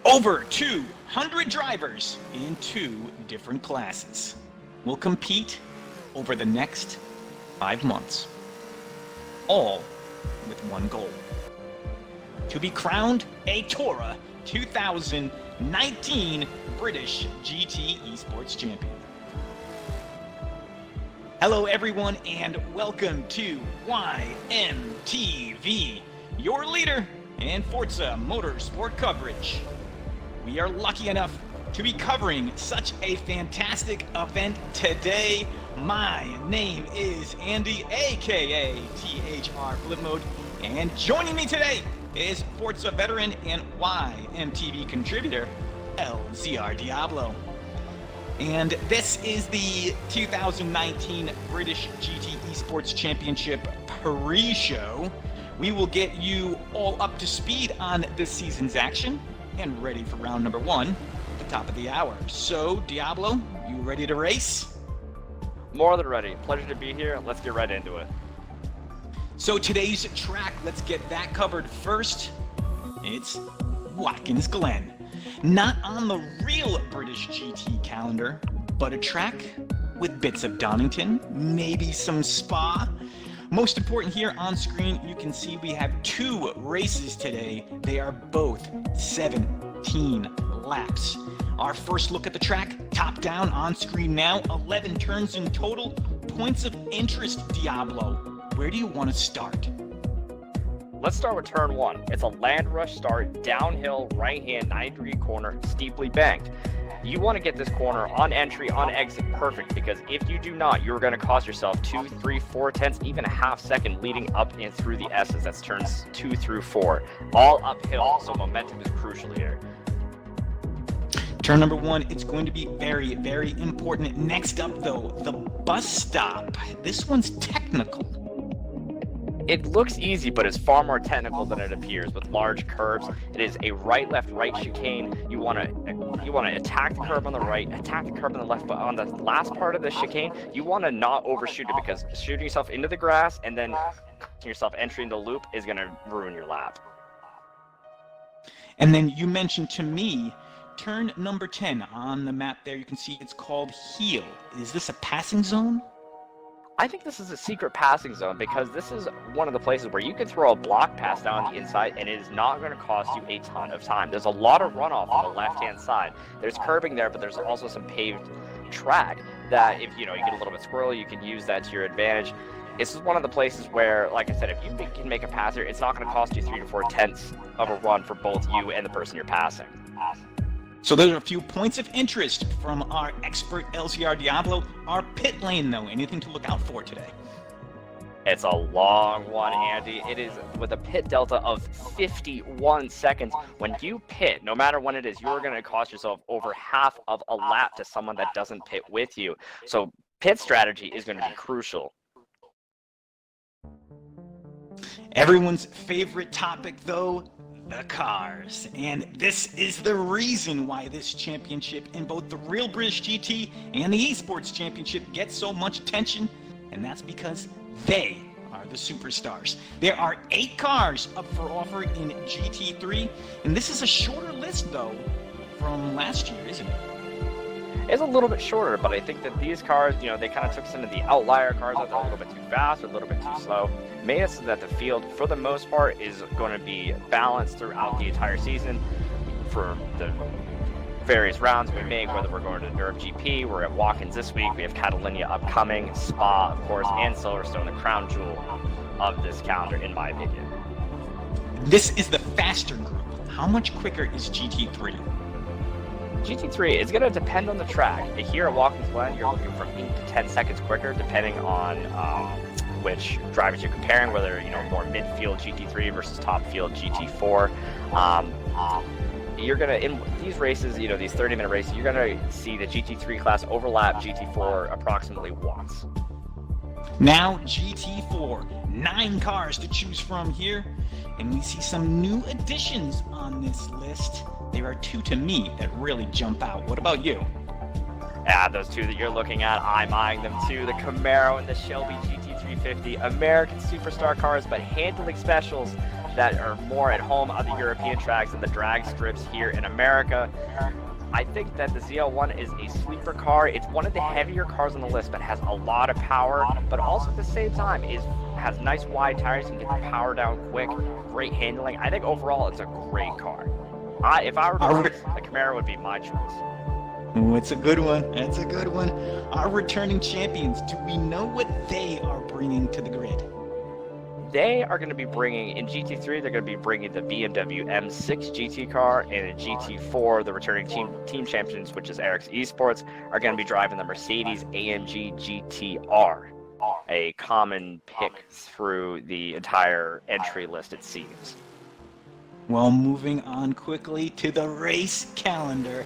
Over 200 drivers in 2 different classes will compete over the next 5 months, all with one goal: to be crowned a JOTA 2019 British GT Esports champion. Hello everyone and welcome to YMTV, your leader in Forza Motorsport coverage. We are lucky enough to be covering such a fantastic event today. My name is Andy, aka THR Flipmode, and joining me today is Forza veteran and YMTV contributor, LZR Diablo. And this is the 2019 British GT Esports Championship pre-show. We will get you all up to speed on this season's action and ready for round number 1 at the top of the hour. So, Diablo, you ready to race? More than ready. Pleasure to be here. Let's get right into it. So today's track, let's get that covered first. It's Watkins Glen. Not on the real British GT calendar, but a track with bits of Donington, maybe some Spa. Most important here on screen, you can see we have 2 races today. They are both 17 laps. Our first look at the track, top down on screen now, 11 turns in total. Points of interest, Diablo. Where do you want to start? Let's start with turn 1. It's a land rush start, downhill, right-hand, 90-degree corner, steeply banked. You want to get this corner on entry, on exit perfect, because if you do not, you're going to cost yourself 2, 3, 4 tenths, even a half second leading up and through the S's. That's turns 2 through 4. All uphill, so momentum is crucial here. Turn number 1, it's going to be very, very important. Next up, though, the bus stop. This one's technical. It looks easy, but it's far more technical than it appears. With large curves, it is a right, left, right chicane. You want to attack the curb on the right, attack the curb on the left, but on the last part of the chicane, you want to not overshoot it, because shooting yourself into the grass and then yourself entering the loop is going to ruin your lap. And then you mentioned to me, turn number 10 on the map there. You can see it's called Heel. Is this a passing zone? I think this is a secret passing zone, because this is one of the places where you can throw a block pass down the inside and it is not going to cost you a ton of time. There's a lot of runoff on the left-hand side. There's curbing there, but there's also some paved track that if you get a little bit squirrely, you can use that to your advantage. This is one of the places where, like I said, if you can make a pass here, it's not going to cost you 3 to 4 tenths of a run for both you and the person you're passing. So those are a few points of interest from our expert LCR Diablo. Our pit lane, though, anything to look out for today? It's a long one, Andy. It is with a pit delta of 51 seconds. When you pit, no matter when it is, you're going to cost yourself over half of a lap to someone that doesn't pit with you. So pit strategy is going to be crucial. Everyone's favorite topic, though, the cars. And this is the reason why this championship in both the Real British GT and the Esports Championship gets so much attention, and that's because they are the superstars. There are 8 cars up for offer in GT3, and this is a shorter list, though, from last year, isn't it? It's a little bit shorter, but I think that these cars, you know, they kind of took some of the outlier cars that are a little bit too fast or a little bit too slow. Made it so that the field, for the most part, is going to be balanced throughout the entire season for the various rounds we make, whether we're going to Nerve GP, we're at Watkins this week, we have Catalonia upcoming, Spa, of course, and Silverstone, the crown jewel of this calendar, in my opinion. This is the faster group. How much quicker is GT3? GT3 is going to depend on the track. Here at Watkins Glen, you're looking for 8 to 10 seconds quicker, depending on which drivers you're comparing, whether, you know, more midfield GT3 versus top field GT4. You're going to, in these races, you know, these 30-minute races, you're going to see the GT3 class overlap GT4 approximately once. Now GT4, 9 cars to choose from here, and we see some new additions on this list. There are 2 to me that really jump out. What about you? Yeah, those 2 that you're looking at, I'm eyeing them too. The Camaro and the Shelby GT350, American superstar cars, but handling specials that are more at home on the European tracks and the drag strips here in America. I think that the ZL1 is a sleeper car. It's one of the heavier cars on the list, but has a lot of power, but also at the same time has nice wide tires and get the power down quick, great handling. I think overall it's a great car. If I were to choose, the Camaro would be my choice. Oh, it's a good one. That's a good one. Our returning champions, do we know what they are bringing to the grid? They are going to be bringing, in GT3, they're going to be bringing the BMW M6 GT car, and in GT4, the returning team champions, which is Aerox Esports, are going to be driving the Mercedes AMG GTR, a common pick through the entire entry list, it seems. Well, moving on quickly to the race calendar.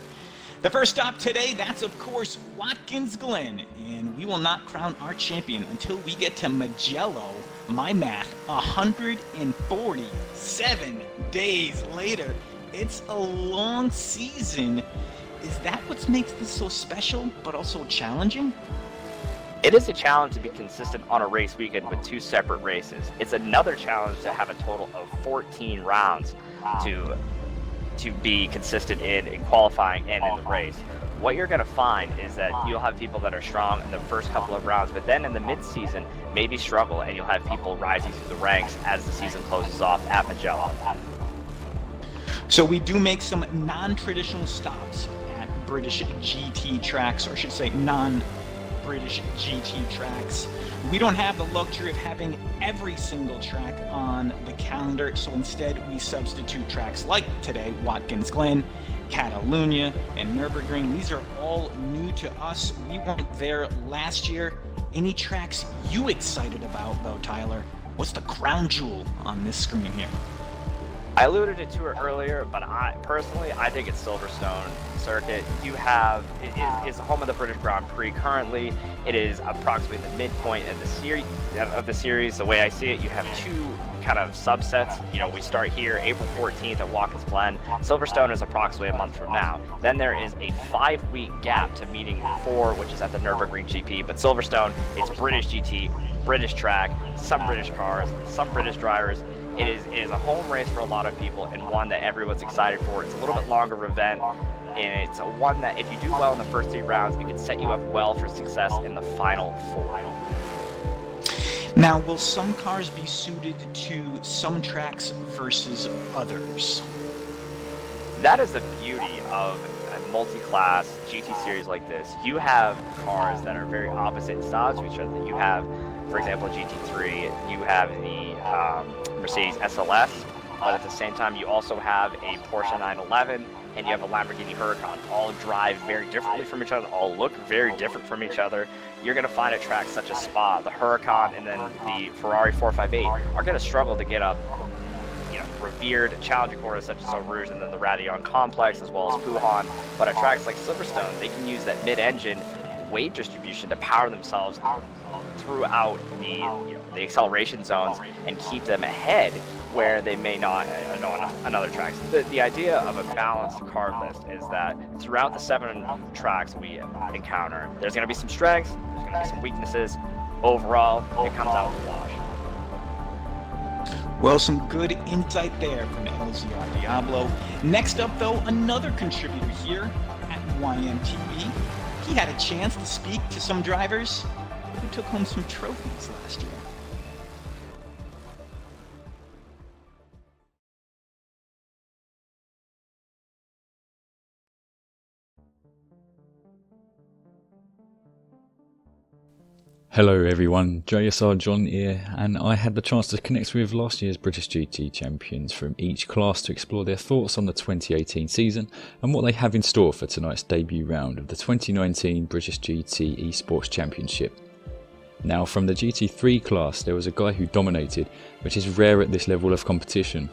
The first stop today, that's of course Watkins Glen, and we will not crown our champion until we get to Mugello. My math, 147 days later. It's a long season. Is that what makes this so special, but also challenging? It is a challenge to be consistent on a race weekend with 2 separate races. It's another challenge to have a total of 14 rounds to be consistent in qualifying and in the race. What you're going to find is that you'll have people that are strong in the first couple of rounds, but then in the mid-season, maybe struggle, and you'll have people rising through the ranks as the season closes off at Mugello. So we do make some non-traditional stops at British GT tracks, or I should say non-British GT tracks. We don't have the luxury of having every single track on the calendar, so instead we substitute tracks like today, Watkins Glen, Catalonia, and Nürburgring. These are all new to us. We weren't there last year. Any tracks you excited about, though, Tyler? What's the crown jewel on this screen here? I alluded to it earlier, but I think it's Silverstone circuit. It is the home of the British Grand Prix currently. It is approximately the midpoint of the series. The way I see it, you have 2 kind of subsets. You know, we start here April 14th at Watkins Glen. Silverstone is approximately a month from now. Then there is a 5-week gap to meeting 4, which is at the Nürburgring GP. But Silverstone, it's British GT, British track, some British cars, some British drivers. It is a home race for a lot of people, and one that everyone's excited for. It's a little bit longer event, and it's one that if you do well in the first 3 rounds, it can set you up well for success in the final 4. Now, will some cars be suited to some tracks versus others? That is the beauty of a multi-class GT series like this. You have cars that are very opposite in styles to each other. You have, for example, GT3, you have the Mercedes SLS, but at the same time you also have a Porsche 911 and you have a Lamborghini Huracan. All drive very differently from each other, all look very different from each other. You're going to find a track such as Spa, the Huracan, and then the Ferrari 458 are going to struggle to get up, you know, revered challenging courses such as Eau Rouge and then the Raidillon Complex as well as Pouhon. But at tracks like Silverstone, they can use that mid-engine weight distribution to power themselves throughout the acceleration zones and keep them ahead where they may not on other tracks. The idea of a balanced card list is that throughout the 7 tracks we encounter, there's going to be some strengths, there's going to be some weaknesses. Overall, it comes out in the wash. Well, some good insight there from LZR Diablo. Next up, though, another contributor here at YMTV. He had a chance to speak to some drivers who took home some trophies last year. Hello everyone, JSR John here, and I had the chance to connect with last year's British GT champions from each class to explore their thoughts on the 2018 season and what they have in store for tonight's debut round of the 2019 British GT Esports Championship. Now, from the GT3 class there was a guy who dominated, which is rare at this level of competition.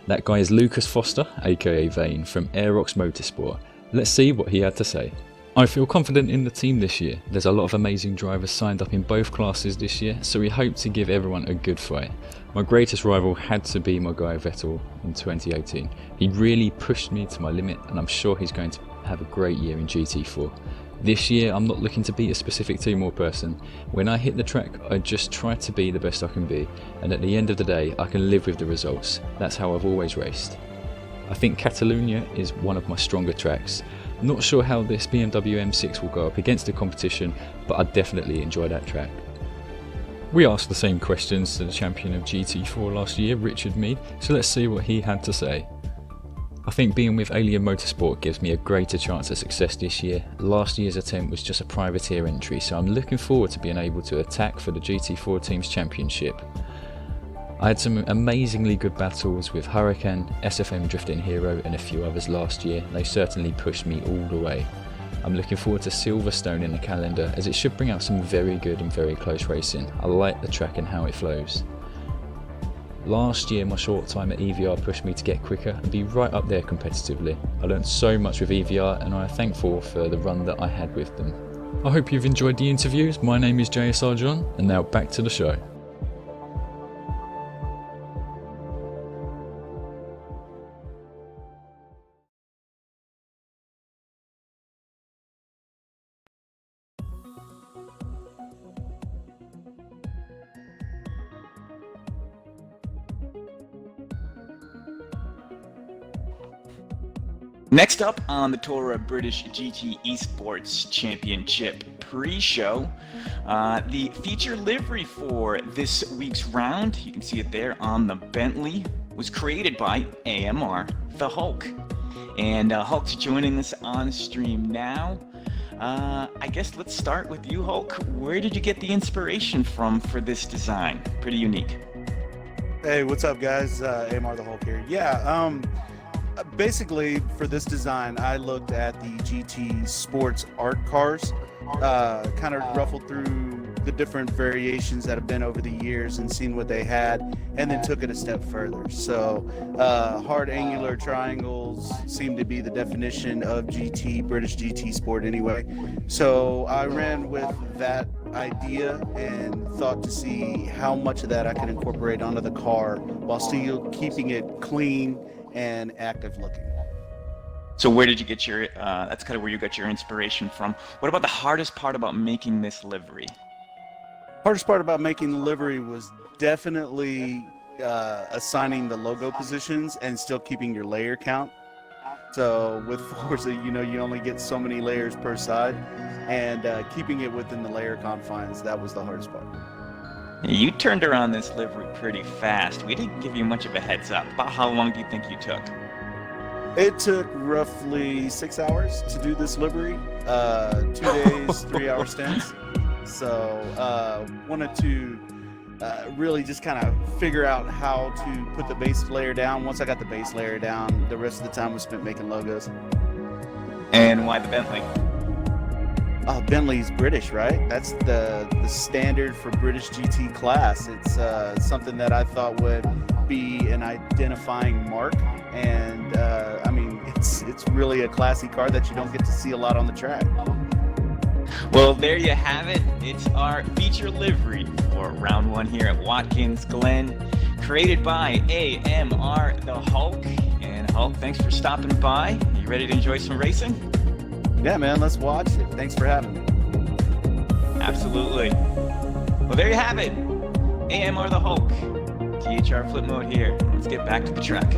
That guy is Lucas Foster, aka Vane, from Aerox Motorsport. Let's see what he had to say. I feel confident in the team this year. There's a lot of amazing drivers signed up in both classes this year, so we hope to give everyone a good fight. My greatest rival had to be my guy Vettel in 2018. He really pushed me to my limit, and I'm sure he's going to have a great year in GT4. This year I'm not looking to beat a specific team or person. When I hit the track I just try to be the best I can be, and at the end of the day I can live with the results. That's how I've always raced. I think Catalonia is one of my stronger tracks. Not sure how this BMW M6 will go up against the competition, but I definitely enjoy that track. We asked the same questions to the champion of GT4 last year, Richard Mead, so let's see what he had to say. I think being with Alien Motorsport gives me a greater chance of success this year. Last year's attempt was just a privateer entry, so I'm looking forward to being able to attack for the GT4 Teams Championship. I had some amazingly good battles with Hurricane, SFM Drifting Hero and a few others last year. They certainly pushed me all the way. I'm looking forward to Silverstone in the calendar, as it should bring out some very good and very close racing. I like the track and how it flows. Last year my short time at EVR pushed me to get quicker and be right up there competitively. I learned so much with EVR and I am thankful for the run that I had with them. I hope you've enjoyed the interviews. My name is JSR John, and now back to the show. Next up on the Torah British GT Esports Championship pre-show, the feature livery for this week's round, you can see it there on the Bentley, was created by AMR, the Hulk. And Hulk's joining us on stream now. I guess let's start with you, Hulk. Where did you get the inspiration from for this design? Pretty unique. Hey, what's up, guys? AMR the Hulk here. Yeah, basically for this design I looked at the GT Sports art cars, kind of ruffled through the different variations that have been over the years and seen what they had, and then took it a step further. So hard angular triangles seem to be the definition of GT, British GT Sport anyway. So I ran with that idea and thought to see how much of that I could incorporate onto the car while still keeping it clean and active looking. So where did you get your, that's kind of where you got your inspiration from. What about the hardest part about making this livery? Hardest part about making the livery was definitely assigning the logo positions and still keeping your layer count. So with Forza, you know, you only get so many layers per side, and keeping it within the layer confines, that was the hardest part. You turned around this livery pretty fast. We didn't give you much of a heads up. About how long do you think you took? It took roughly 6 hours to do this livery, 2 days, 3-hour stints. So wanted to really just kind of figure out how to put the base layer down. Once I got the base layer down, the rest of the time was spent making logos. And why the Bentley? Bentley's British, right? That's the standard for British GT class. It's something that I thought would be an identifying mark, and I mean, it's really a classy car that you don't get to see a lot on the track. Well, there you have it. It's our feature livery for round one here at Watkins Glen, created by AMR the Hulk. And Hulk, thanks for stopping by. Are you ready to enjoy some racing? Yeah, man, let's watch it. Thanks for having me. Absolutely. Well, there you have it. AMR the Hulk. THR Flipmode here. Let's get back to the track.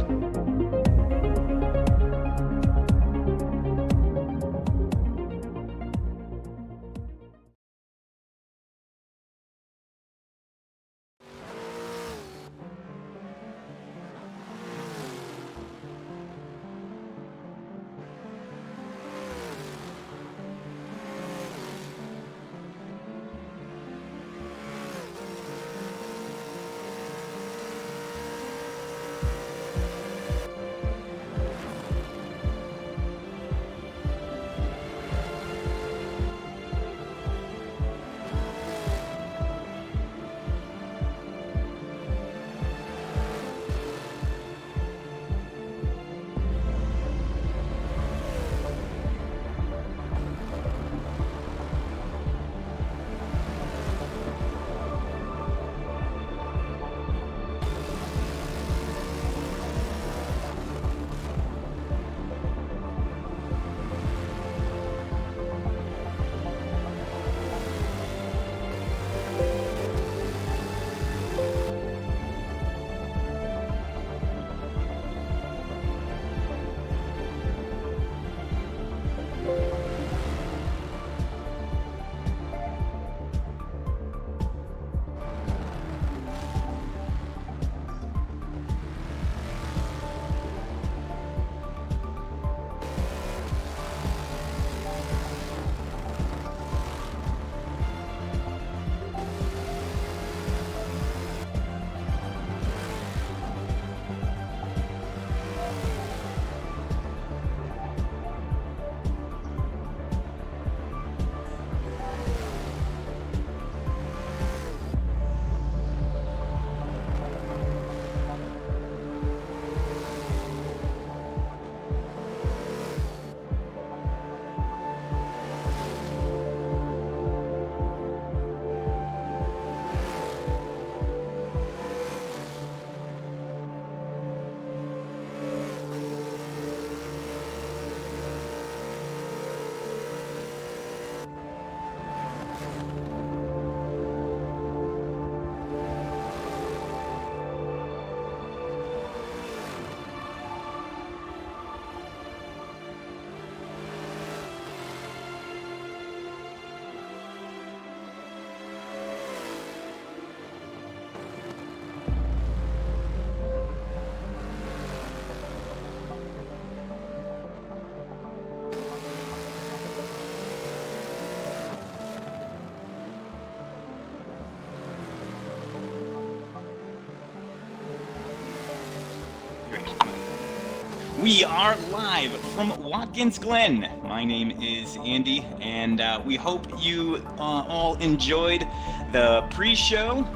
We are live from Watkins Glen. My name is Andy, and we hope you all enjoyed the pre-show.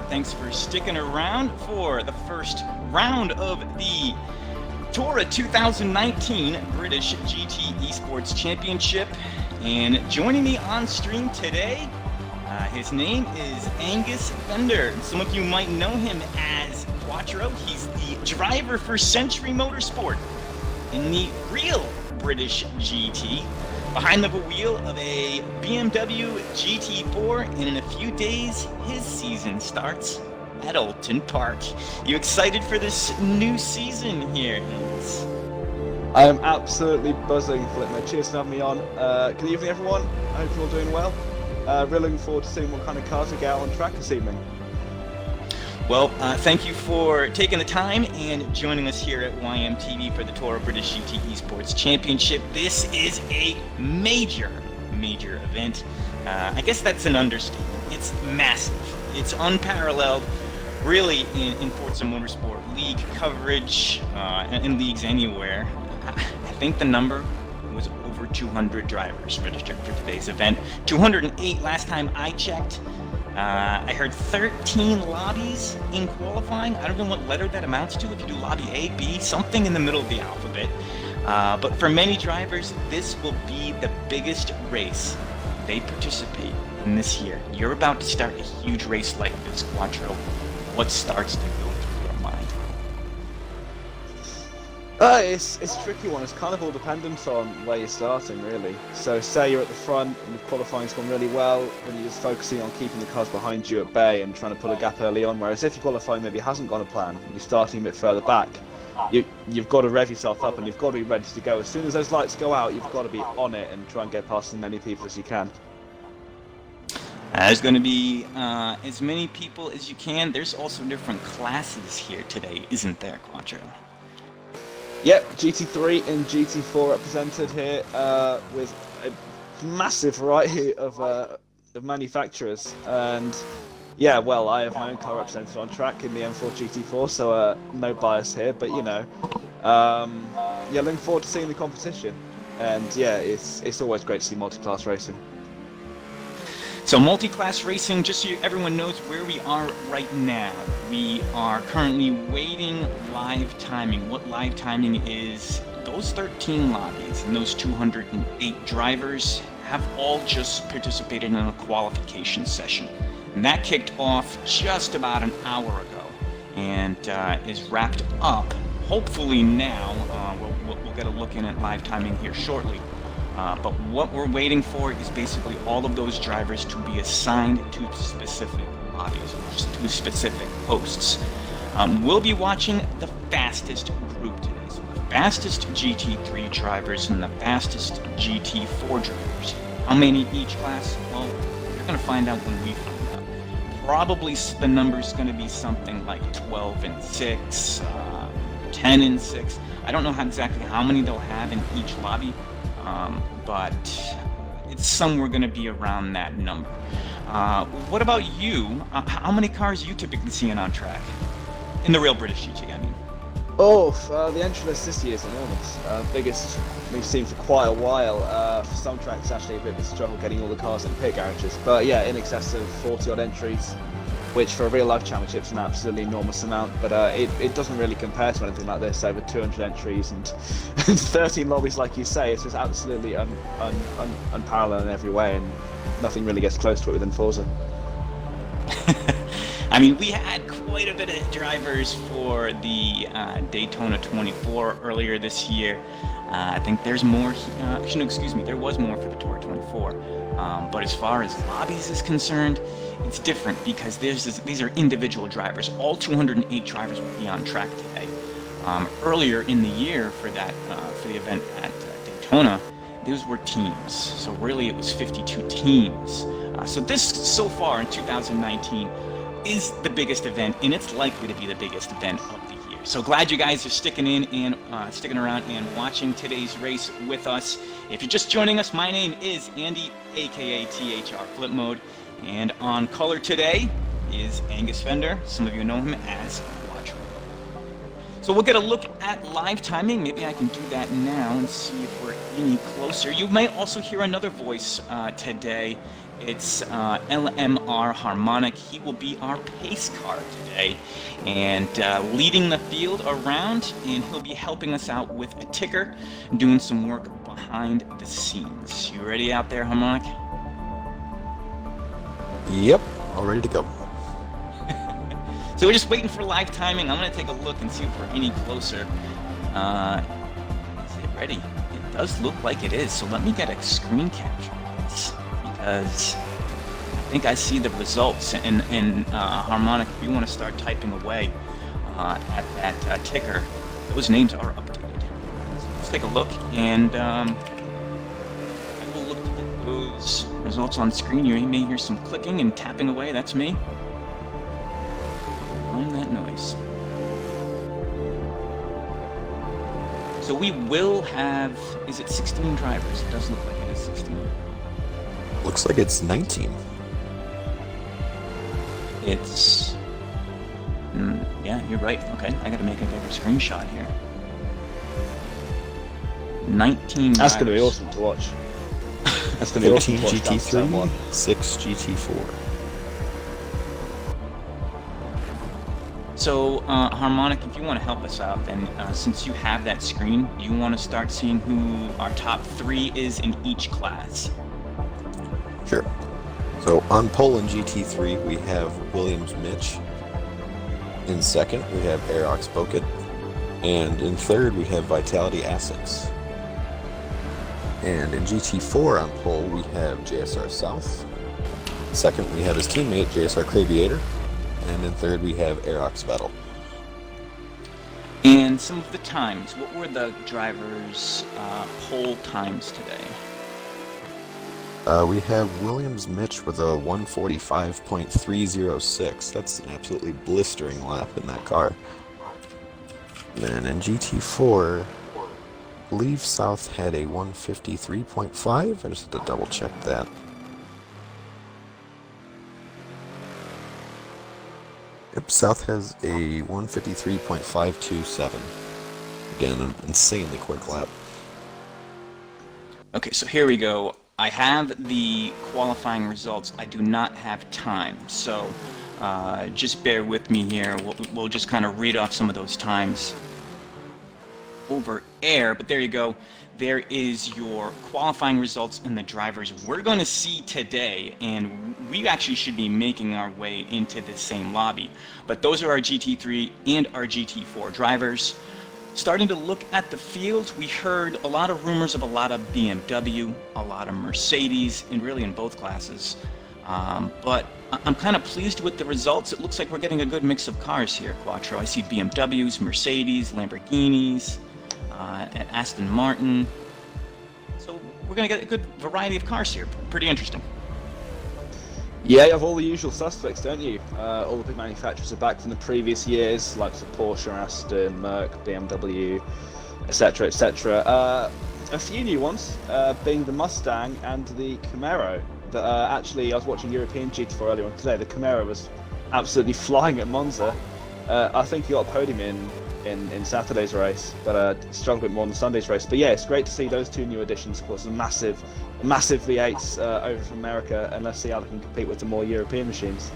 Thanks for sticking around for the first round of the TORA 2019 British GT Esports Championship. And joining me on stream today, his name is Angus Fender. Some of you might know him as Quattro. He's the driver for Century Motorsport in the real British GT, behind the wheel of a BMW GT4, and in a few days, his season starts at Oulton Park. You excited for this new season here, Angus? I am absolutely buzzing, Flipmode. Cheers for having me on. Good evening, everyone. I hope you're all doing well. Really looking forward to seeing what kind of cars we get out on track this evening. Well, thank you for taking the time and joining us here at YMTV for the TORA British GT Esports Championship. This is a major event. I guess that's an understatement. It's massive. It's unparalleled, really, in Forza Motorsport league coverage, in leagues anywhere. I think the number was over 200 drivers registered for today's event. 208 last time I checked. I heard 13 lobbies in qualifying. I don't know what letter that amounts to, if you do lobby A, B, something in the middle of the alphabet. But for many drivers, this will be the biggest race they participate in this year. You're about to start a huge race like this, Quattro. What starts to go through your mind? It's a tricky one. It's kind of all dependent on where you're starting, really. So say you're at the front and the qualifying's gone really well, and you're just focusing on keeping the cars behind you at bay and trying to pull a gap early on, whereas if your qualifying maybe hasn't gone to plan, and you're starting a bit further back, you've got to rev yourself up and you've got to be ready to go. As soon as those lights go out, you've got to be on it and try and get past as many people as you can. There's going to be as many people as you can. There's also different classes here today, isn't there, Quattro? Yep, GT3 and GT4 represented here with a massive variety of manufacturers. And yeah, well, I have my own car represented on track in the M4 GT4, so no bias here. But you know, yeah, looking forward to seeing the competition. And yeah, it's always great to see multi-class racing. So multi-class racing, just so everyone knows where we are right now. We are currently waiting live timing. What live timing is, those 13 lobbies and those 208 drivers have all just participated in a qualification session. And that kicked off just about an hour ago and is wrapped up. Hopefully now, we'll get a look in at live timing here shortly. But what we're waiting for is basically all of those drivers to be assigned to specific lobbies, to specific posts. We'll be watching the fastest group today. So the fastest GT3 drivers and the fastest GT4 drivers. How many each class? Well, you're going to find out when we find out. Probably the number's going to be something like 12 and 6, 10 and 6. I don't know exactly how many they'll have in each lobby. But it's somewhere going to be around that number. What about you? How many cars are you typically seeing on track? In the real British GT, I mean. Oh, the entry list this year is enormous. Biggest we've seen for quite a while. For some tracks, actually a bit of a struggle getting all the cars in pit garages. But yeah, in excess of 40 odd entries, which for a real life championship is an absolutely enormous amount. But it doesn't really compare to anything like this. Over 200 entries and 13 lobbies, like you say. It's just absolutely unparalleled in every way, and nothing really gets close to it within Forza. I mean, we had quite a bit of drivers for the Daytona 24 earlier this year. I think there's more, no, excuse me, there was more for the Tour 24. But as far as lobbies is concerned, it's different because these are individual drivers. All 208 drivers will be on track today. Earlier in the year for that for the event at Daytona, those were teams. So really it was 52 teams. So this so far in 2019 is the biggest event, and it's likely to be the biggest event of the year. So glad you guys are sticking in and sticking around and watching today's race with us. If you're just joining us, my name is Andy, aka THR Flipmode, and on color today is Angus Fender. Some of you know him as Quattro. So we'll get a look at live timing. Maybe I can do that now and see if we're any closer. You may also hear another voice today. It's LMR Harmonic. He will be our pace car today and leading the field around, and he'll be helping us out with a ticker, doing some work behind the scenes. You ready out there, Harmonic? Yep, all ready to go. So we're just waiting for live timing. I'm going to take a look and see if we're any closer. Is it ready? It does look like it is, so let me get a screen capture of this, because I think I see the results. And Harmonic, if you want to start typing away at that ticker, those names are updated. So let's take a look, and I will look at those results on screen. You may hear some clicking and tapping away. That's me. Find that noise. So we will have, is it 16 drivers? It does look like it is 16. Looks like it's 19. It's, yeah, you're right. Okay, I gotta make a bigger screenshot here. 19 That's drivers. going to be awesome to watch. That's going to be awesome 13 to watch. GT3, 6 GT4. So, Harmonic, if you want to help us out, then since you have that screen, you want to start seeing who our top 3 is in each class. Sure. So on pole in GT3, we have Williams Mitch. In second, we have Aerox Motorsport. And in third, we have Vitality Asics. And in GT4 on pole, we have JSR South. Second, we have his teammate, JSR Craviator. And in third, we have Aerox Vettel. And some of the times, what were the drivers' pole times today? We have Williams Mitch with a 145.306. That's an absolutely blistering lap in that car. And then in GT4, I believe South had a 153.5. I just have to double check that. Yep, South has a 153.527. Again, an insanely quick lap. Okay, so here we go. I have the qualifying results. I do not have time, so just bear with me here. We'll just kind of read off some of those times over air, but there you go. There is your qualifying results and the drivers we're going to see today, and we actually should be making our way into the same lobby. But those are our GT3 and our GT4 drivers. Starting to look at the field, we heard a lot of rumors of a lot of BMW, a lot of Mercedes, and really in both classes. But I'm kind of pleased with the results. It looks like we're getting a good mix of cars here, Quattro. I see BMWs, Mercedes, Lamborghinis, Aston Martin. So we're going to get a good variety of cars here. Pretty interesting. Yeah, you have all the usual suspects, don't you? All the big manufacturers are back from the previous years, like Porsche, Aston, Merc, BMW, etc., etc. A few new ones, being the Mustang and the Camaro. Actually, I was watching European GT4 earlier on today. The Camaro was absolutely flying at Monza. I think he got a podium in Saturday's race, but struggled a bit more in Sunday's race. But yeah, it's great to see those two new additions. Of course, a massive V8s over from America, and let's see how they can compete with the more European machines.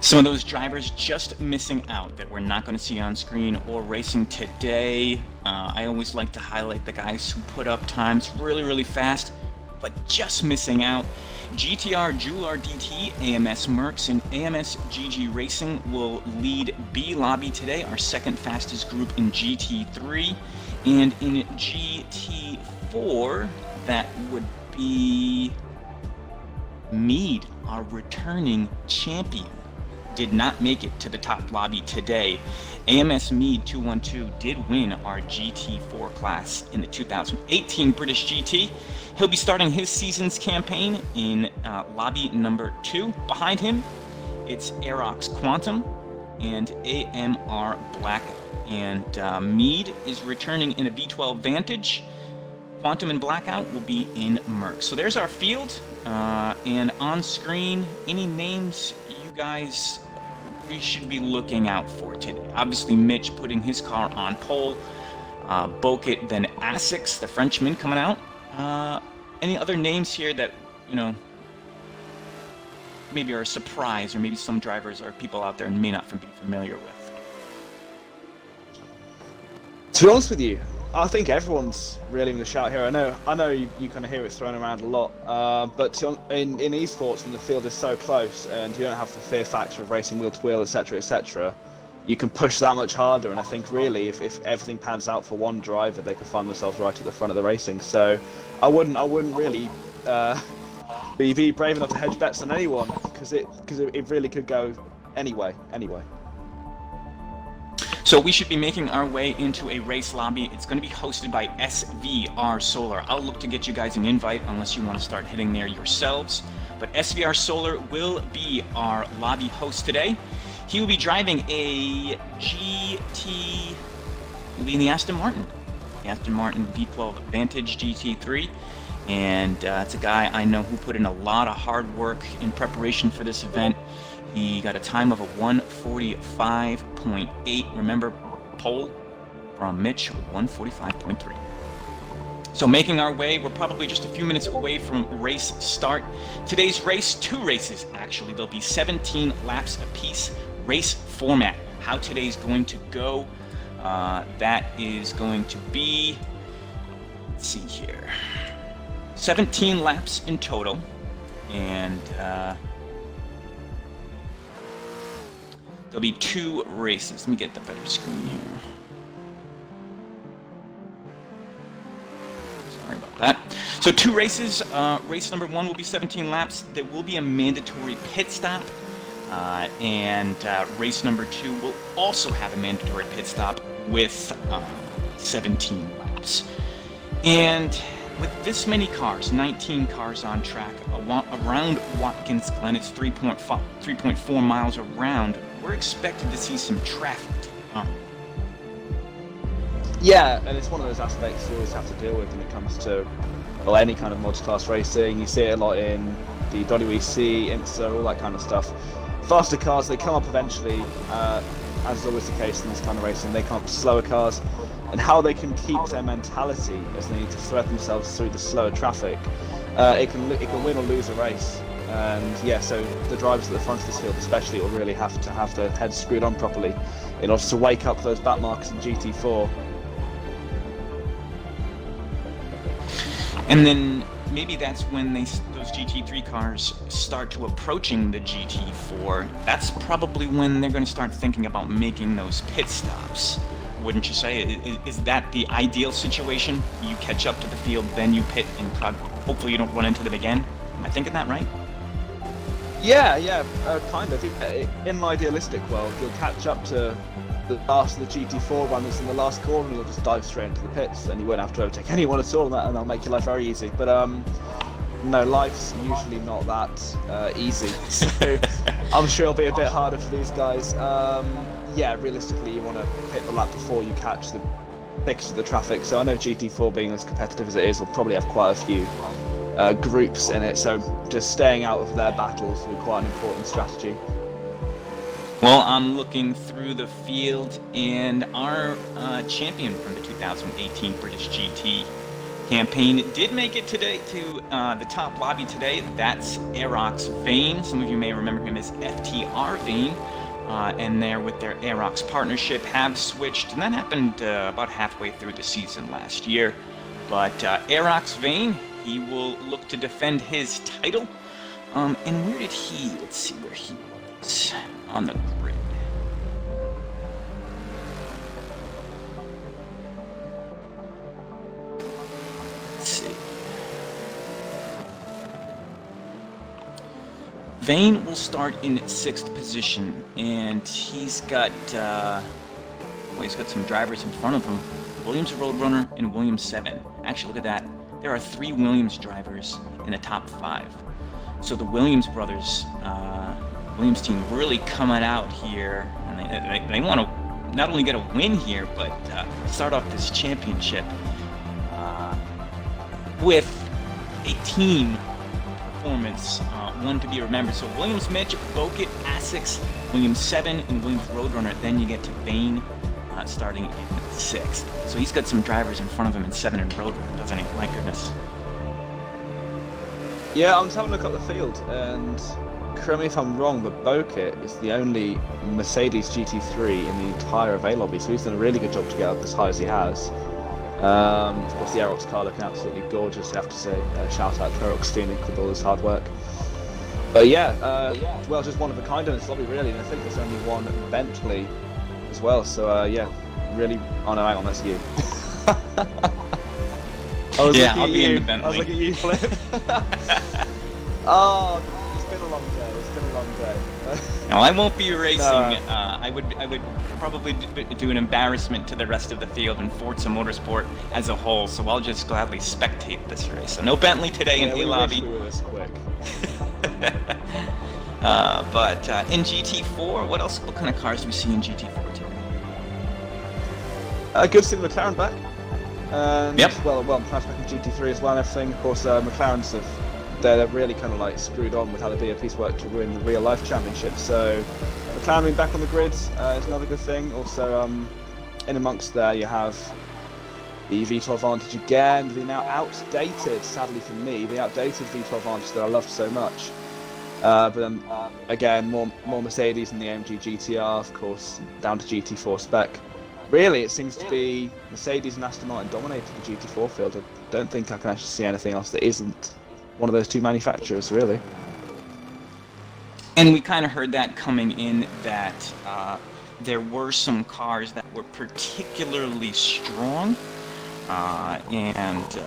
Some of those drivers just missing out that we're not going to see on screen or racing today. I always like to highlight the guys who put up times really, really fast, but just missing out. GTR Joule RDT, AMS Mercs, and AMS GG Racing will lead B Lobby today, our second fastest group in GT3. And in GT4, that would be Mead, our returning champion. Did not make it to the top lobby today. AMS Mead 212 did win our GT4 class in the 2018 British GT. He'll be starting his season's campaign in lobby number 2. Behind him, it's Aerox Quantum and AMR Black. And Mead is returning in a V12 Vantage. Quantum and Blackout will be in Merc. So there's our field. And on screen, any names you guys we should be looking out for today? Obviously, Mitch putting his car on pole. Bokit, then Asics, the Frenchman, coming out. Any other names here that, you know, maybe are a surprise, or maybe some drivers or people out there may not be familiar with? To be honest with you, I think everyone's really in the shout here. I know you kind of hear it thrown around a lot, but in esports, when the field is so close and you don't have the fear factor of racing wheel to wheel, etc., etc., you can push that much harder. And I think really, if everything pans out for one driver, they can find themselves right at the front of the racing. So I wouldn't really be brave enough to hedge bets on anyone, because it really could go anyway. So we should be making our way into a race lobby. It's going to be hosted by SVR Solar. I'll look to get you guys an invite unless you want to start heading there yourselves. But SVR Solar will be our lobby host today. He will be driving a GT, in the Aston Martin. The Aston Martin V12 Vantage GT3. And it's a guy I know who put in a lot of hard work in preparation for this event. He got a time of a 145.8. Remember, pole from Mitch, 145.3. So making our way, we're probably just a few minutes away from race start. Today's race, 2 races actually. There'll be 17 laps apiece. Race format, how today's going to go. That is going to be, let's see here. 17 laps in total, and there'll be 2 races. Let me get the better screen here. Sorry about that. So 2 races. Race number 1 will be 17 laps. There will be a mandatory pit stop. And race number 2 will also have a mandatory pit stop with 17 laps. And with this many cars, 19 cars on track, around Watkins Glen, it's 3.4 miles around, we're expected to see some traffic. Yeah, and it's one of those aspects you always have to deal with when it comes to, well, any kind of multi-class racing. You see it a lot in the WEC, IMSA, all that kind of stuff. Faster cars, they come up eventually, as is always the case in this kind of racing. They come up to slower cars, and how they can keep their mentality as they need to thread themselves through the slower traffic. It can win or lose a race. And yeah, so the drivers at the front of this field especially will really have to have their heads screwed on properly in order to wake up those back markers in GT4. And then maybe that's when those GT3 cars start to approaching the GT4. That's probably when they're going to start thinking about making those pit stops. Wouldn't you say? Is that the ideal situation? You catch up to the field, then you pit, and hopefully you don't run into them again? Am I thinking that right? Yeah, kind of. In an idealistic world, you'll catch up to the last of the GT4 runners in the last corner, and you'll just dive straight into the pits, and you won't have to overtake anyone at all, and that'll make your life very easy. But no, life's usually not that easy, so I'm sure it'll be a bit harder for these guys. Yeah, realistically, you want to hit the lap before you catch the thickest of the traffic. So I know GT4, being as competitive as it is, will probably have quite a few groups in it. So just staying out of their battles will be quite an important strategy. Well, I'm looking through the field, and our champion from the 2018 British GT campaign did make it today to the top lobby today. That's Aerox Vane. Some of you may remember him as FTR Vane. And there with their Aerox partnership have switched, and that happened about halfway through the season last year. But Aerox Vane, he will look to defend his title. And where did he, let's see where he was on the grid. Let's see. Vane will start in 6th position, and he's got some drivers in front of him. Williams Roadrunner and Williams 7. Actually, look at that. There are 3 Williams drivers in the top 5. So the Williams brothers, Williams team, really coming out here, and they want to not only get a win here, but start off this championship with a team performance, one to be remembered. So Williams Mitch, Bokit, Asics, Williams 7, and Williams Roadrunner. Then you get to Vane starting in 6th. So he's got some drivers in front of him in 7 and Roadrunner, doesn't he? My goodness. Yeah, I'm just having a look at the field, and correct me if I'm wrong, but Bokit is the only Mercedes GT3 in the entire Avail lobby, so he's done a really good job to get up as high as he has. Of course, the Aerox car looking absolutely gorgeous, I have to say. Shout out to Aerox Phoenix with all his hard work. But yeah, well, just one of a kind in this lobby, really, and I think there's only one Bentley as well, so yeah, really. Oh no, hang on, that's you. I'll be in the Bentley. I was looking at you, Flip. Oh, it's been a long day. It's been a long day. No, I won't be racing. No. I would probably do an embarrassment to the rest of the field in Forza Motorsport as a whole. So I'll just gladly spectate this race. So no Bentley today in A lobby. We were this quick. But in GT4, what else? What kind of cars do we see in GT4 today? Good to see the McLaren back. And yep. Well, perhaps back in GT3 as well and everything. Of course, McLaren's they're really kind of like screwed on with how they do a piece of work to win the real life championship. So McLaren being back on the grid is another good thing. Also, in amongst there you have the V12 Vantage again, the now outdated, sadly for me, the outdated V12 Vantage that I loved so much. But then again, more Mercedes and the AMG GTR, of course, down to GT4 spec. really, it seems to be Mercedes and Aston Martin dominated the GT4 field. I don't think I can actually see anything else that isn't one of those two manufacturers, really. And we kind of heard that coming in, that there were some cars that were particularly strong, and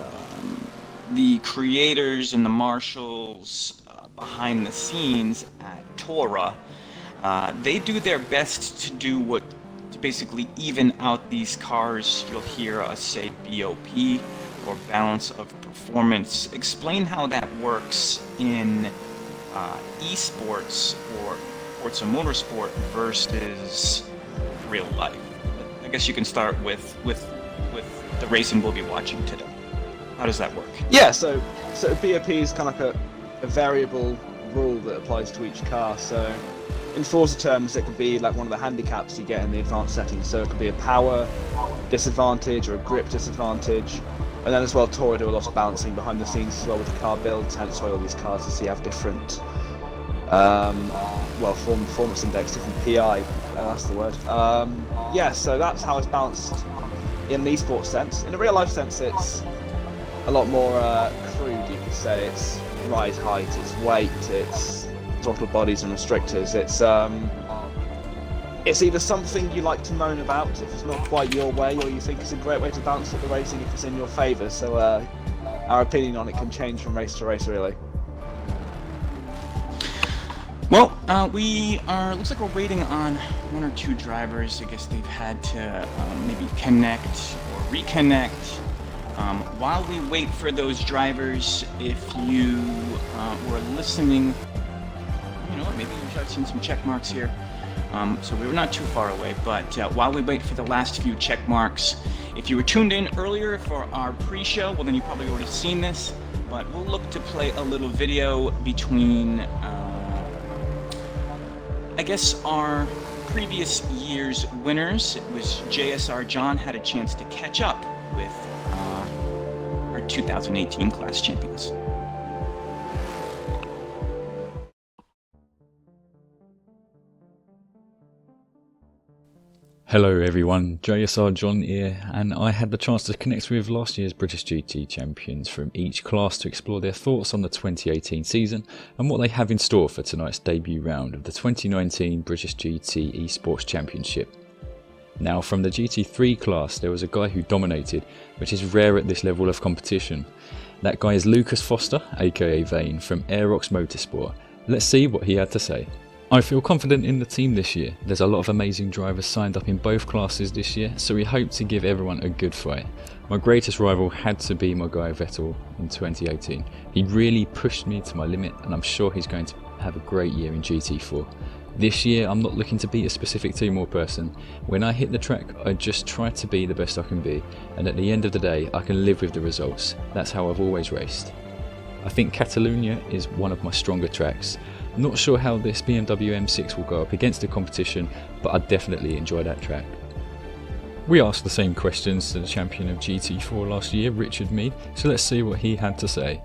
the creators and the marshals behind the scenes at Tora, they do their best to do what, to basically even out these cars. You'll hear us say BOP, or balance of performance. Explain how that works in esports or Forza Motorsport versus real life. I guess you can start with the racing we'll be watching today. How does that work? Yeah, so BOP is kind of like a variable rule that applies to each car. So in Forza terms, it could be like one of the handicaps you get in the advanced settings. So it could be a power disadvantage or a grip disadvantage. And then as well, Tora do a lot of balancing behind the scenes as well with the car builds, hence why all these cars, as you have different performance index, different PI, that's the word. Yeah, so that's how it's balanced in an esports sense. In a real life sense, it's a lot more crude, you could say. It's ride height, it's weight, it's throttle bodies and restrictors. It's either something you like to moan about if it's not quite your way, or you think it's a great way to balance up the racing if it's in your favour. So our opinion on it can change from race to race, really. Well, looks like we're waiting on one or two drivers. I guess they've had to maybe connect or reconnect. While we wait for those drivers, if you were listening, you know, maybe you've seen some check marks here. So we were not too far away, but while we wait for the last few check marks, if you were tuned in earlier for our pre-show, well then you've probably already seen this, but we'll look to play a little video between I guess our previous year's winners. It was JSR John had a chance to catch up with our 2018 class champions. Hello everyone, JSR John here, and I had the chance to connect with last year's British GT champions from each class to explore their thoughts on the 2018 season and what they have in store for tonight's debut round of the 2019 British GT Esports Championship. Now, from the GT3 class, there was a guy who dominated, which is rare at this level of competition. That guy is Lucas Foster, aka Vane, from Aerox Motorsport. Let's see what he had to say. I feel confident in the team this year. There's a lot of amazing drivers signed up in both classes this year, so we hope to give everyone a good fight. My greatest rival had to be my guy Vettel in 2018. He really pushed me to my limit, and I'm sure he's going to have a great year in GT4. This year I'm not looking to beat a specific team or person. When I hit the track, I just try to be the best I can be, and at the end of the day I can live with the results. That's how I've always raced. I think Catalonia is one of my stronger tracks. Not sure how this BMW M6 will go up against the competition, but I definitely enjoy that track. We asked the same questions to the champion of GT4 last year, Richard Mead, so let's see what he had to say.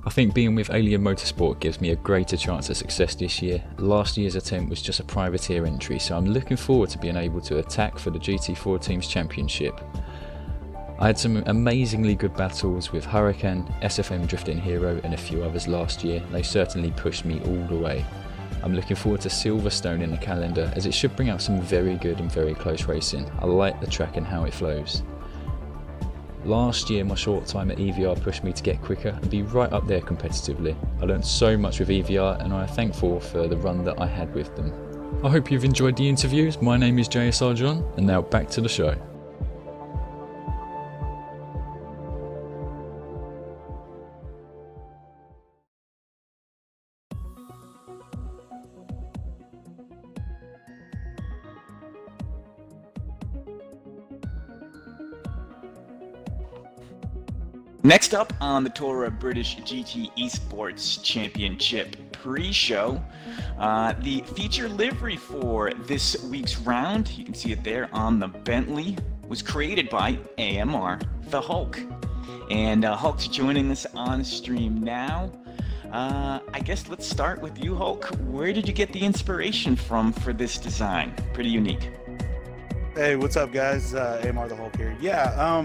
I think being with Alien Motorsport gives me a greater chance of success this year. Last year's attempt was just a privateer entry, so I'm looking forward to being able to attack for the GT4 Team's Championship. I had some amazingly good battles with Hurricane, SFM Drifting Hero and a few others last year. They certainly pushed me all the way. I'm looking forward to Silverstone in the calendar, as it should bring out some very good and very close racing. I like the track and how it flows. Last year my short time at EVR pushed me to get quicker and be right up there competitively. I learned so much with EVR and I am thankful for the run that I had with them. I hope you've enjoyed the interviews. My name is JSR John, and now back to the show. Next up on the Tora British GT Esports Championship pre-show, the feature livery for this week's round, you can see it there on the Bentley, was created by AMR, the Hulk. And Hulk's joining us on stream now. I guess let's start with you, Hulk. Where did you get the inspiration from for this design? Pretty unique. Hey, what's up, guys? Amar the Hulk here. Yeah,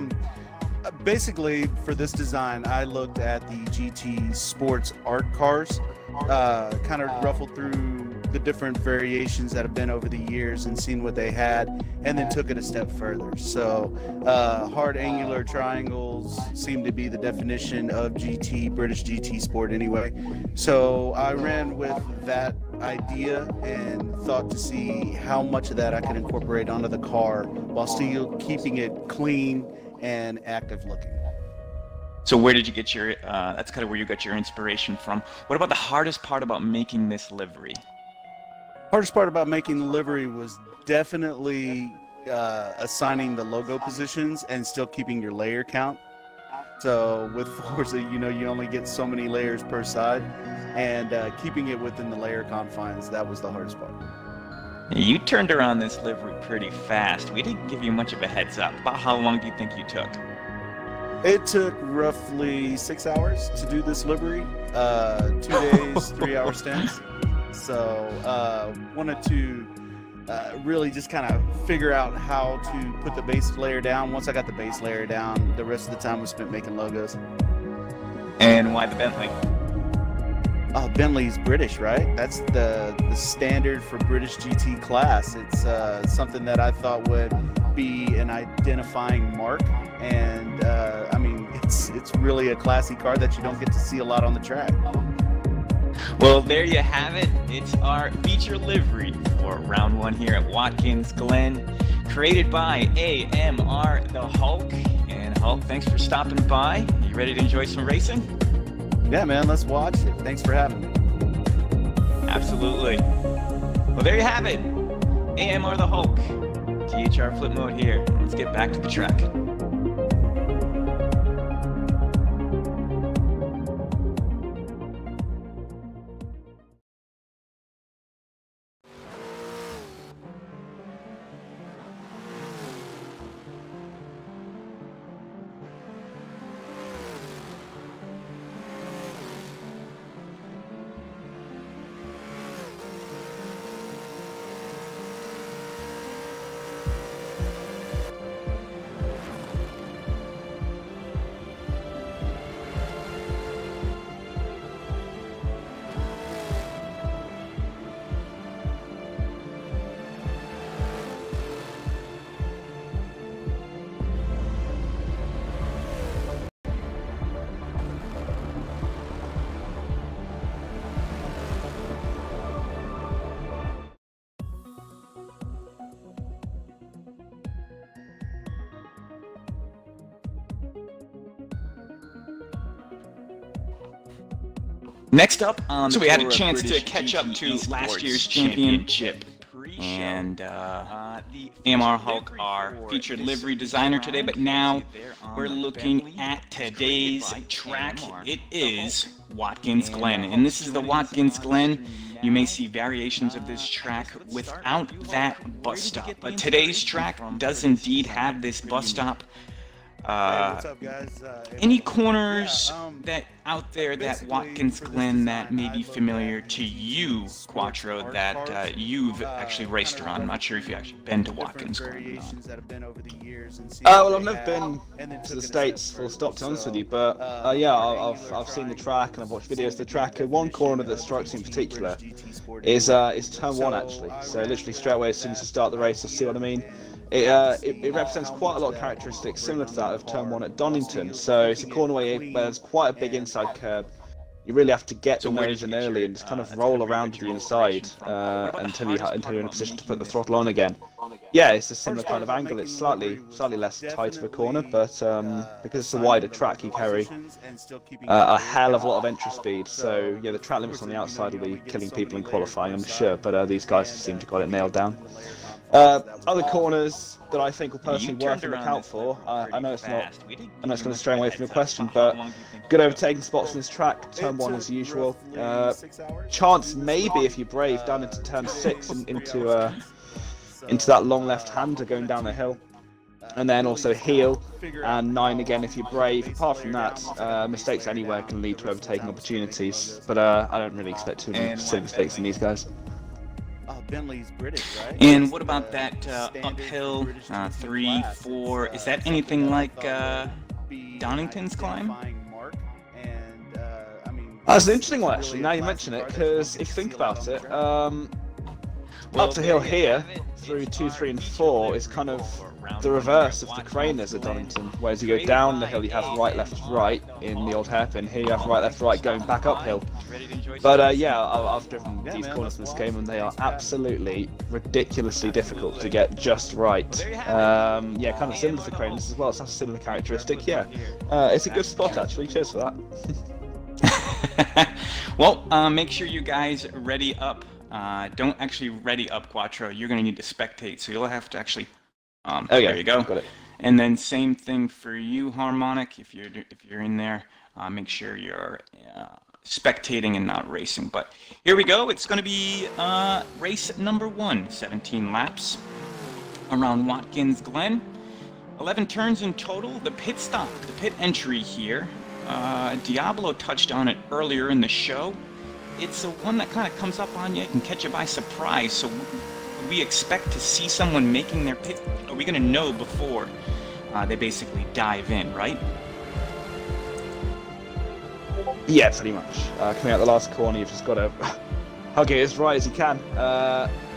basically for this design, I looked at the GT Sports art cars, kind of ruffled through the different variations that have been over the years and seen what they had, and then took it a step further. So hard angular triangles seem to be the definition of GT, British GT Sport anyway. So I ran with that idea and thought to see how much of that I could incorporate onto the car while still keeping it clean and active looking. So where did you get your, that's kind of where you got your inspiration from. What about the hardest part about making this livery? Hardest part about making the livery was definitely assigning the logo positions and still keeping your layer count. So with Forza, you know, you only get so many layers per side, and keeping it within the layer confines, that was the hardest part. You turned around this livery pretty fast. We didn't give you much of a heads up. About how long do you think you took? It took roughly 6 hours to do this livery, 2 days, 3 hour stints. So wanted to really just kind of figure out how to put the base layer down. Once I got the base layer down, the rest of the time was spent making logos. And why the Bentley? Bentley's British, right? That's the standard for British GT class. It's something that I thought would be an identifying mark, and I mean, it's really a classy car that you don't get to see a lot on the track. Well, there you have it. It's our feature livery for round one here at Watkins Glen, created by AMR the Hulk. And Hulk, thanks for stopping by. Are you ready to enjoy some racing? Yeah, man, let's watch it. Thanks for having me. Absolutely. Well, there you have it. AMR the Hulk. THR Flipmode here. Let's get back to the track. Next up, so we had a chance to catch up to last year's championship, and AMR Hulk, our featured livery designer today, but now we're looking at today's track. It is Watkins Glen, and this is the Watkins Glen. You may see variations of this track without that bus stop, but today's track does indeed have this bus stop. What's up, guys? Any corners that out there that Watkins Glen that may be familiar to you, Quattro, that you've actually raced around? I'm not sure if you've actually been to Watkins Glen. Well, I've never been to the States, full stop, to be honest with you, but yeah, I've seen the track and I've watched videos of the track. And one corner that strikes me in particular is turn one, actually. So literally straight away as soon as you start the race, you'll see what I mean. It represents quite a lot of characteristics similar to that of turn one at Donington. So it's a corner where there's quite a big inside curb. You really have to get the nose in early and just kind of roll around to the inside until you're in a position to put the throttle on again. Yeah, it's a similar kind of angle. It's slightly less tight of a corner, but because it's a wider track, you carry a hell of a lot of entry speed. So yeah, the track limits on the outside will be killing people in qualifying, I'm sure. But these guys seem to got it nailed down. Other corners that I think will personally worth to look out for. I know it's going to stray away from your question, but good overtaking spots on this track. Turn one as usual. Chance maybe if you're brave down into turn 6 into that long left-hander going down the hill, and then also heel and 9 again if you're brave. Apart from that, mistakes anywhere can lead to overtaking opportunities, but I don't really expect too many silly mistakes in these guys. Bentley's British, right? And That's what about the that standard uphill British GT 3, class. 4? It's, Is that something anything I like thought would be Donington's an climb? identifying mark, and, I mean, That's an it's interesting one, really actually, a now you classic mention it, car that you don't because get if you to think see a lot about on the it, Well, up to hill there you here, have it. through It's 2, our 3, and feature 4 is livery kind of for round the one reverse here of at the craners at Watkins Glen. Donington, whereas you go down the hill, you have right, left, right in the old hairpin. Here you have right, left, right going back uphill. Ready to enjoy But some- yeah, I've driven Yeah, these man, corners in that's this game, and they are awesome. absolutely ridiculously difficult to get just right. Yeah, kind of similar to the craners as well. It's a similar characteristic. Yeah, it's a good spot actually. Cheers for that. Well, make sure you guys ready up. Don't actually ready up, Quattro. You're going to need to spectate, so you'll have to actually. Okay, there you go. Got it. And then same thing for you, Harmonic. If you're in there, make sure you're spectating and not racing. But here we go. It's going to be race number 1, 17 laps around Watkins Glen. 11 turns in total. The pit stop, the pit entry here. Diablo touched on it earlier in the show. It's one that kind of comes up on you and can catch you by surprise. So we expect to see someone making their pit. Are we going to know before they basically dive in, right? Yeah, pretty much. Coming out the last corner, you've just got to hug it as right as you can.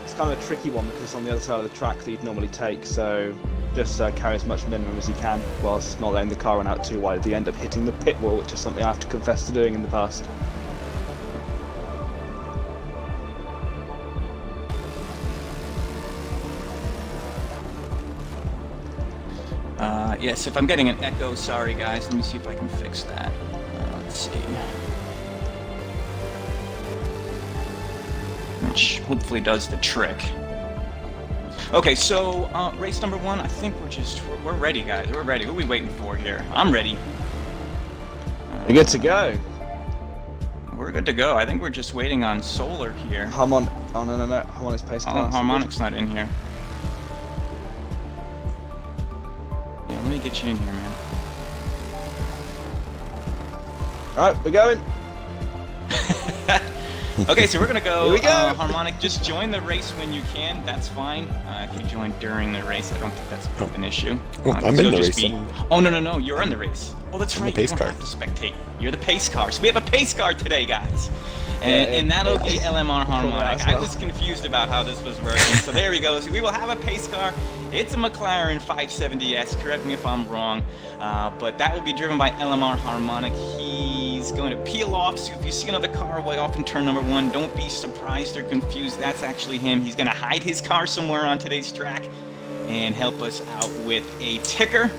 It's kind of a tricky one because it's on the other side of the track that you'd normally take, so just carry as much minimum as you can whilst not letting the car run out too wide. You end up hitting the pit wall, which is something I have to confess to doing in the past. Yes, if I'm getting an echo, sorry guys. Let me see if I can fix that. Let's see. Which hopefully does the trick. Okay, so race number 1. I think we're ready, guys. We're ready. What are we waiting for here? I'm ready. You're good to go. We're good to go. I think we're just waiting on Solar here. Oh no. Harmonic's pace class. Harmonic's not in here. Yeah, let me get you in here, man. Alright, we're going. Okay, so we're gonna go. Here we go. Harmonic, just join the race when you can. That's fine. If you join during the race, I don't think that's an issue. I'm in the race. Oh no, you're in the race. Oh, that's I'm right. the pace You don't car. have to spectate. You're the pace car. So we have a pace car today, guys. And that'll be LMR Harmonic. I was confused about how this was working. So there we go. So we will have a pace car. It's a McLaren 570S. Correct me if I'm wrong. But that will be driven by LMR Harmonic. He's going to peel off. So if you see another car way off in turn number 1, don't be surprised or confused. That's actually him. He's going to hide his car somewhere on today's track and help us out with a ticker.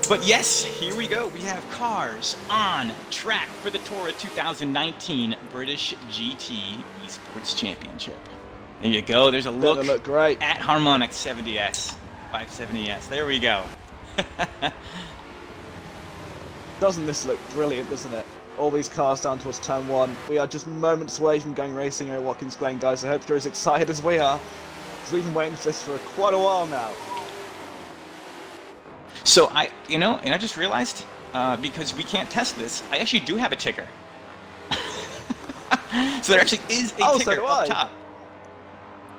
But yes, here we go. We have cars on track for the Torah 2019 British GT Esports Championship. There you go. There's a look, Look great. at Harmonic 70S, 570S. There we go. Doesn't this look brilliant, doesn't it? All these cars down towards turn 1. We are just moments away from going racing here at Watkins Glen, guys. I hope you're as excited as we are, because we've been waiting for this for quite a while now. So I just realized, because we can't test this, I actually do have a ticker. So there actually is a ticker up top.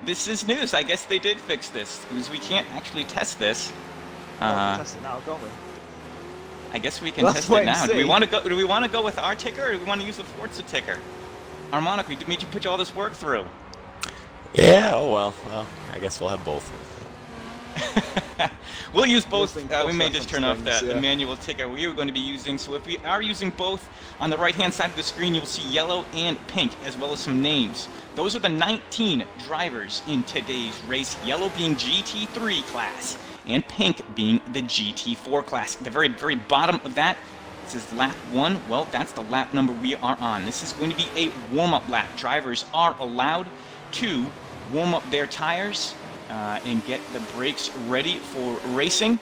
This is news. I guess they did fix this, because we can't actually test this. Test it now, can't we? I guess we can Let's test wait it and now. see. Do we want to go with our ticker, or do we want to use the Forza ticker? Harmonic, we made you put all this work through. Yeah, oh well. Well, I guess we'll have both. We'll use both. Listening We may just turn off things, the yeah. manual ticker we are going to be using. So if we are using both, on the right-hand side of the screen, you'll see yellow and pink, as well as some names. Those are the 19 drivers in today's race, yellow being GT3 class, and pink being the GT4 class. At the very, very bottom of that, it says lap 1. Well, that's the lap number we are on. This is going to be a warm-up lap. Drivers are allowed to warm up their tires and get the brakes ready for racing,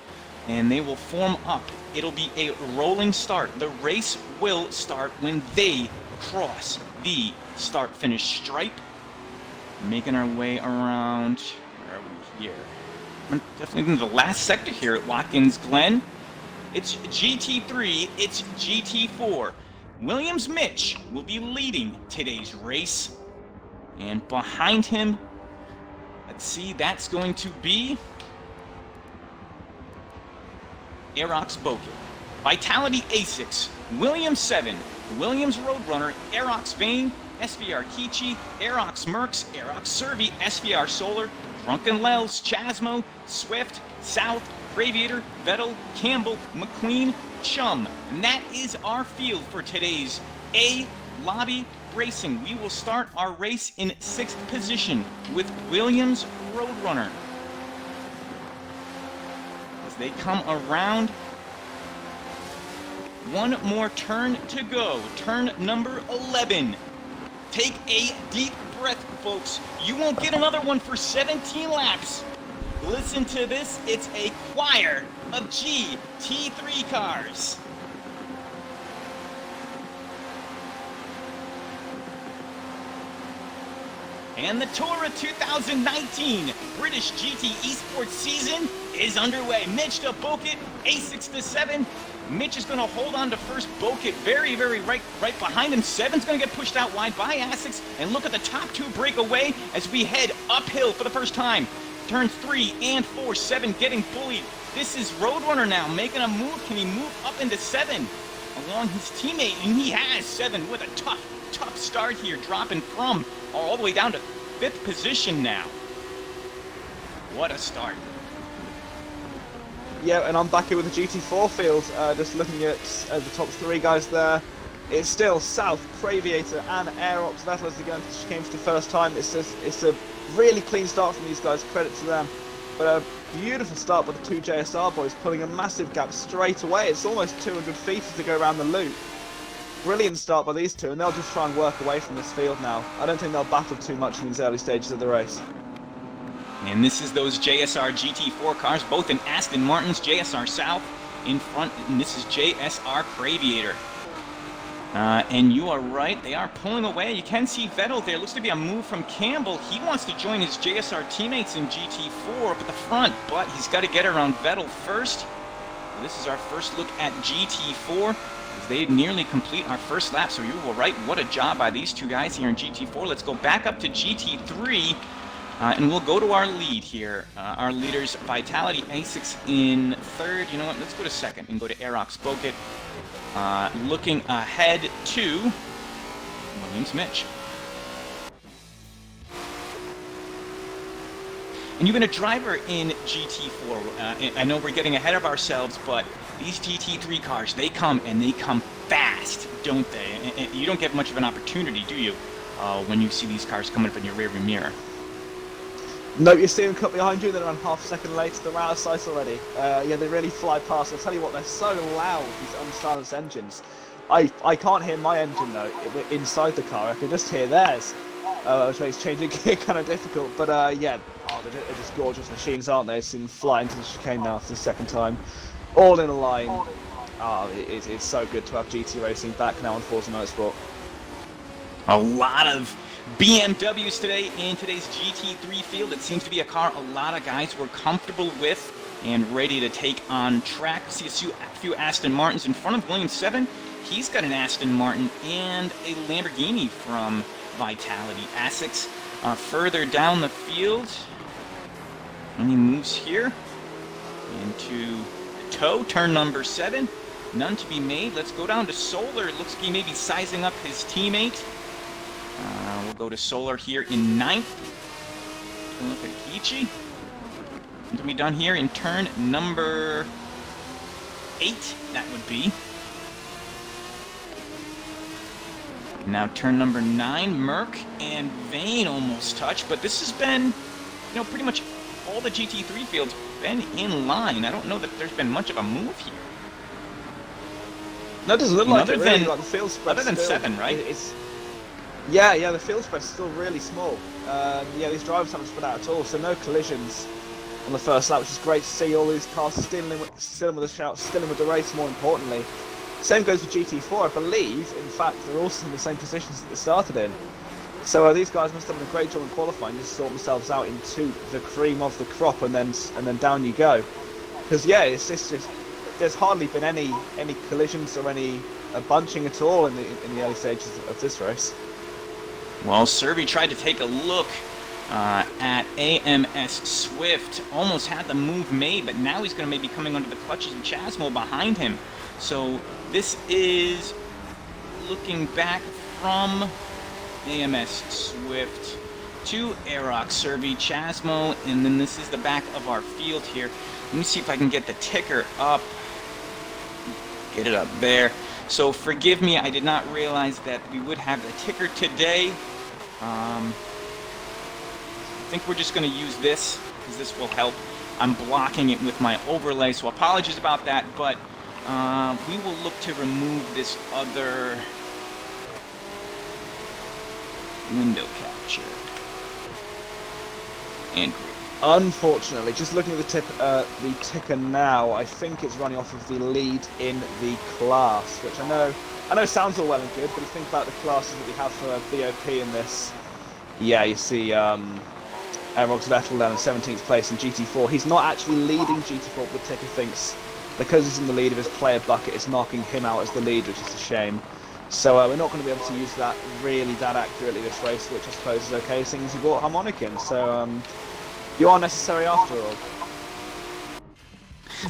and they will form up. It'll be a rolling start. The race will start when they cross the start-finish stripe. Making our way around, where are we here? We're definitely in the last sector here at Watkins Glen. It's GT3, it's GT4. Williams Mitch will be leading today's race. And behind him, let's see, that's going to be Aerox Motorsport. Vitality A6, Williams 7, Williams Roadrunner, Aerox Vane, SVR Kichi, Aerox Mercs, Aerox Servi, SVR Solar, Drunken Lels, Chasmo, Swift, South, Braviator, Vettel, Campbell, McQueen, Chum. And that is our field for today's A Lobby Racing. We will start our race in 6th position with Williams Roadrunner. As they come around, one more turn to go. Turn number 11. Take a deep breath, folks. You won't get another one for 17 laps. Listen to this. It's a choir of GT3 cars. And the Tour of 2019 British GT Esports season is underway. Mitch to Bokit, A6 to 7. Mitch is going to hold on to first. Bokit very right behind him. 7's going to get pushed out wide by Asics. And look at the top 2 break away as we head uphill for the first time. Turns 3 and 4. 7 getting bullied. This is Roadrunner now making a move. Can he move up into 7 along his teammate? And he has. 7 with a tough start here, dropping from all the way down to 5th position now. What a start. Yeah, and I'm back here with the GT4 field, just looking at the top 3 guys there. It's still South, Braviator and Aerox. Vettel as they came for the first time. It's a really clean start from these guys, credit to them. But a beautiful start by the 2 JSR boys, pulling a massive gap straight away. It's almost 200 feet as they go around the loop. Brilliant start by these 2, and they'll just try and work away from this field now. I don't think they'll battle too much in these early stages of the race. And this is those JSR GT4 cars, both in Aston Martins, JSR South in front, and this is JSR Braviator. And you are right, they are pulling away. You can see Vettel there. Looks to be a move from Campbell. He wants to join his JSR teammates in GT4 up at the front, but he's got to get around Vettel first. This is our first look at GT4. They nearly complete our first lap, so you were right. What a job by these 2 guys here in GT4. Let's go back up to GT3, and we'll go to our lead here. Our leaders, Vitality A6 in 3rd. You know what? Let's go to 2nd and go to Aerox Motorsport. Looking ahead to Williams Mitch. And you've been a driver in GT4. I know we're getting ahead of ourselves, but these GT3 cars, they come and they come fast, don't they? And you don't get much of an opportunity, do you, when you see these cars coming up in your rearview mirror? No, you see them cut behind you, they're around half a second late, they're out of sight already. Yeah, they really fly past. I'll tell you what, they're so loud, these unsilenced engines. I can't hear my engine though, inside the car, I can just hear theirs. Which makes changing gear kind of difficult, but yeah, they're just gorgeous machines, aren't they? Seeing fly into the chicane now for the 2nd time. All in a line. It's so good to have GT racing back now on Forza Motorsport. A lot of BMWs today in today's GT3 field. It seems to be a car a lot of guys were comfortable with and ready to take on track. See a few Aston Martins in front of Williams 7. He's got an Aston Martin and a Lamborghini from Vitality. Asics further down the field, and he moves here into tow, turn number 7. None to be made. Let's go down to Solar. It looks like he may be sizing up his teammate. We'll go to Solar here in 9th. Look at Kichi. Going to be done here in turn number 8, that would be. Now turn number 9, Merc and Vane almost touch, but this has been, you know, pretty much all the GT3 fields been in line. I don't know that there's been much of a move here. No, it doesn't look like it, really. Like the field spread. Other than still, 7, right? Yeah, the field spread is still really small. Yeah, these drivers haven't spread out at all, so no collisions on the first lap, which is great to see. All these cars still in with the shout, still in with the race, more importantly. Same goes with GT4, I believe. In fact, they're also in the same positions that they started in. So these guys must have done a great job in qualifying, just sort themselves out into the cream of the crop, and then down you go. Because yeah, it's just there's hardly been any collisions or any bunching at all in the early stages of this race. Well, Serby tried to take a look at AMS Swift. Almost had the move made, but now he's going to maybe coming under the clutches of Chasmo behind him. So this is looking back from AMS Swift to Aerox, Serby, Chasmo, and then this is the back of our field here. Let me see if I can get the ticker up. Get it up there. So forgive me, I did not realize that we would have the ticker today. I think we're just going to use this because this will help. I'm blocking it with my overlay, so apologies about that, but we will look to remove this other window capture. And unfortunately, just looking at the ticker now, I think it's running off of the lead in the class, which I know sounds all well and good, but if you think about the classes that we have for BOP in this, yeah, you see Aerox Vettel down in 17th place in GT4. He's not actually leading GT4, but the ticker thinks because he's in the lead of his player bucket, it's marking him out as the lead, which is a shame. So we're not going to be able to use that really that accurately this race, which I suppose is okay, seeing as he brought harmonic in. So you are necessary after all.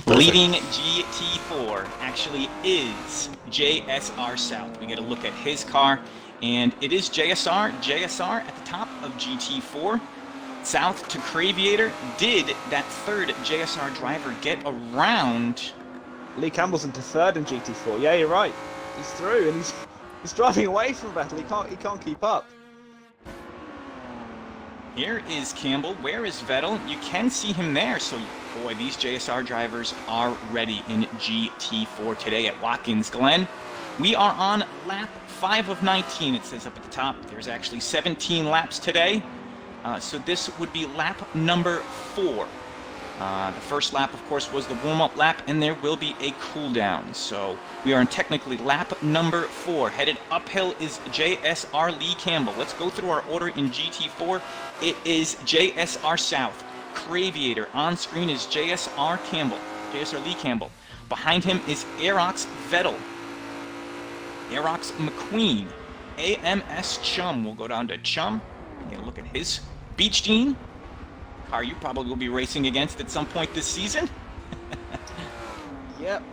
Leading GT4 actually is JSR South. We get a look at his car, and it is JSR. JSR at the top of GT4. South to Craviator. Did that third JSR driver get around? Lee Campbell's into third in GT4. Yeah, you're right. He's through, and he's driving away from Vettel. He can't keep up. Here is Campbell. Where is Vettel? You can see him there. So, boy, these JSR drivers are ready in GT4 today at Watkins Glen. We are on lap 5 of 19. It says up at the top. There's actually 17 laps today. So this would be lap number 4. The first lap, of course, was the warm-up lap, and there will be a cool-down. So we are in technically lap number 4. Headed uphill is JSR Lee Campbell. Let's go through our order in GT4. It is JSR South. Craviator. On screen is JSR Campbell. JSR Lee Campbell. Behind him is Aerox Vettel. Aerox McQueen. AMS Chum. We'll go down to Chum. Get a look at his Beach Dean. Car you probably will be racing against at some point this season. Yep.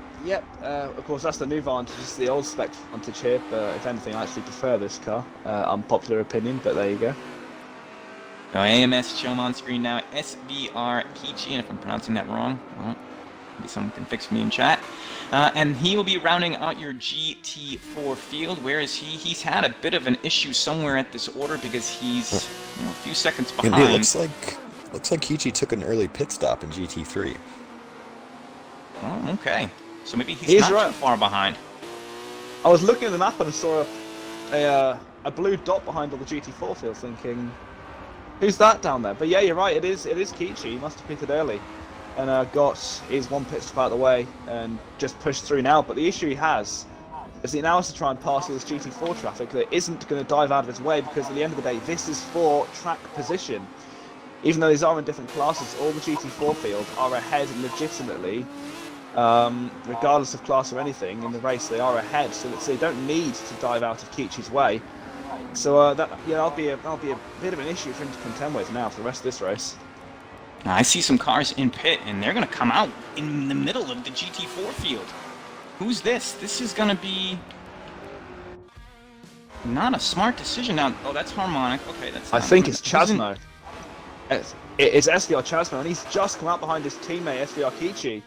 Of course, that's the new Vantage. It's the old spec Vantage here, but if anything, I actually prefer this car. Unpopular opinion, but there you go. Now, AMS Chum on screen now. SVR Kichi, and if I'm pronouncing that wrong, well, maybe someone can fix me in chat. And he will be rounding out your GT4 field. Where is he? He's had a bit of an issue somewhere at this order because he's a few seconds behind. Yeah, it looks like Kichi took an early pit stop in GT3. Oh, okay. So maybe he's not too far behind. I was looking at the map and I saw a blue dot behind all the GT4 field, thinking, who's that down there? But yeah, you're right. It is Kichi. He must have pitted early. And got his one pit stop out of the way and just pushed through now. But the issue he has is he now has to try and pass all this GT4 traffic that isn't going to dive out of his way, because at the end of the day, this is for track position. Even though these are in different classes, all the GT4 fields are ahead legitimately, regardless of class or anything. In the race, they are ahead, so they don't need to dive out of Kichi's way. So that'll be a bit of an issue for him to contend with now for the rest of this race. Now, I see some cars in pit, and they're going to come out in the middle of the GT4 field. Who's this? This is going to be not a smart decision. Now, oh, that's harmonic. Okay, that's. I think it's Chasmo. It's SVR Chasmo, and he's just come out behind his teammate SVR Kichi.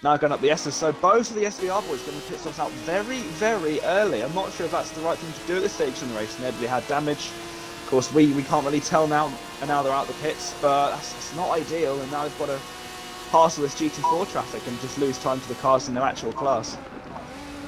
Now going up the S's, so both of the SVR boys going to pit stops out very, very early. I'm not sure if that's the right thing to do at this stage in the race. Ned, we had damage. Of course, we can't really tell now, and now they're out the pits, but that's not ideal, and now they've got to pass all this GT4 traffic and just lose time to the cars in their actual class.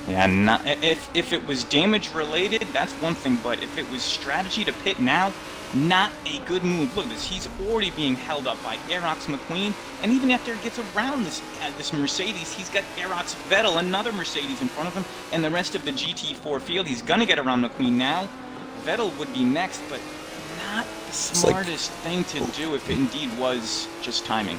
Yeah, if it was damage related, that's one thing, but if it was strategy to pit now, not a good move. Look at this, he's already being held up by Aerox McQueen, and even after he gets around this Mercedes, he's got Aerox Vettel, another Mercedes in front of him, and the rest of the GT4 field. He's going to get around McQueen now. Vettel would be next, but not the smartest thing to do if it indeed was just timing.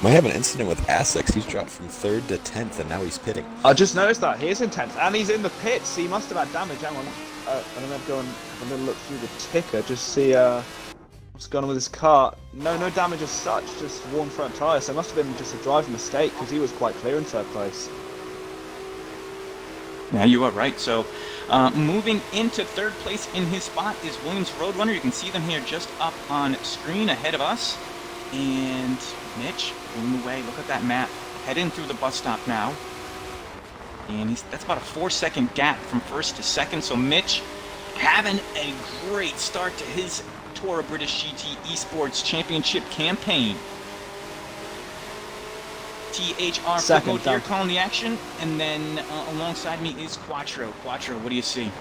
Might have an incident with Essex. He's dropped from 3rd to 10th, and now he's pitting. I just noticed that. He is in 10th, and he's in the pits. He must have had damage. Hang on. I'm gonna go and have a little look through the ticker, just see what's going on with his car. No damage as such, just worn front tyre, so it must have been just a driver mistake, because he was quite clear in third place. Yeah, you are right. So, moving into third place in his spot is Williams Roadrunner. You can see them here just up on screen ahead of us. And Mitch, in the way, look at that map. Heading through the bus stop now. And that's about a 4-second gap from first to second. So Mitch having a great start to his Tour of British GT Esports Championship campaign. THR Flipmode here calling the action, and then alongside me is Quattro. Quattro, what do you see?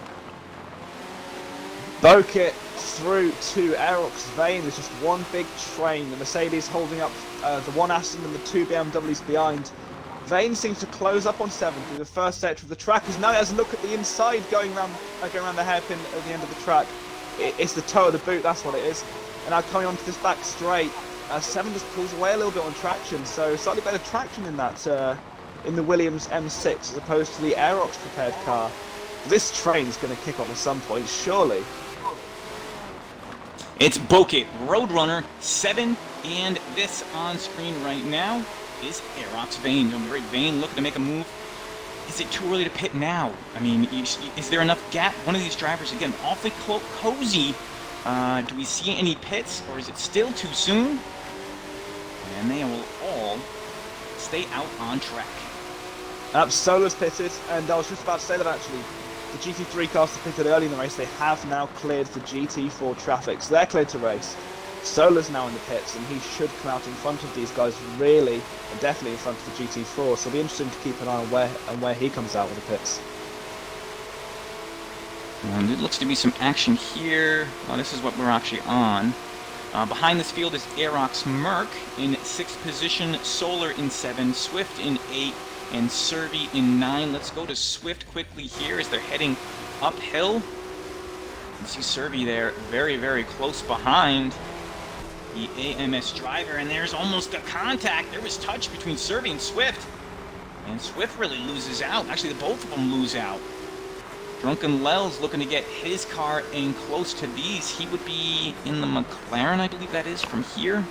Bokit through to Aerox Vane. There's just one big train. The Mercedes holding up the one Aston and the two BMWs behind. Vane seems to close up on 7th through the first sector of the track. As now he has a look at the inside going around the hairpin at the end of the track. It's the toe of the boot, that's what it is. And now coming onto this back straight, 7 just pulls away a little bit on traction, so slightly better traction in that in the Williams M6 as opposed to the Aerox prepared car. This train's going to kick off at some point, surely. It's Bokit Roadrunner 7, and this on screen right now is Aerox Vane. Very Vane looking to make a move. Is it too early to pit now? I mean, is there enough gap? One of these drivers, again, awfully cozy. Do we see any pits, or is it still too soon? And they will all stay out on track. Sola's pitted, and I was just about to say that actually. The GT3 cars that pitted early in the race, they have now cleared the GT4 traffic, so they're cleared to race. Sola's now in the pits, and he should come out in front of these guys really, and definitely in front of the GT4, so it'll be interesting to keep an eye on where he comes out with the pits. And it looks to be some action here. Well, this is what we're actually on. Behind this field is Aerox Merc in 6th position, Solar in 7, Swift in 8, and Servi in 9. Let's go to Swift quickly here as they're heading uphill. You can see Servi there very, very close behind the AMS driver, and there's almost a contact. There was touch between Servi and Swift, and Swift really loses out. Actually, both of them lose out. Drunken Lel's looking to get his car in close to these. He would be in the McLaren, I believe that is, from here.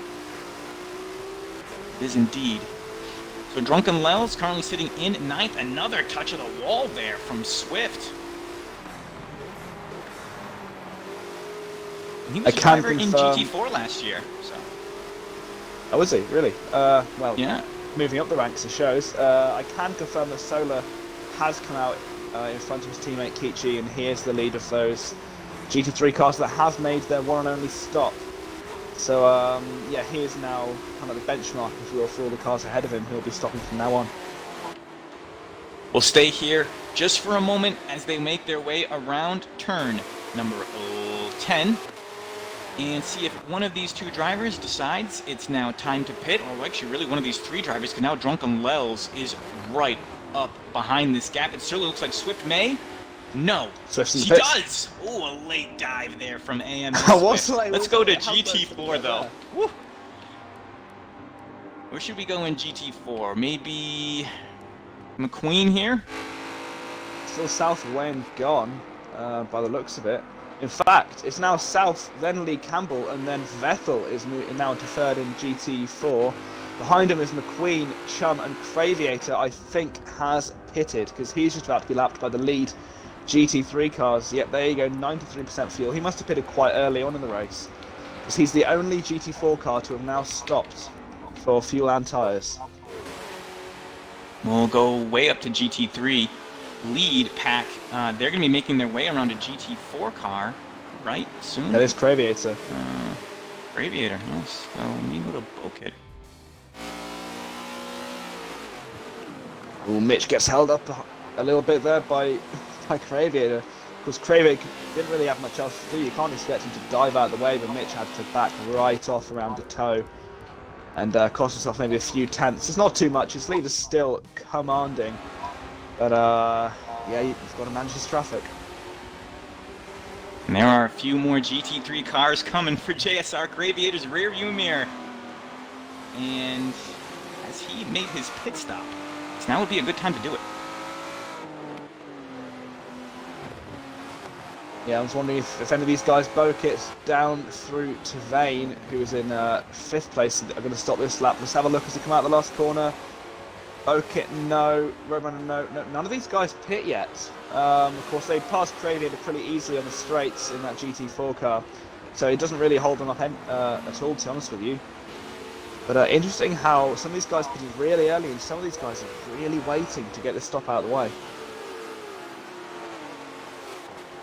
It is indeed. So Drunken Lel's currently sitting in 9th. Another touch of the wall there from Swift. And he was a driver in GT4 last year. So. Oh, was he? Really? Well, yeah. Moving up the ranks, it shows. I can confirm that Solar has come out in front of his teammate Kichi, and he is the lead of those GT3 cars that have made their one and only stop. So, yeah, he is now kind of the benchmark, if you will, for all the cars ahead of him. He'll be stopping from now on. We'll stay here just for a moment as they make their way around turn number 10 and see if one of these two drivers decides it's now time to pit, or actually really one of these three drivers, because now Drunken Lels is right up behind this gap. It certainly looks like Swift may. No, she does! Ooh, a late dive there from AMS. Let's go to GT4 though. Woo. Where should we go in GT4? Maybe McQueen here? Still south of Wayne gone, by the looks of it. In fact, it's now south, then Lee Campbell, and then Vettel is now into 3rd in GT4. Behind him is McQueen, Chum, and Craviator, I think, has pitted, because he's just about to be lapped by the lead GT3 cars. Yep, there you go, 93% fuel. He must have pitted quite early on in the race, because he's the only GT4 car to have now stopped for fuel and tyres. We'll go way up to GT3 lead pack. They're going to be making their way around a GT4 car right soon. That is Craviator. Craviator, yes. So we go to Bokit. Oh, Mitch gets held up a little bit there by Craviator. Because Craviator didn't really have much else to do. You can't expect him to dive out of the way, but Mitch had to back right off around the toe and cost himself maybe a few tenths. It's not too much. His lead is still commanding. But, yeah, you've got to manage his traffic. And there are a few more GT3 cars coming for JSR Craviator's rear view mirror. And as he made his pit stop, so now would be a good time to do it. Yeah, I was wondering if any of these guys boke it down through to Vane, who is in 5th place, are going to stop this lap. Let's have a look as they come out the last corner. Boke it, no. Roadrunner, no. None of these guys pit yet. Of course, they passed Cravier pretty easily on the straights in that GT4 car, so it doesn't really hold them up at all, to be honest with you. But interesting how some of these guys pitted really early, and some of these guys are really waiting to get this stop out of the way.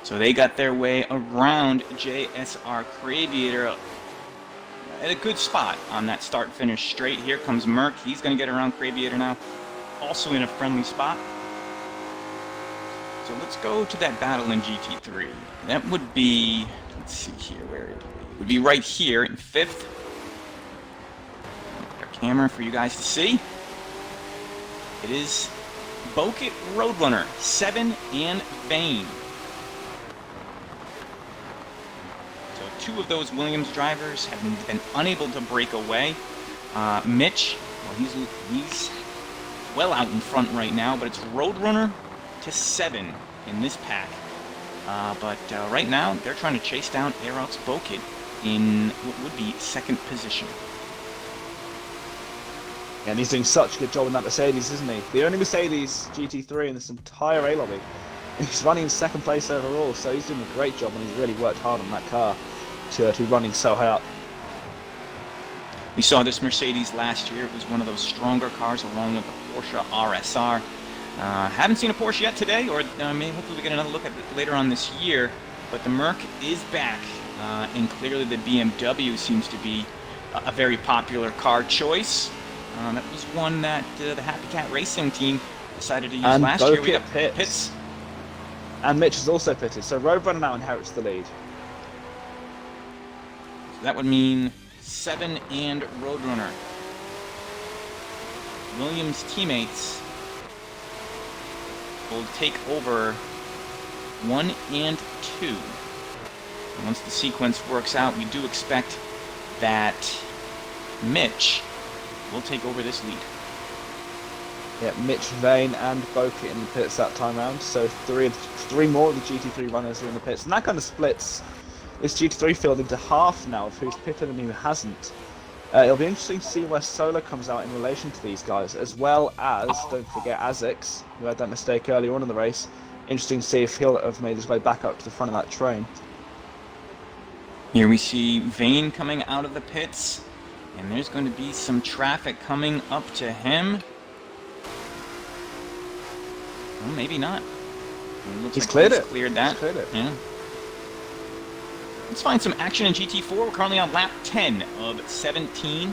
So they got their way around JSR Craviator at a good spot on that start-finish straight. Here comes Merck. He's going to get around Craviator now, also in a friendly spot. So let's go to that battle in GT3. That would be, let's see here, where it would be right here in 5th. Our camera for you guys to see. It is Bokit Roadrunner, 7 and Vane. 2 of those Williams drivers have been unable to break away. Mitch, well, he's well out in front right now, but it's Roadrunner to 7 in this pack. But right now, they're trying to chase down Aerox Motorsport in what would be 2nd position. And he's doing such a good job in that Mercedes, isn't he? The only Mercedes GT3 in this entire A-lobby. He's running in 2nd place overall, so he's doing a great job, and he's really worked hard on that car to be running so high up. We saw this Mercedes last year. It was one of those stronger cars along with the Porsche RSR. Haven't seen a Porsche yet today, or maybe hopefully we get another look at it later on this year. But the Merc is back, and clearly the BMW seems to be a very popular car choice. That was one that the Happy Cat Racing team decided to use last year. We got pits. And Mitch is also pitted, so Roadrunner now inherits the lead. So that would mean 7 and Roadrunner. Williams' teammates will take over 1 and 2. And once the sequence works out, we do expect that Mitch will take over this lead. Yeah, Mitch, Vane, and Bokit in the pits that time round. So three more of the GT3 runners are in the pits, and that kind of splits this GT3 field into half now of who's pitted and who hasn't. It'll be interesting to see where Solar comes out in relation to these guys, as well as, don't forget, Azix, who had that mistake earlier on in the race. Interesting to see if he'll have made his way back up to the front of that train. Here we see Vane coming out of the pits, and there's going to be some traffic coming up to him. Well, maybe not. It looks He's like cleared he's it. Cleared that. He's cleared it. Yeah. Let's find some action in GT4. We're currently on lap 10 of 17.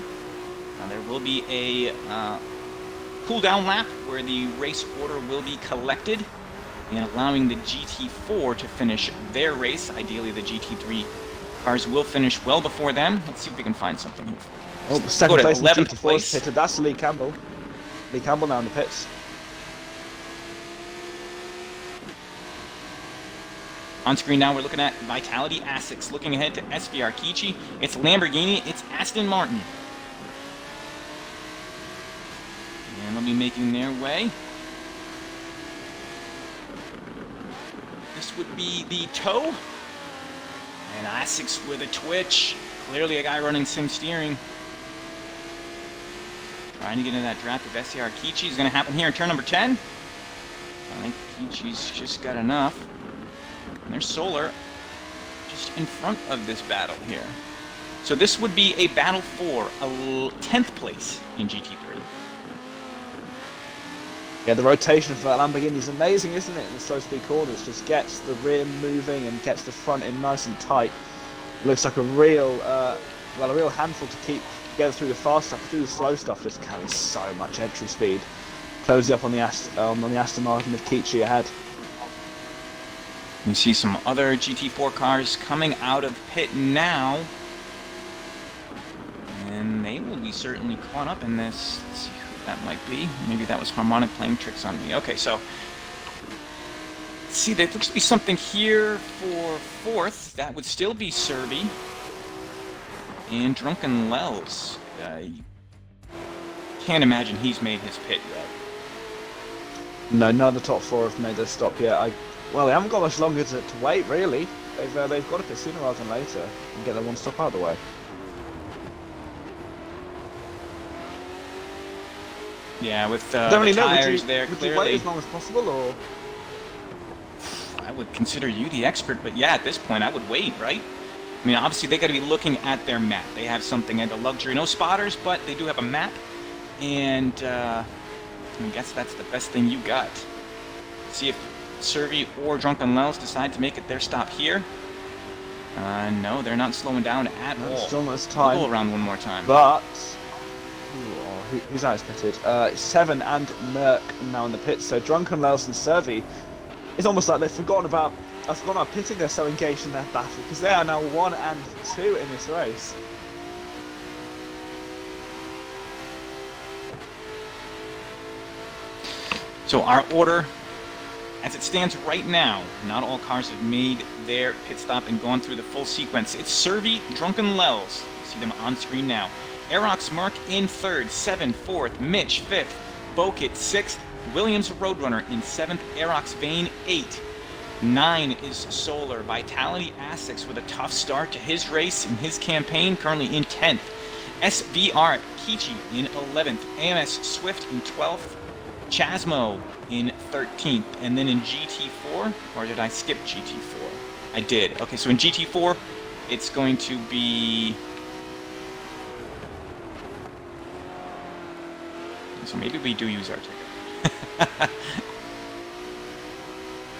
There will be a cool-down lap where the race order will be collected and allowing the GT4 to finish their race. Ideally, the GT3 cars will finish well before them. Let's see if we can find something here. Oh, second place in 11th GT4 place. pitted. That's Lee Campbell. Lee Campbell now in the pits. On screen now, we're looking at Vitality Asics. Looking ahead to SVR Kichi. It's Lamborghini. It's Aston Martin. And they'll be making their way. This would be the tow. And Asics with a twitch. Clearly a guy running sim steering. Trying to get into that draft of SVR Kichi is going to happen here in turn number 10. I think Kichi's just got enough. And there's Solar just in front of this battle here. So this would be a battle for a 10th place in GT3. Yeah, the rotation for that Lamborghini is amazing, isn't it? In the slow speed corners, just gets the rear moving and gets the front in nice and tight. It looks like a real, a real handful to keep together through the fast stuff. Through the slow stuff, just carries so much entry speed. Closing up on the Aston Martin with Kichi ahead. You see some other GT4 cars coming out of pit now. And they will be certainly caught up in this. Let's see who that might be. Maybe that was Harmonic playing tricks on me. Okay, so let's see, there looks to be something here for 4th. That would still be Serby. And Drunken Lels. Can't imagine he's made his pit yet. No, none of the top 4 have made their stop yet. Well, they haven't got much longer to wait, really. They've got to pit sooner rather than later and get their one stop out of the way. Yeah, with Don't the really know. tires there, would clearly. you wait as long as possible, or? I would consider you the expert, but yeah, at this point, I would wait, right? I mean, obviously, they got to be looking at their map. They have something at a luxury, no spotters, but they do have a map, and I guess that's the best thing you got. See if Servi or Drunken Lels decide to make it their stop here. No, they're not slowing down at all. Still not time. We'll go around one more time. But who's out pitted? Seven and Merck now in the pits. So Drunken Lels and Servi. It's almost like they've forgotten about pitting. They're so engaged in their battle because they are now 1 and 2 in this race. So our order, as it stands right now, not all cars have made their pit stop and gone through the full sequence. It's Servi, Drunken Lels. You see them on screen now. Aerox Merck in 3rd, 7 4th, Mitch 5th, Bokit 6th, Williams Roadrunner in 7th, Aerox Vane 8. 9 is Solar. Vitality Asics with a tough start to his race and his campaign, currently in 10th. SVR Kichi in 11th, AMS Swift in 12th, Chasmo in 13th, and then in GT4, or did I skip GT4? I did. Okay, so in GT4, it's going to be... So maybe we do use our ticket.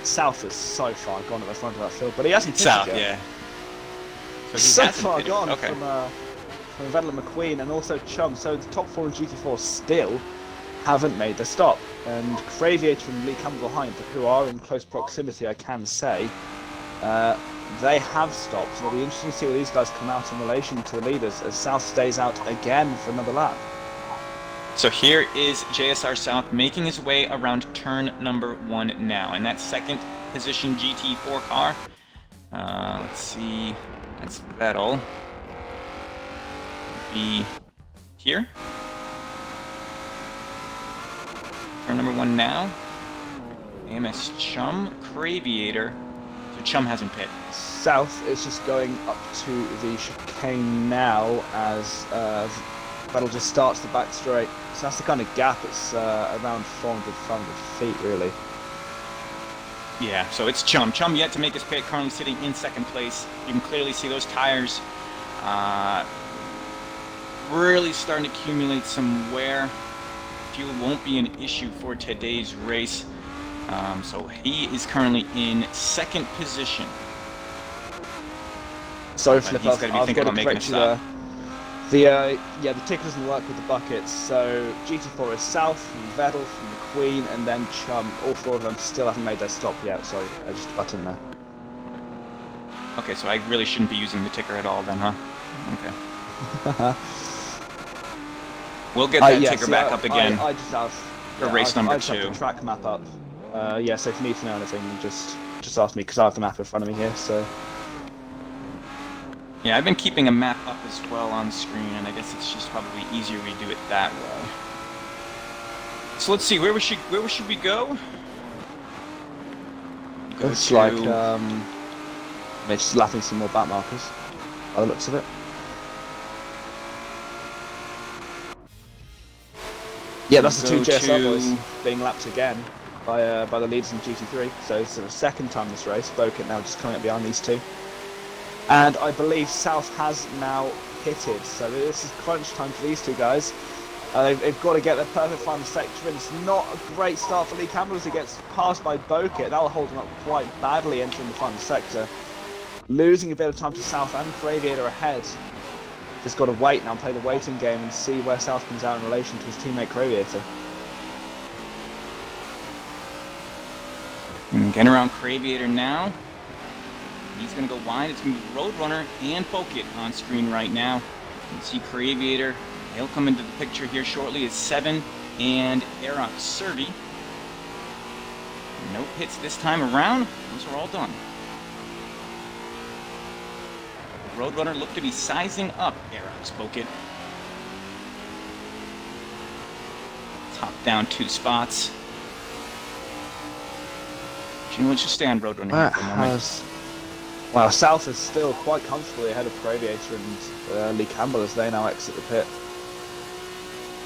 South is so far gone at the front of that field, but he hasn't pitted South, yet. yeah. So far gone okay. from Vettel and McQueen and also Chum. So the top 4 in GT4 still haven't made the stop. And Craviator and Lee Campbell behind, who are in close proximity, I can say, they have stopped. So it'll be interesting to see where these guys come out in relation to the leaders as South stays out again for another lap. So here is JSR South making his way around turn number 1 now. And that second position GT4 car, let's see, that's Vettel, be here. Turn number 1 now. AMS Chum, Craviator. So Chum hasn't pit. South is just going up to the chicane now as Vettel just starts the back straight. So that's the kind of gap. It's around 400 feet, really. Yeah, so it's Chum. Chum yet to make his pit, currently sitting in 2nd place. You can clearly see those tires really starting to accumulate some wear. Fuel won't be an issue for today's race. So he is currently in 2nd position. Sorry, Flip, he's got to be thinking about making a stop. The ticker doesn't work with the buckets, so GT4 is South, from Vettel, from McQueen, and then Chum. All 4 of them still haven't made their stop yet, sorry, I just button there. Okay, so I really shouldn't be using the ticker at all then, huh? Okay. We'll get that ticker back up again I just have, for race number 2. I just have the track map up. Yeah, so if you need to know anything, just ask me, because I have the map in front of me here, so... Yeah, I've been keeping a map up as well on screen, and I guess it's just probably easier we do it that way. So let's see, where should we go? Looks like they're just lapping some more back markers, by the looks of it. Yeah, that's the 2 JSR boys being lapped again by the leaders in GT3. So it's the 2nd time this race. Bokit now just coming up behind these 2. And I believe South has now pitted, so this is crunch time for these 2 guys. They've got to get their perfect final sector in. It's not a great start for Lee Campbell as he gets passed by Bokit. That'll hold him up quite badly entering the final sector. Losing a bit of time to South and Craviator ahead. Just got to wait now and play the waiting game and see where South comes out in relation to his teammate Craviator. Getting around Craviator now. He's going to go wide. It's going to be Roadrunner and Bokit on screen right now. You can see Craviator. He'll come into the picture here shortly. It's 7 and Aerox Servi. No pits this time around. Those are all done. Roadrunner looked to be sizing up Aerox Bokit. Top down 2 spots. Actually, let's just stay on Roadrunner here for a moment. Well, South is still quite comfortably ahead of Praviator and Lee Campbell as they now exit the pit.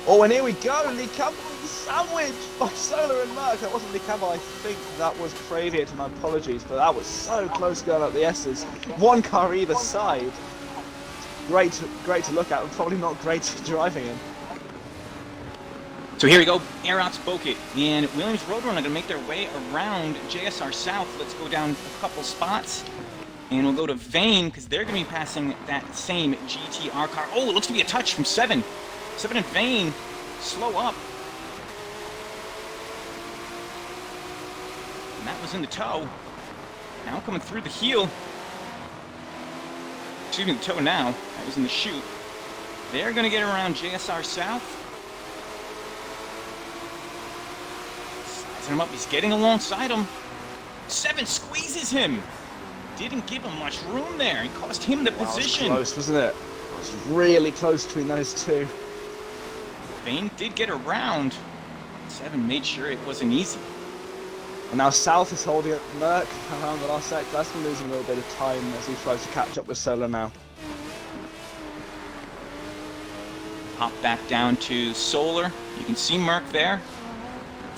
Oh, and here we go! Lee Campbell with the sandwich by Solar and Merck. That wasn't Lee Campbell, I think that was Praviator, my apologies, but that was so close going up the S's. One car either side. Great to look at, and probably not great driving in. So here we go, Aerox Motorsport and Williams Roadrunner are going to make their way around JSR South. Let's go down a couple spots, and we'll go to Vane, because they're going to be passing that same GTR car. Oh, it looks to be a touch from 7. 7 and Vane, slow up. And that was in the toe. Now coming through the heel. Excuse me, the toe now. That was in the chute. They're going to get around JSR South. Him up, he's getting alongside him. 7 squeezes him. Didn't give him much room there. It cost him the position. It was close, wasn't it? It was really close between those two. Vane did get around. 7 made sure it wasn't easy. And now South is holding up Merck around the last sector. That's been losing a little bit of time as he tries to catch up with Solar now. Hop back down to Solar. You can see Merck there.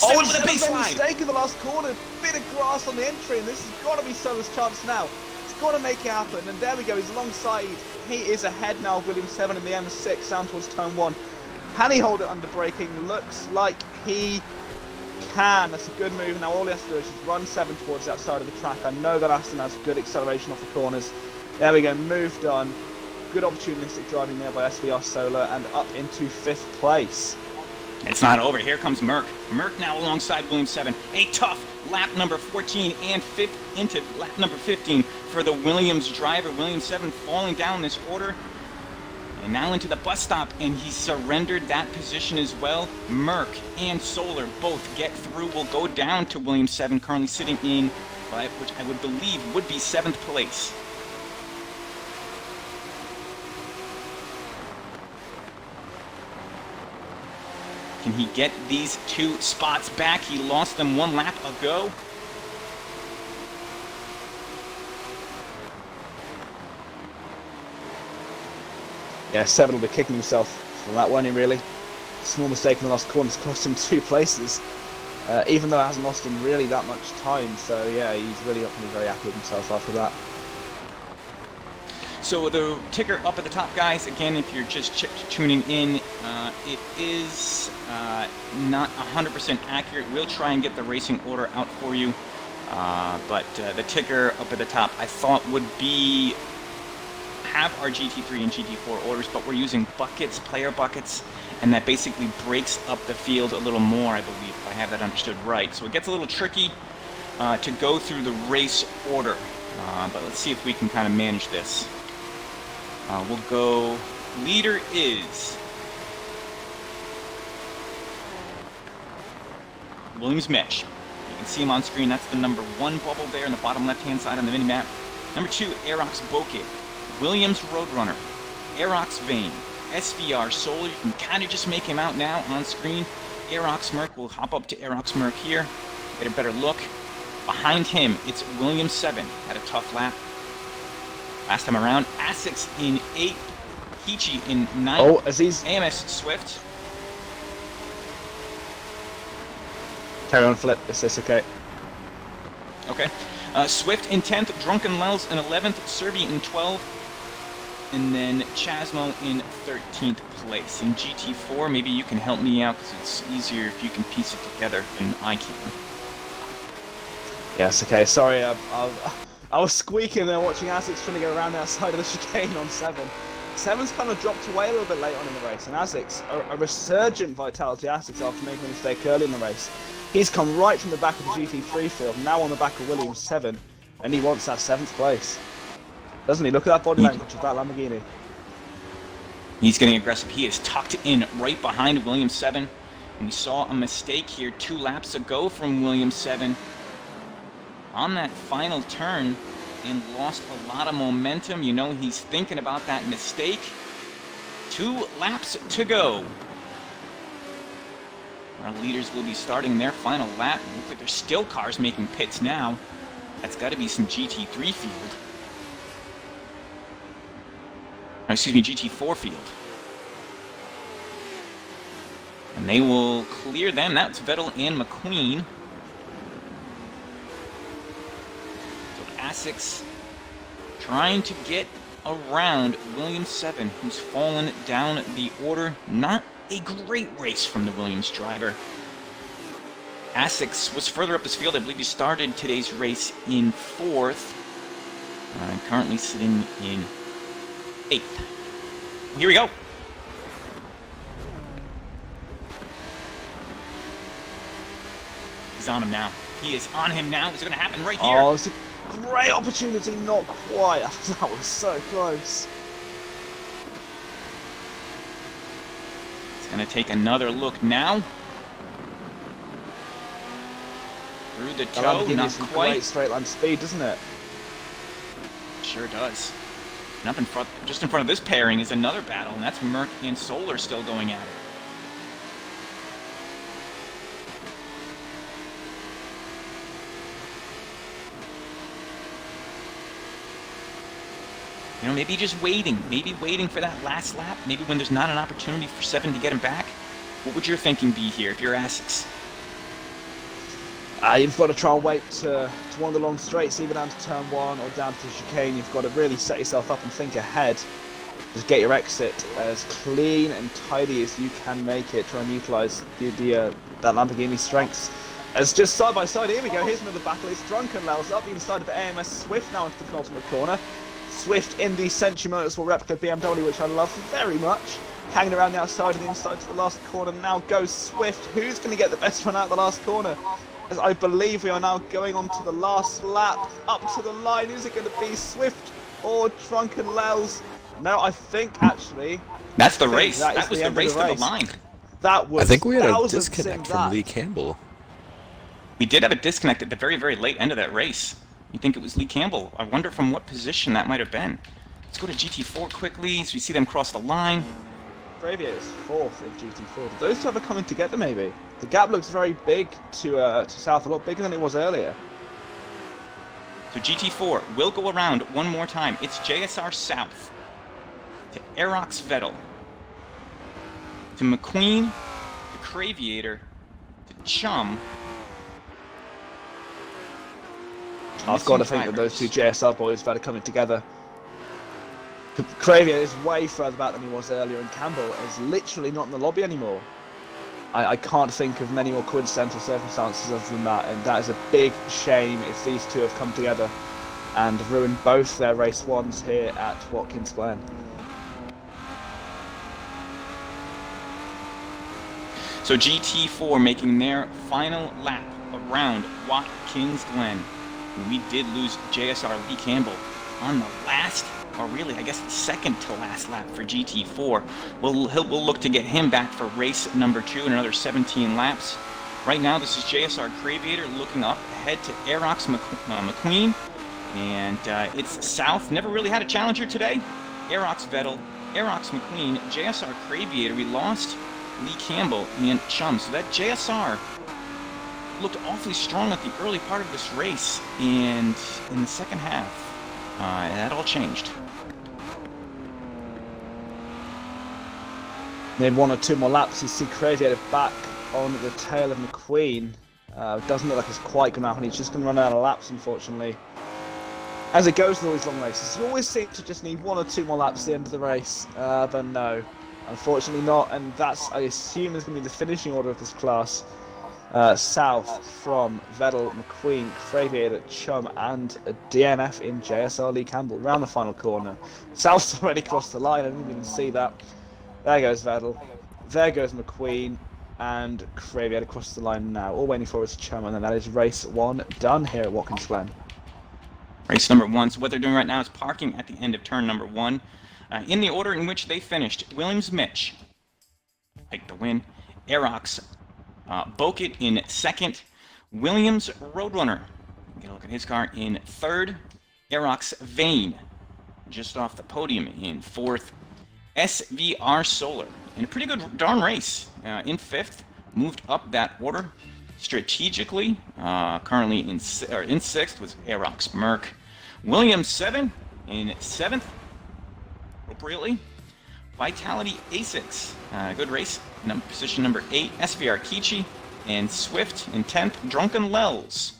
Oh, it's a mistake in the last corner. Bit of grass on the entry, and this has got to be Solar's chance now. He's got to make it happen, and there we go. He's alongside. He is ahead now of Williams 7 in the M6 down towards turn 1. Can he hold it under braking? Looks like he can. That's a good move. Now all he has to do is just run 7 towards the outside of the track. I know that Aston has good acceleration off the corners. There we go. Move done. Good opportunistic driving there by SVR Solar, and up into 5th place. It's not over. Here comes Merck. Merck now alongside Williams 7. A tough lap number 14 and 5th into lap number 15 for the Williams driver. Williams 7 falling down this order. And now into the bus stop, and he surrendered that position as well. Merck and Solar both get through. Will go down to Williams 7, currently sitting in, which I would believe would be 7th place. Can he get these 2 spots back? He lost them 1 lap ago. Yeah, 7 will be kicking himself from that one, really. Small mistake in the last corner has cost him 2 places. Even though it hasn't lost him really that much time. So yeah, he's really not going to be very happy with himself after that. So the ticker up at the top, guys, again, if you're just tuning in, it is not 100% accurate. We'll try and get the racing order out for you. But the ticker up at the top, I thought would be have our GT3 and GT4 orders, but we're using buckets, player buckets, and that basically breaks up the field a little more, I believe, if I have that understood right. So it gets a little tricky to go through the race order, but let's see if we can kind of manage this. We'll go, leader is Williams Mitch. You can see him on screen. That's the number 1 bubble there in the bottom left-hand side on the mini-map. Number 2, Aerox Motorsport. Williams Roadrunner. Aerox Vane. SVR Solar. You can kind of just make him out now on screen. Aerox Merck. We'll hop up to Aerox Merck here. Get a better look. Behind him, it's Williams 7. Had a tough lap last time around. Asics in 8. Hichi in 9. Oh, Aziz. AMS Swift. Carry on, Flip. Is this okay? Okay. Swift in 10th. Drunken Lels in 11th. Serby in 12th. And then Chasmo in 13th place. In GT4, maybe you can help me out because it's easier if you can piece it together than I can. Yes, okay. Sorry, I was squeaking there watching Asics trying to go around the outside of the chicane on 7. 7's kind of dropped away a little bit late on in the race, and Asics, a resurgent vitality Asics after making a mistake early in the race. He's come right from the back of the GT3 field, now on the back of Williams 7, and he wants that 7th place. Doesn't he? Look at that body language of that Lamborghini. He's getting aggressive. He is tucked in right behind Williams 7. And we saw a mistake here 2 laps ago from Williams 7 on that final turn and lost a lot of momentum. You know, he's thinking about that mistake. 2 laps to go. Our leaders will be starting their final lap. Looks like there's still cars making pits now. That's got to be some GT3 field. Oh, excuse me, GT4 field. And they will clear them. That's Vettel and McQueen. So Asics trying to get around Williams 7, who's fallen down the order. Not a great race from the Williams driver. Asics was further up this field. I believe he started today's race in 4th. Currently sitting in 8th. Here we go. He's on him now. He is on him now. What's going to happen right here? Oh, it's a great opportunity. Not quite. That was so close. He's going to take another look now. Through the toe, not quite. Great straight line speed, doesn't it? Sure does. And up in front, just in front of this pairing is another battle, and that's Merc and Solar still going at it. You know, maybe just waiting. Maybe waiting for that last lap. Maybe when there's not an opportunity for 7 to get him back. What would your thinking be here if you're Asics? You've got to try and wait to one of the long straights, either down to turn 1 or down to the chicane. You've got to really set yourself up and think ahead. Just get your exit as clean and tidy as you can make it. Try and utilise that Lamborghini strengths. As just side by side, here we go. Here's another battle. It's Drunken Lels up the inside of AMS Swift now into the penultimate corner. Swift in the Century Motorsport replica BMW, which I love very much. Hanging around the outside and the inside to the last corner. Now goes Swift. Who's going to get the best run out of the last corner? As I believe we are now going on to the last lap, up to the line. Is it going to be Swift or Drunken Lels? No, I think actually... That's the race. That was the race to the line. That was... I think we had a disconnect from Lee Campbell. We did have a disconnect at the very, very late end of that race. You think it was Lee Campbell. I wonder from what position that might have been. Let's go to GT4 quickly so we see them cross the line. Xavier is 4th in GT4. Do those two ever coming together maybe? The gap looks very big to South, a lot bigger than it was earlier. So GT4 will go around one more time. It's JSR South to Aerox Vettel to McQueen to Craviator to Chum. I've got to think that those two JSR boys are coming together. Craviator is way further back than he was earlier, and Campbell is literally not in the lobby anymore. I can't think of many more coincidental circumstances other than that, and that is a big shame if these two have come together and ruined both their race ones here at Watkins Glen. So GT4 making their final lap around Watkins Glen. We did lose JSR Lee Campbell on the last, or really I guess the second to last lap for GT4. We'll look to get him back for race number 2 in another 17 laps. Right now this is JSR Craviator looking up ahead to Aerox McQueen. And it's South. Never really had a challenger today. Aerox Vettel, Aerox McQueen, JSR Craviator. We lost Lee Campbell and Chum. So that JSR looked awfully strong at the early part of this race. And in the second half, that all changed. In 1 or 2 more laps, you see Craviator back on the tail of McQueen. Doesn't look like it's quite going to happen. He's just going to run out of laps, unfortunately. As it goes with all these long races, you always seem to just need 1 or 2 more laps at the end of the race. But no, unfortunately not. And that's, I assume, is going to be the finishing order of this class. South from Vettel, McQueen, Craviator, Chum, and a DNF in JSR Lee Campbell around the final corner. South's already crossed the line. I didn't even see that. There goes Vettel. There goes McQueen. And Craviator across the line now. All waiting for is Chum, and then that is race 1 done here at Watkins Glen. Race number 1. So what they're doing right now is parking at the end of turn number 1. In the order in which they finished, Williams Mitch, take the win. Aerox Bokit in 2nd. Williams Roadrunner, get a look at his car, in 3rd. Aerox Vane, just off the podium, in 4th. SVR Solar, in a pretty good darn race, in 5th. moved up that order strategically. Currently in 6th was Aerox Merc. Williams 7 in 7th, appropriately. Vitality A6, good race. Position number 8, SVR Kichi. And Swift in 10th. Drunken Lels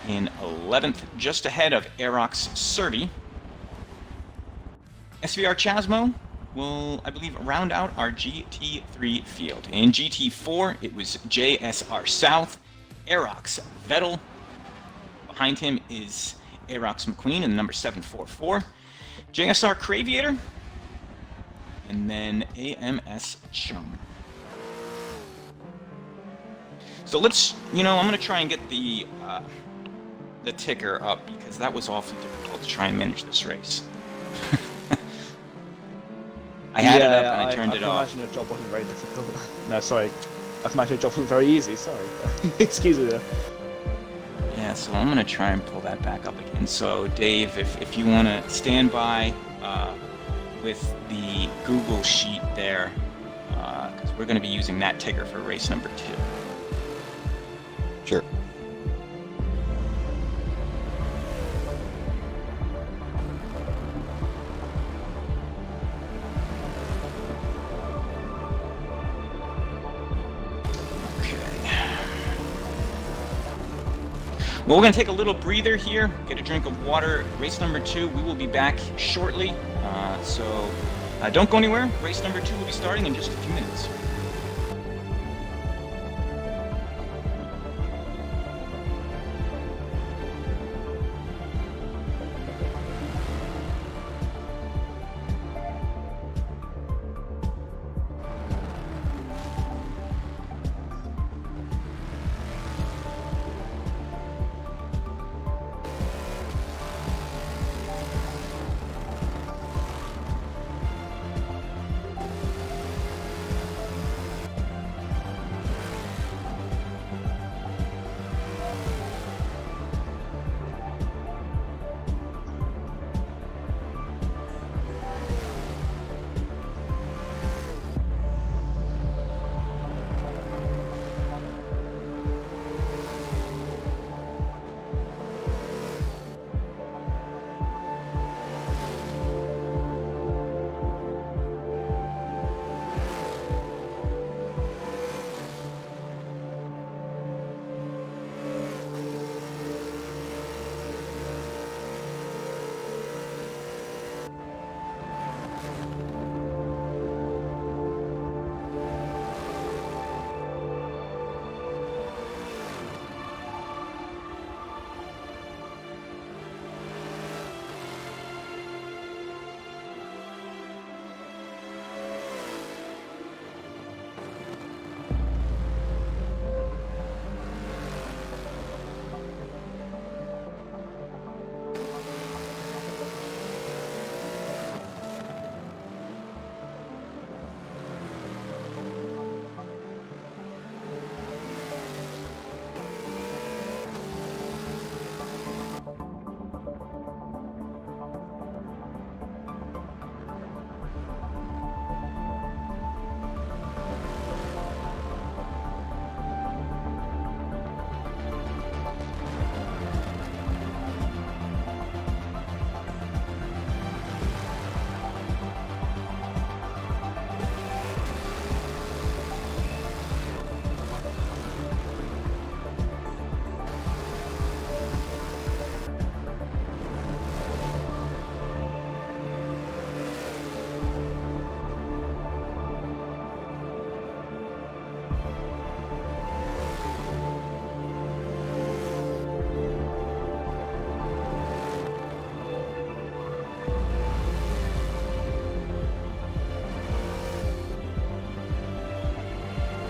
in 11th, just ahead of Aerox Servi. SVR Chasmo will, I believe, round out our GT3 field. In GT4, it was JSR South, Aerox Vettel. Behind him is Aerox McQueen in the number 744. JSR Craviator. And then AMS Chum. So let's, I'm going to try and get the ticker up, because that was awfully difficult to try and manage this race. I had it up and I turned it off. I can imagine your job wasn't very difficult. No, sorry. I can imagine your job wasn't very easy, sorry. Excuse me there. Yeah, so I'm going to try and pull that back up again. So Dave, if you want to stand by with the Google sheet there, because we're going to be using that ticker for race number 2. Sure. Well, we're going to take a little breather here, get a drink of water. Race number 2, we will be back shortly. So don't go anywhere. Race number 2 will be starting in just a few minutes.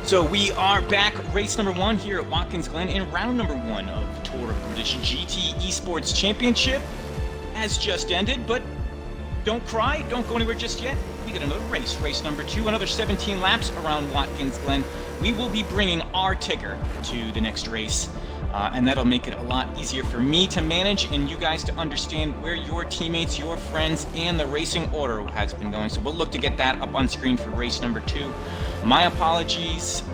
So we are back, race number 1 here at Watkins Glen in round number 1 of the Tour of British GT Esports Championship. Has just ended, but don't cry, don't go anywhere just yet. We got another race, race number 2, another 17 laps around Watkins Glen. We will be bringing our ticker to the next race, and that'll make it a lot easier for me to manage and you guys to understand where your teammates, your friends, and the racing order has been going. So we'll look to get that up on screen for race number 2. My apologies.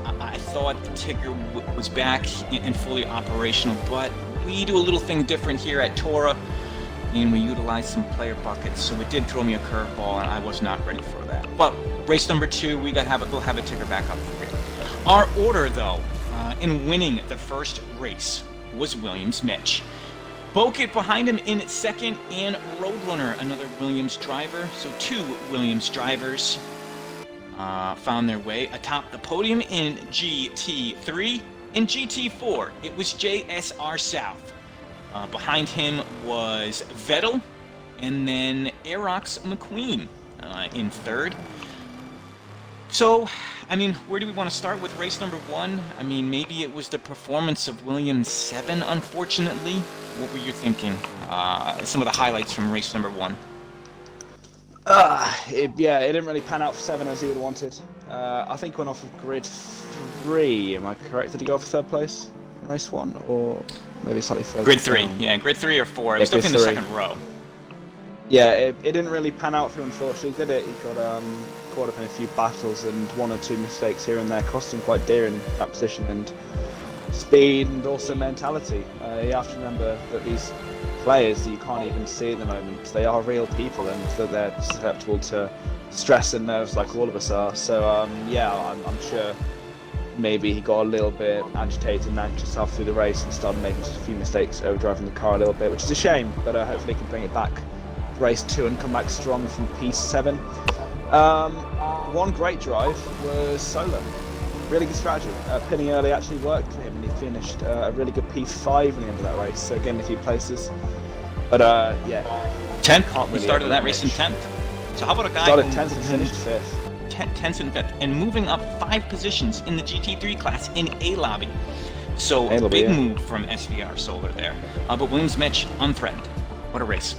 thought the ticker was back and fully operational, but we do a little thing different here at Tora, and we utilize some player buckets, so it did throw me a curveball, and I was not ready for that. But race number 2, we'll have a ticker back up for you. Our order, though, in winning the first race was Williams Mitch. Boket behind him in second, and Roadrunner, another Williams driver. So 2 Williams drivers found their way atop the podium in GT3. In GT4, it was JSR South. Behind him was Vettel, and then Aerox McQueen in third. So, I mean, where do we want to start with race number 1? I mean, maybe it was the performance of Williams 7, unfortunately. What were you thinking? Some of the highlights from race number 1. It didn't really pan out for 7 as he would have wanted. I think he went off of grid 3, am I correct? Did he go for 3rd place in race 1? Or maybe slightly further? Grid 3, yeah, grid 3 or 4. It was still in the second row. Yeah, it didn't really pan out for him, unfortunately, did it? He got caught up in a few battles, and 1 or 2 mistakes here and there cost him quite dear in that position, and speed and also mentality. You have to remember that these players that you can't even see at the moment, they are real people, and that they're susceptible to stress and nerves like all of us are. So I'm sure maybe he got a little bit agitated and anxious half through the race and started making just a few mistakes, overdriving the car a little bit, which is a shame, but hopefully he can bring it back race 2 and come back strong from P7. One great drive was Solo. Really good strategy. Pinning early actually worked for him, and he finished a really good P5 in the end of that race. So again, a few places. But 10th. We started that race in 10th. So how about a guy started 10th and finished 5th? 10th and 5th, and moving up 5 positions in the GT3 class in A lobby. So a big move from SVR Solar there. But Williams Mitch unthreatened. What a race!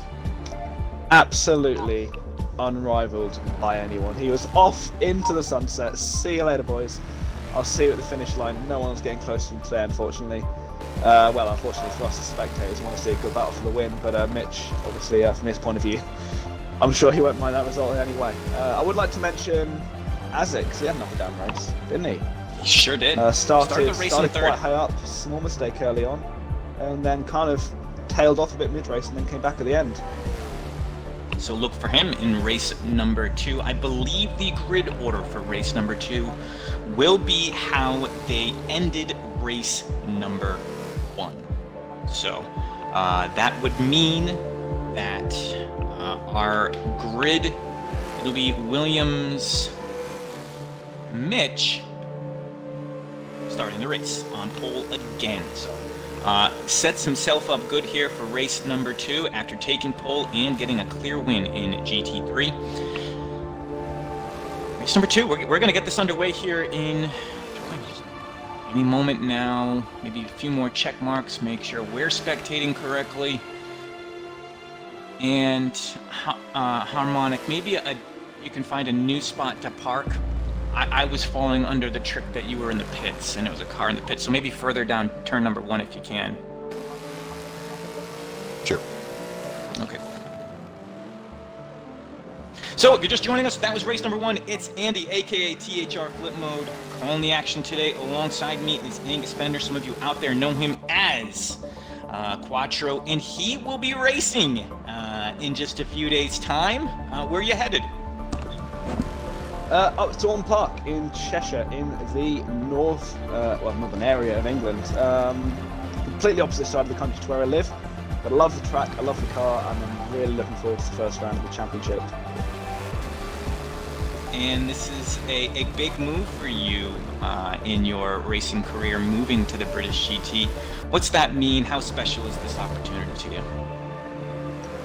Absolutely unrivaled by anyone. He was off into the sunset. See you later, boys. I'll see you at the finish line. No one was getting close from today, unfortunately. Well, unfortunately for us as spectators, we want to see a good battle for the win, but Mitch, obviously, from his point of view, I'm sure he won't mind that result in any way. I would like to mention Azek, because he had another down race, didn't he? He sure did. Started quite high up, small mistake early on, and then kind of tailed off a bit mid-race and then came back at the end. So look for him in race number 2. I believe the grid order for race number 2 will be how they ended race number 1. So that would mean that our grid, it'll be Williams Mitch starting the race on pole again. So sets himself up good here for race number 2 after taking pole and getting a clear win in GT3. Race number 2, we're going to get this underway here in any moment now. Maybe a few more check marks, make sure we're spectating correctly. And Harmonic, maybe you can find a new spot to park. I was falling under the trick that you were in the pits, and it was a car in the pits, so maybe further down turn number 1 if you can. Sure. Okay. So, if you're just joining us, that was race number 1. It's Andy, aka THR Flipmode, calling the action today. Alongside me is Angus Bender. Some of you out there know him as Quattro, and he will be racing in just a few days' time. Where are you headed? Up to Orton Park in Cheshire, in the northern area of England. Completely opposite side of the country to where I live. But I love the track, I love the car, and I'm really looking forward to the first round of the championship. And this is a big move for you in your racing career, moving to the British GT. What's that mean? How special is this opportunity to you?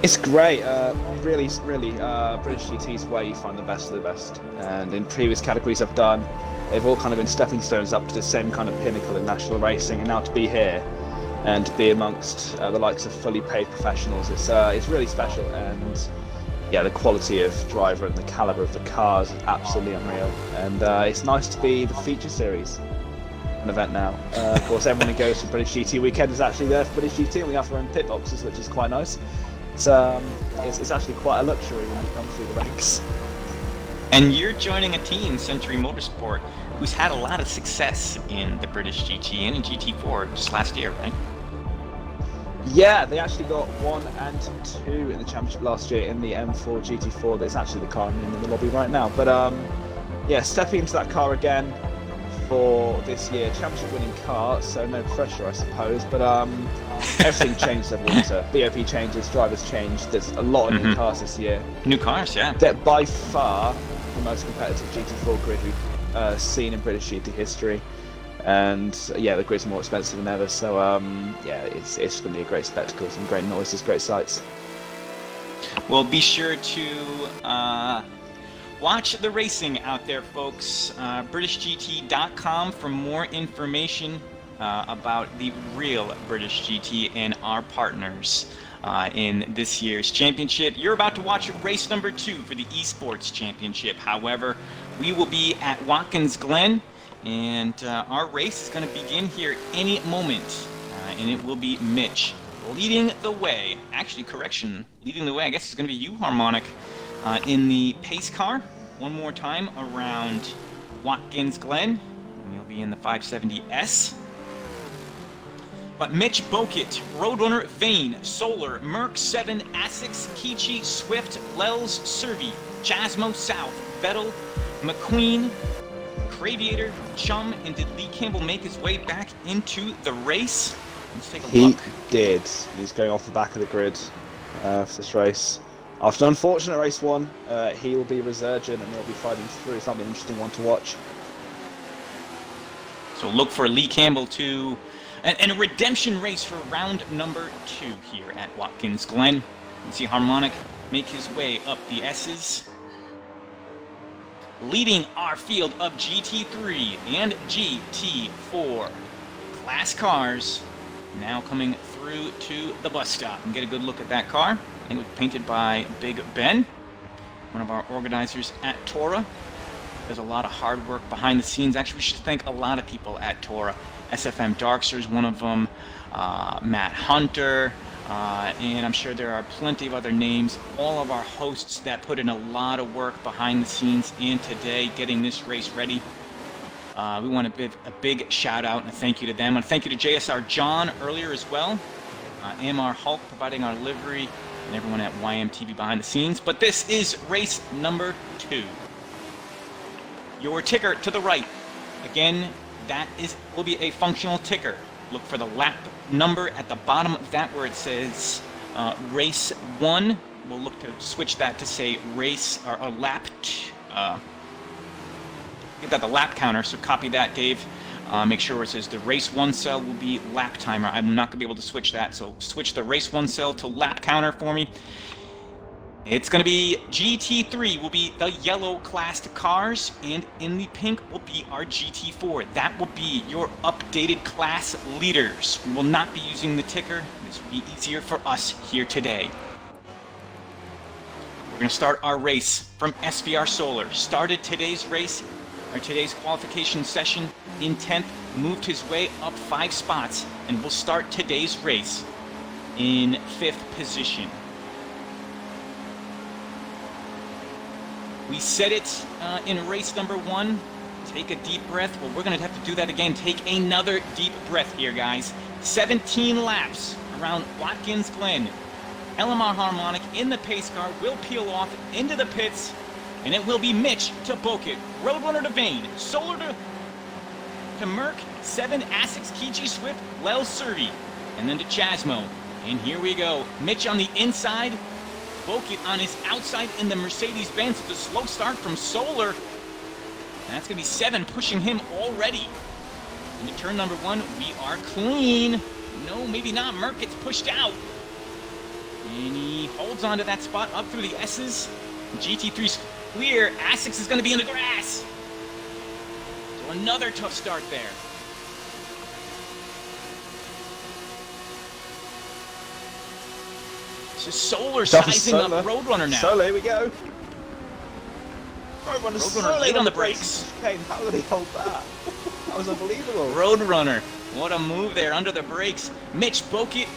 It's great, really, British GT is where you find the best of the best. And in previous categories I've done, they've all kind of been stepping stones up to the same kind of pinnacle in national racing, and now to be here and to be amongst the likes of fully paid professionals, it's really special. And yeah, the quality of driver and the calibre of the cars is absolutely unreal. And it's nice to be the feature series an event now. Of course, everyone who goes to British GT weekend is actually there for British GT, and we have our own pit boxes, which is quite nice. It's actually quite a luxury when you come through the ranks. And you're joining a team, Century Motorsport, who's had a lot of success in the British GT and in GT4 just last year, right? Yeah, they actually got 1 and 2 in the championship last year in the M4 GT4. That's actually the car I'm in the lobby right now. But yeah, stepping into that car again for this year, championship winning car, so no pressure, I suppose. But everything changed over winter. BOP changes, drivers changed. There's a lot of new cars this year. New cars, yeah. They're by far the most competitive GT4 grid we've seen in British GT history. And yeah, the grid's more expensive than ever, so yeah, it's going to be a great spectacle, some great noises, great sights. Well, be sure to watch the racing out there, folks. BritishGT.com for more information about the real British GT and our partners in this year's championship. You're about to watch race number 2 for the Esports Championship. However, we will be at Watkins Glen, and our race is going to begin here any moment, and it will be Mitch leading the way. Actually, correction, leading the way, I guess it's going to be you, Harmonic, in the pace car. One more time around Watkins Glen, and you'll be in the 570S. But Mitch Bokit, Roadrunner, Vane, Solar, Merc 7, Asics, Kichi, Swift, Lels, Servi, Jasmo, South, Vettel, McQueen, Craviator, Chum, and did Lee Campbell make his way back into the race? Let's take a look. He did. He's going off the back of the grid for this race. After an unfortunate race 1, he will be resurgent and he'll be fighting through. It's going to be an interesting one to watch. So look for Lee Campbell to... And a redemption race for round number 2 here at Watkins Glen. You can see Harmonic make his way up the S's. Leading our field of GT3 and GT4 class cars. Now coming through to the bus stop. And get a good look at that car. I think it was painted by Big Ben, one of our organizers at Tora. There's a lot of hard work behind the scenes. Actually, we should thank a lot of people at Tora. SFM Darkster is one of them, Matt Hunter, and I'm sure there are plenty of other names. All of our hosts that put in a lot of work behind the scenes in today getting this race ready. We want to give a big shout out and a thank you to them. And thank you to JSR John earlier as well. MR Hulk providing our livery, and everyone at YMTV behind the scenes. But this is race number 2. Your ticker to the right. Again, that will be a functional ticker. Look for the lap number at the bottom of that where it says race 1. We'll look to switch that to say race or a lap. Get that the lap counter, so copy that, Dave. Make sure where it says the race 1 cell will be lap timer. I'm not going to be able to switch that, so switch the race 1 cell to lap counter for me. It's going to be GT3 will be the yellow classed cars, and in the pink will be our GT4. That will be your updated class leaders. We will not be using the ticker. This will be easier for us here today. We're going to start our race from SVR Solar. Started today's race, or today's qualification session in 10th, moved his way up 5 spots, and will start today's race in 5th position. We said it in race number 1. Take a deep breath. Well, we're going to have to do that again. Take another deep breath here, guys. 17 laps around Watkins Glen. LMR Harmonic in the pace car will peel off into the pits, and it will be Mitch to Bokit, Roadrunner to Vane, Solar to Merc, 7 Asics, Kichi, Swift, Lel Servi, and then to Chasmo. And here we go. Mitch on the inside. Bokit on his outside in the Mercedes-Benz. It's a slow start from Solar. And that's going to be 7 pushing him already. Into turn number 1, we are clean. No, maybe not. Merc gets pushed out. And he holds on to that spot up through the S's. GT3's clear. Asics is going to be in the grass. So another tough start there. So Solar sizing up Roadrunner now. Solar, here we go. Roadrunner late on the brakes. How did he hold that? That was unbelievable. Roadrunner, what a move there under the brakes. Mitch Bokit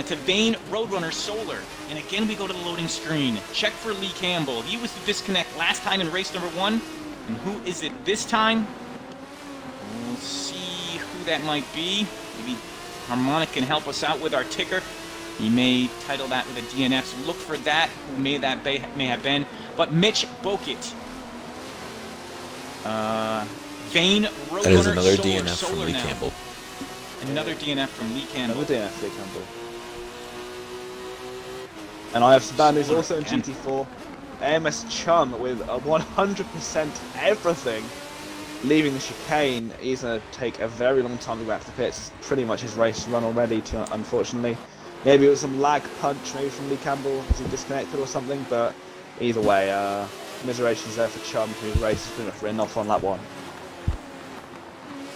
to Vane, Roadrunner, Solar. And again, we go to the loading screen. Check for Lee Campbell. He was the disconnect last time in race number 1. And who is it this time? We'll see who that might be. Maybe Harmonic can help us out with our ticker. He may title that with a DNF, so look for that, who may have been. But Mitch Bokit. Vane, Roadrunner, That is another Solar, DNF Solar from Lee now. Campbell. Another DNF from Lee Campbell. Another DNF, Lee Campbell. And I have some bad news also in GT4. AMS Chum with a 100% everything. Leaving the chicane, he's going to take a very long time to go back to the pits. It's pretty much his race run already, unfortunately. Maybe it was some lag punch, maybe from Lee Campbell, as he disconnected or something, but either way, commiserations there for Chum, whose race is pretty much written off on lap 1.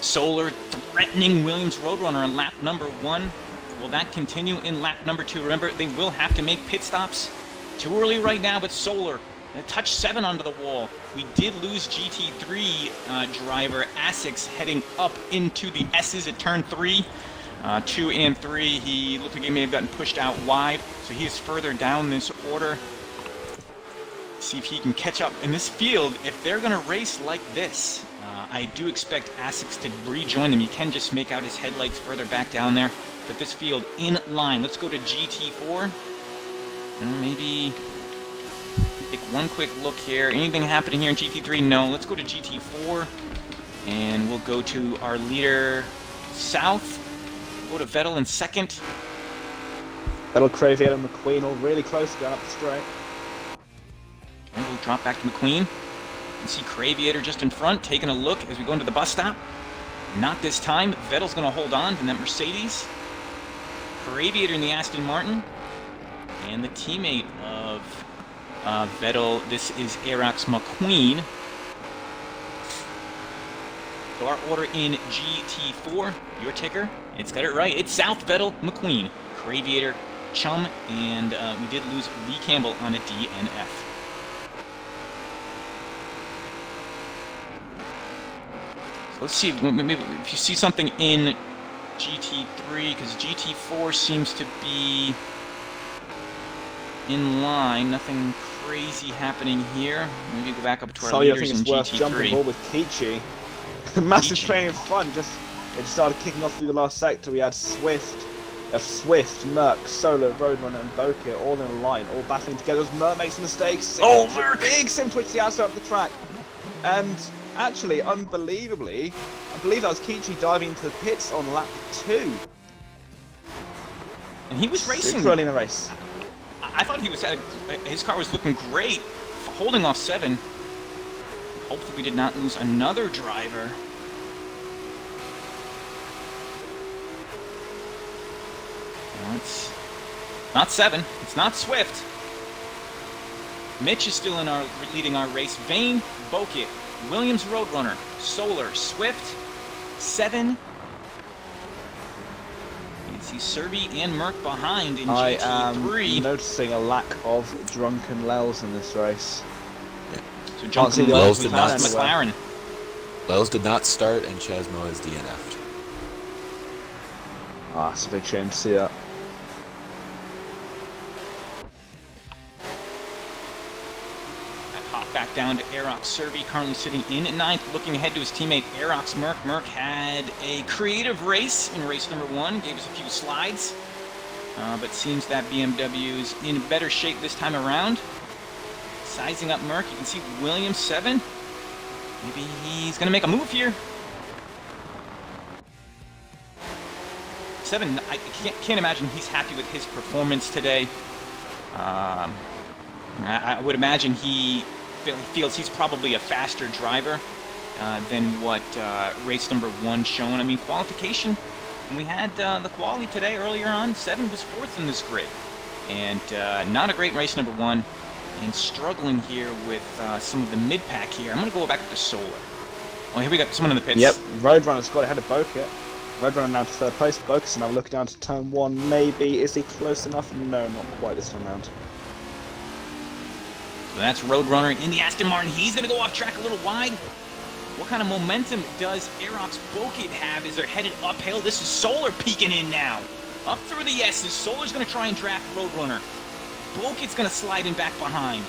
Solar threatening Williams Roadrunner on lap number 1. Will that continue in lap number 2? Remember, they will have to make pit stops. Too early right now, but Solar. Touch 7 onto the wall. We did lose GT3 driver Asics heading up into the S's at turn 3. 2 and 3, he looked like he may have gotten pushed out wide, so he is further down this order. See if he can catch up in this field. If they're going to race like this, I do expect Asics to rejoin them. You can just make out his headlights further back down there. But this field in line. Let's go to GT4. And maybe take one quick look here. Anything happening here in GT3? No. Let's go to GT4. And we'll go to our leader south. Go to Vettel in second. Vettel, Cravier, and McQueen all really close going up the straight. And we'll drop back to McQueen. You can see Craviator just in front, taking a look as we go into the bus stop. Not this time. Vettel's going to hold on to that Mercedes. Craviator in the Aston Martin. And the teammate of Vettel, this is Aerox McQueen. So our order in GT4, your ticker, it's got it right. It's South, Vettel, McQueen, Craviator, Chum, and we did lose Lee Campbell on a DNF. So let's see, maybe if you see something in GT3, because GT4 seems to be in line. Nothing crazy happening here. Maybe go back up to our leaders in GT3. Worth jumping ball with Kichi. Massive training fun. It just started kicking off through the last sector. We had Swift, Merck, Solar, Roadrunner, and Boca all in a line, all battling together as Merck makes mistakes. Oh, Merck! Big sim twitch the outside of the track. And actually, unbelievably, I believe that was Kichi diving into the pits on lap 2. And he was racing. Super early in the race. I thought he was his car was looking great, holding off 7. Hopefully we did not lose another driver. No, it's not 7. It's not Swift. Mitch is still leading our race. Vane, Bokit, Williams Roadrunner, Solar, Swift, 7. You can see Serby and Merck behind in GT3. I am noticing a lack of drunken Lels in this race. So Drunken Lels did not McLaren. Lels did not start, and Chasmo is DNF'd. Ah, it's a big shame to see that. Back down to Aerox Serby, currently sitting in at 9th, looking ahead to his teammate Aerox Merck. Merck had a creative race in race number 1, gave us a few slides, but seems that BMW is in better shape this time around. Sizing up Merck, you can see Williams 7. Maybe he's going to make a move here. 7, I can't imagine he's happy with his performance today. I would imagine he feels he's probably a faster driver than what race number 1 shown. I mean, qualification, when we had the quali today earlier on, 7 was 4th in this grid. And not a great race number 1, and struggling here with some of the mid-pack here. I'm going to go back up to Solar. Oh, here we got someone in the pits. Yep, Roadrunner's got ahead of Boca. Roadrunner now to 3rd place. Boca's now looking down to turn 1. Maybe, is he close enough? No, not quite this time round. So that's Roadrunner in the Aston Martin. He's going to go off track a little wide. What kind of momentum does Aerox Bokit have as they're headed uphill? This is Solar peeking in now. Up through the S's. Solar's going to try and draft Roadrunner. Bulkhead's going to slide in back behind.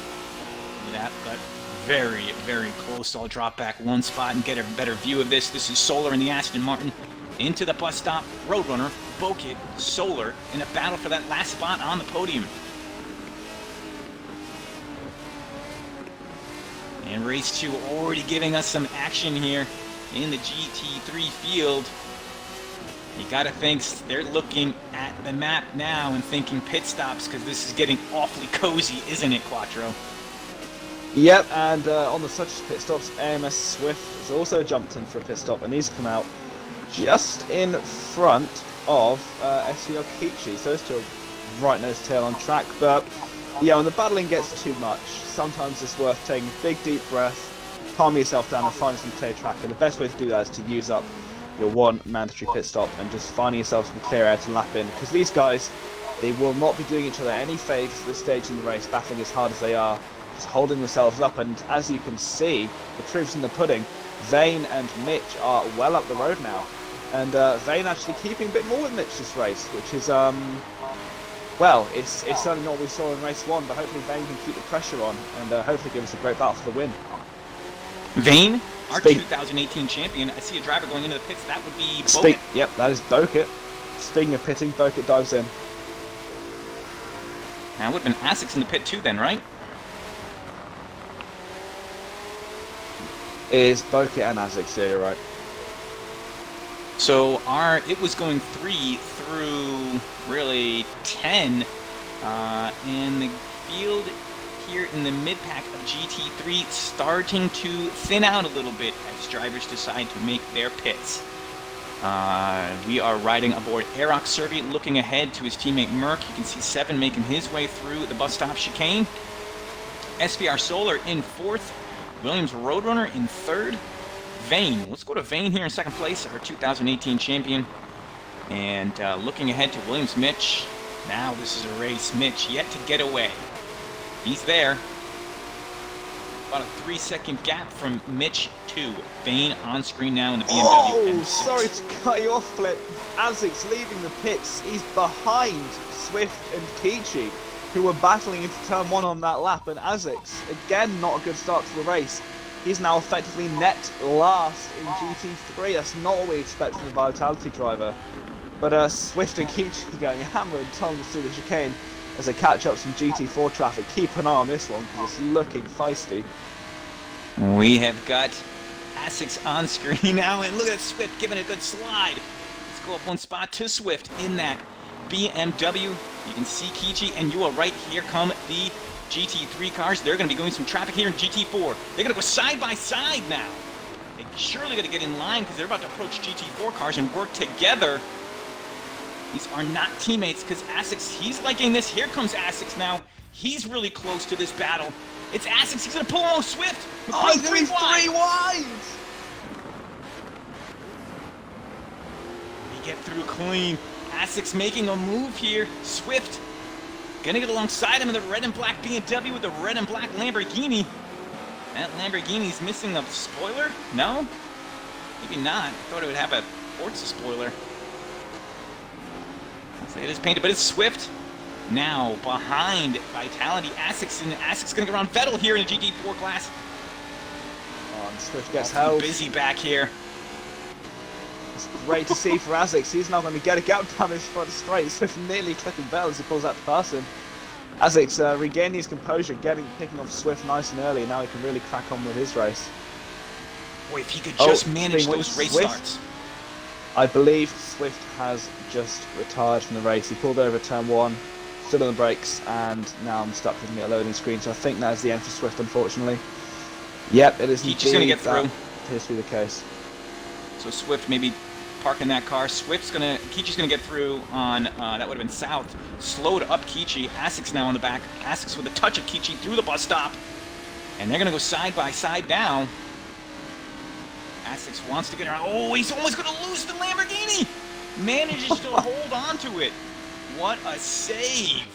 Look at that, but very, very close. I'll drop back one spot and get a better view of this. This is Solar and the Aston Martin. Into the bus stop, Roadrunner, Bulkhead, Solar in a battle for that last spot on the podium. And race 2 already giving us some action here in the GT3 field. You gotta think they're looking at the map now and thinking pit stops, because this is getting awfully cozy, isn't it, Quattro? Yep, and on the such pit stops, AMS Swift has also jumped in for a pit stop, and he's come out just in front of SVR Kichi. So those two are right nose tail on track, but yeah, when the battling gets too much, sometimes it's worth taking a big deep breath, calm yourself down and find some clear track, and the best way to do that is to use up your one mandatory pit stop and just finding yourself some clear air to lap in, because these guys, they will not be doing each other any favours at this stage in the race, battling as hard as they are, just holding themselves up. And as you can see, the proof's in the pudding. Vane and Mitch are well up the road now, and Vane actually keeping a bit more with Mitch this race, which is well, it's certainly not what we saw in race 1, but hopefully Vane can keep the pressure on and hopefully give us a great battle for the win. Vane, our 2018 champion. I see a driver going into the pits. That would be Boket. Yep, that is Boket. Speaking of pitting, Boket dives in. Now, it would have been Asics in the pit too then, right? Is Boket and Asics, yeah, you're right. So it was going 3 through really 10, and the field here in the mid-pack of GT3 starting to thin out a little bit as drivers decide to make their pits. We are riding aboard Aerox Motorsport, looking ahead to his teammate Merck. You can see 7 making his way through the bus stop chicane. SVR Solar in 4th. Williams Roadrunner in 3rd. Vane. Let's go to Vane here in 2nd place, our 2018 champion. And looking ahead to Williams Mitch. Now this is a race. Mitch yet to get away. He's there. About a 3-second gap from Mitch to Vane on screen now in the BMW. Oh, sorry to cut you off, Flip. Asics leaving the pits. He's behind Swift and Kichi, who were battling into turn 1 on that lap. And Asics, again, not a good start to the race. He's now effectively net last in GT3. That's not what we expect from the Vitality driver. But Swift and Kichi going hammer and tongs through the chicane as they catch up some GT4 traffic. Keep an eye on this one because it's looking feisty. We have got Asics on screen now, and look at Swift giving it a good slide. Let's go up one spot to Swift in that BMW. You can see Kichi, and you are right. Here come the GT3 cars. They're going to be going some traffic here in GT4. They're going to go side by side now. They're surely going to get in line because they're about to approach GT4 cars and work together. These are not teammates because Asics, he's liking this. Here comes Asics now. He's really close to this battle. It's Asics. He's going to pull along Swift. Oh, he's doing 3 wide. We get through clean. Asics making a move here. Swift gonna get alongside him in the red and black BMW with the red and black Lamborghini. That Lamborghini's missing a spoiler? No? Maybe not. I thought it would have a Forza spoiler. Looks like it is painted, but it's Swift. Now behind Vitality, Asics, and Asics gonna get around Vettel here in the GT4 class. Oh, and Swift gets held. Busy back here. It's great to see for Asics. He's now going to get a gap down his front straight. Swift nearly clicking Vettel as he pulls out to pass him. Asics regaining his composure, picking off Swift nice and early. Now he can really crack on with his race. Boy, if he could just manage those race starts. I believe Swift has just retired from the race. He pulled over turn 1, stood on the brakes, and now I'm stuck looking at a loading screen. So I think that is the end for Swift, unfortunately. Yep, it is. He's just going to get through. That appears to be the case. So Swift maybe parking that car. Kichi's gonna get through on, that would have been south. Slowed up Kichi. Asics now on the back. Asics with a touch of Kichi through the bus stop. And they're gonna go side by side now. Asics wants to get around. Oh, he's almost gonna lose the Lamborghini! Manages to hold on to it. What a save.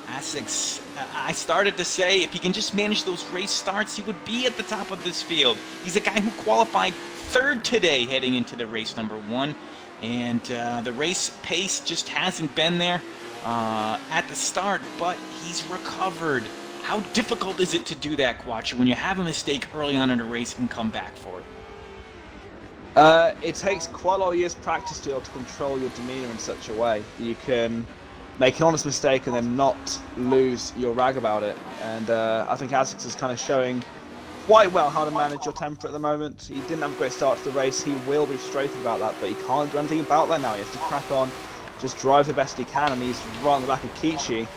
Asics I started to say if he can just manage those race starts, he would be at the top of this field. He's a guy who qualified third today heading into the race number 1. And the race pace just hasn't been there at the start, but he's recovered. How difficult is it to do that, Quattro, when you have a mistake early on in a race and come back for it? It takes quite a lot of years of practice to be able to control your demeanour in such a way that you can make an honest mistake and then not lose your rag about it. And I think Aerox is kind of showing quite well how to manage your temper at the moment. He didn't have a great start to the race. He will be frustrated about that, but he can't do anything about that now. He has to crack on, just drive the best he can, and he's right on the back of Kichi.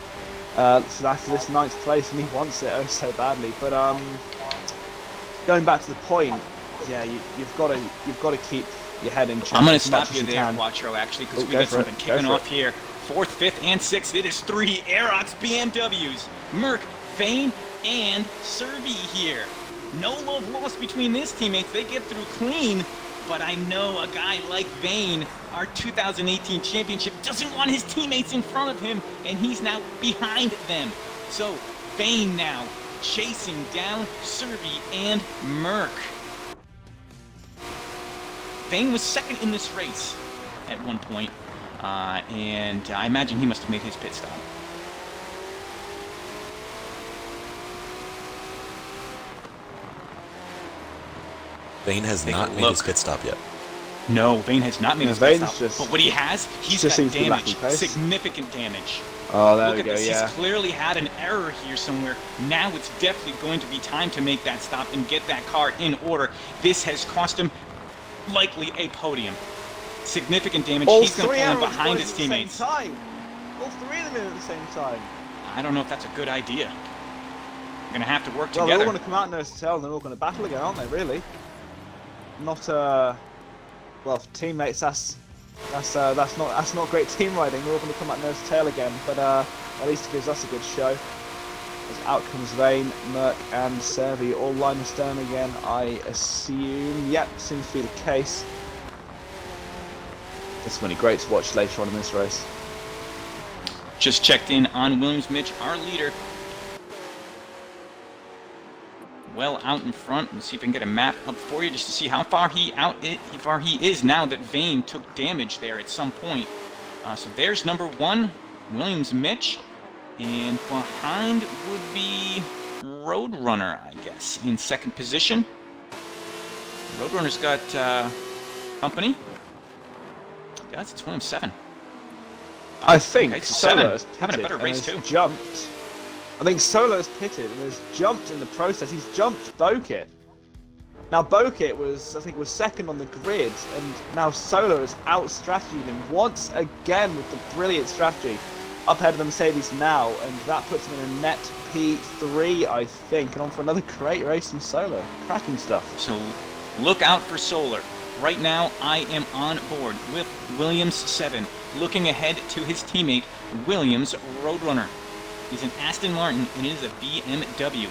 So after this 9th place, and he wants it oh so badly. But going back to the point, yeah, you've got to keep your head in check. I'm going to stop you there, Quattro, actually, because we got something kicking off here. 4th, 5th, and 6th. It is 3 Aerox BMWs. Merc, Vane, and Servi here. No love lost between these teammates. They get through clean. But I know a guy like Vane, our 2018 championship, doesn't want his teammates in front of him, and he's now behind them. So Vane now chasing down Servi and Merc. Vane was second in this race at one point, and I imagine he must have made his pit stop. Vane has not made his pit stop yet. No, Vane has not made his pit stop. But what he has, he's got damage, significant damage. Oh, there we go, yeah. He's clearly had an error here somewhere. Now it's definitely going to be time to make that stop and get that car in order. This has cost him likely a podium. Significant damage. He's going to fall in behind his teammates. All 3 of them at the same time. I don't know if that's a good idea. They're going to have to work together. They're all going to come out nose to tail, and they're all going to battle again, aren't they, really? Not well, for teammates, that's not great team riding. We're all going to come out nose to tail again, but at least it gives us a good show. As out comes Vane, Merc, and Servi all line astern again. I assume, yep, seems to be the case. It's going to be great to watch later on in this race. Just checked in on Williams Mitch, our leader. Well out in front. Let's see if we can get a map up for you just to see how far he is now that Vane took damage there at some point. So there's number 1, Williams Mitch, and behind would be Roadrunner, I guess, in 2nd position. Roadrunner's got company. Yes, it's Williams 7. I think okay, so Solo's having a better race too. Jumped. I think Solo's pitted and has jumped in the process. He's jumped Bokit. Now Bokit was, I think, was 2nd on the grid, and now Solo has out-strategied him once again with the brilliant strategy. Up ahead of the Mercedes now, and that puts him in a net P3, I think, and on for another great race from Solo. Cracking stuff. So look out for Solar. Right now, I am on board with Williams 7, looking ahead to his teammate, Williams Roadrunner. He's an Aston Martin, and it is a BMW.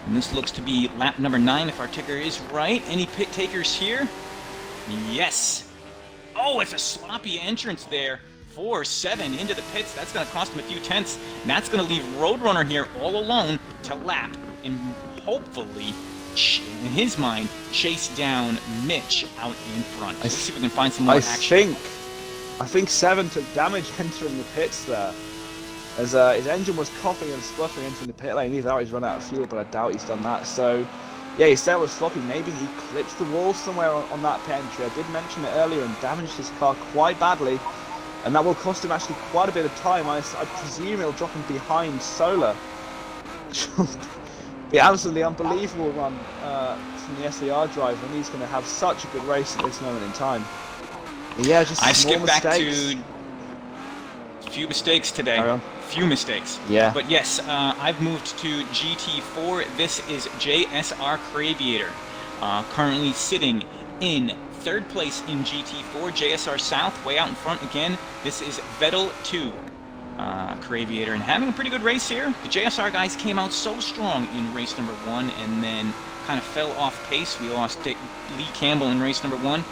And this looks to be lap number 9, if our ticker is right. Any pit takers here? Yes. Oh, it's a sloppy entrance there. 4-7 into the pits. That's going to cost him a few tenths. And that's going to leave Roadrunner here all alone to lap and hopefully, in his mind, chase down Mitch out in front. Let's see if we can find some more action. I think 7 took damage entering the pits there. As his engine was coughing and spluttering entering the pit lane. Either that or he's run out of fuel, but I doubt he's done that. So, yeah, his tail was sloppy. Maybe he clipped the wall somewhere on that pit entry. I did mention it earlier and damaged his car quite badly. And that will cost him actually quite a bit of time. I presume he'll drop him behind Solar. The absolutely unbelievable run from the SER driver, and he's going to have such a good race at this moment in time. But yeah, just I small skipped mistakes. Back to a few mistakes today. Few mistakes. Yeah. But yes, I've moved to GT4. This is JSR Craviator, currently sitting in 3rd place in GT4. JSR South, way out in front again. This is Vettel 2. Craviator, and having a pretty good race here. The JSR guys came out so strong in race number 1 and then kind of fell off pace. We lost Lee Campbell in race number 1.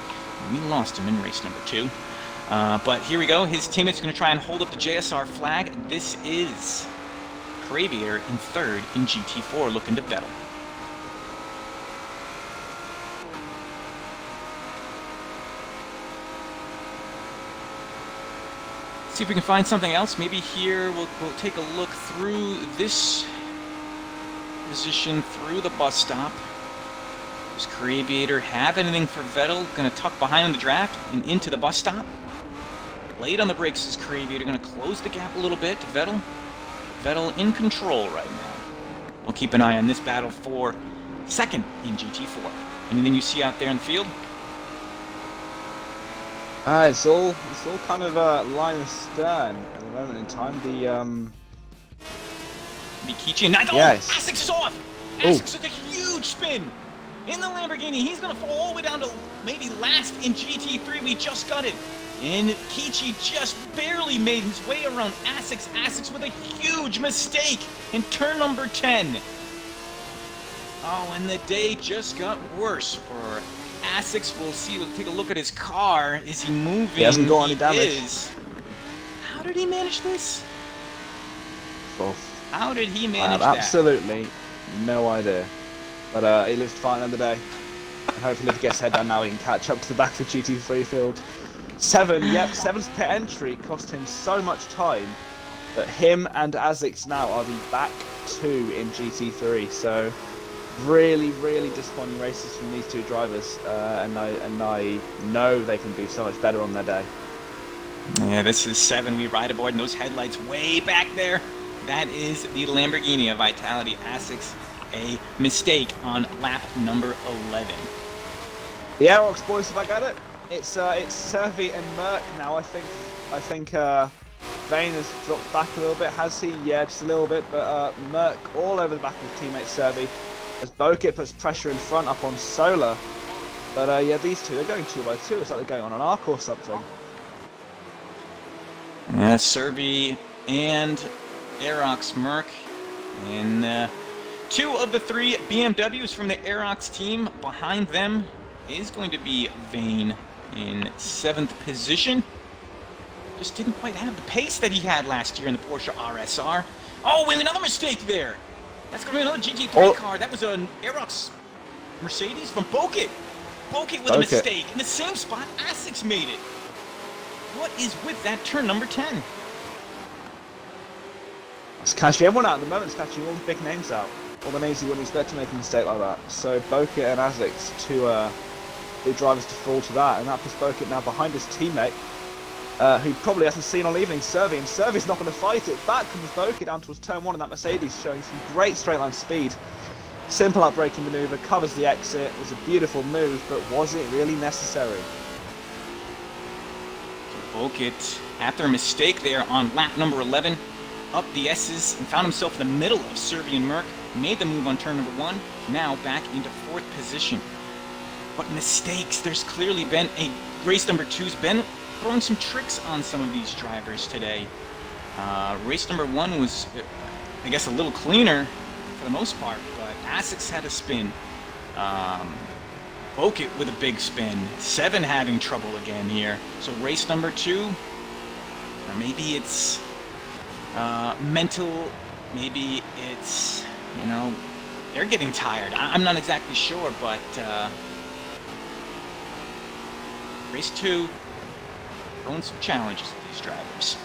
We lost him in race number 2. But here we go. His teammate's going to try and hold up the JSR flag. This is Craviator in third in GT4, looking to Vettel. See if we can find something else. Maybe here we'll take a look through this position through the bus stop. Does Craviator have anything for Vettel? Going to tuck behind in the draft and into the bus stop. Late on the brakes is Craviator. Going to close the gap a little bit to Vettel. Vettel in control right now. We'll keep an eye on this battle for second in GT4. Anything you see out there in the field? It's all kind of line astern at the moment in time. Mikichi, nice. Yes. Oh, Asics is off. Asics with a huge spin in the Lamborghini. He's going to fall all the way down to maybe last in GT3. We just got it. And Kichi just barely made his way around Asics. Asics with a huge mistake in turn number 10. Oh, and the day just got worse for Asics. We'll see. We'll take a look at his car. Is he moving? He hasn't got any damage. How did he manage this? Well, how did he manage I have that? absolutely no idea. But he lives to fight another day. And hopefully if he gets head down now, he can catch up to the back of the GT3 field. Seven's pit entry cost him so much time that him and Asics now are the back two in GT3. So really, really disappointing races from these two drivers, and I know they can do so much better on their day. Yeah, this is 7 we ride aboard, and those headlights way back there, that is the Lamborghini of Vitality. Asics, a mistake on lap number 11. The Aerox boys, if I got it, it's Servi and Merck now. I think Vane has dropped back a little bit. Has he? Yeah, just a little bit. But Merck all over the back of his teammate Servi. As Bokit puts pressure in front up on Solar. But yeah, these two, they're going 2 by 2. It's like they're going on an arc or something. Yeah, Servi and Aerox Merck. And 2 of the 3 BMWs from the Aerox team. Behind them is going to be Vane in 7th position. Just didn't quite have the pace that he had last year in the Porsche RSR. Oh, wait, another mistake there. That's going to be another GT3 car. That was an Aerox Mercedes from Bokit. Bokit with a mistake. In the same spot, Asics made it. What is with that turn number 10? It's catching everyone out at the moment. It's catching all the big names out. All the names you wouldn't expect to make a mistake like that. So Bokit and Asics, two drivers to fall to that. And that puts Bokit now behind his teammate, who probably hasn't seen all evening, Servi, and Servi's not going to fight it. Back comes Bokit down towards turn 1 in that Mercedes, showing some great straight line speed. Simple up-braking manoeuvre, covers the exit. It was a beautiful move, but was it really necessary? So Bokit, after a mistake there on lap number 11, up the S's and found himself in the middle of Servi and Merck. Made the move on turn number 1, now back into 4th position. But mistakes, there's clearly been race number 2's been throwing some tricks on some of these drivers today. Race number 1 was, I guess, a little cleaner for the most part, but Asics had a spin. Bokit with a big spin. 7 having trouble again here. So race number 2, or maybe it's mental, maybe it's, you know, they're getting tired. I'm not exactly sure, but race 2, throwing some challenges to these drivers.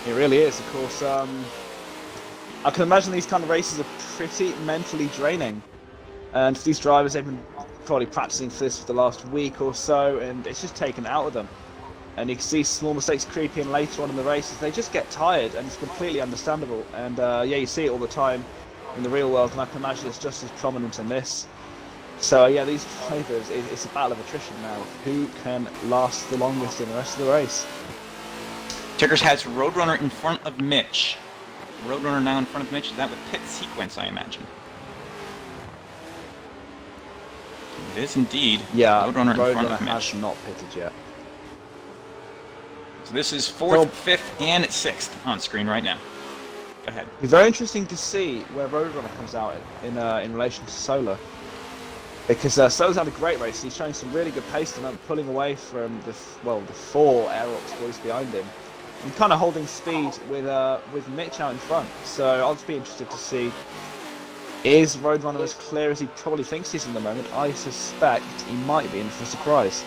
It really is, of course. I can imagine these kind of races are pretty mentally draining. And for these drivers, they've been probably practicing for this for the last week or so, and it's just taken out of them. And you can see small mistakes creep in later on in the races. They just get tired, and it's completely understandable. And yeah, you see it all the time in the real world, and I can imagine it's just as prominent in this. So yeah, these drivers, it's a battle of attrition now. Who can last the longest in the rest of the race? Tickers has Roadrunner in front of Mitch. Roadrunner now in front of Mitch. Is that with pit sequence, I imagine? It is indeed. Yeah, Roadrunner in front of has Mitch. not pitted yet. So this is 4th, 5th, and 6th on screen right now. Go ahead. It's very interesting to see where Roadrunner comes out in relation to Solar. Because Solar's had a great race. He's showing some really good pace tonight, pulling away from the 4 Aerox boys behind him. and kind of holding speed with Mitch out in front. So I'll just be interested to see, is Roadrunner as clear as he probably thinks he is in the moment? I suspect he might be in for a surprise.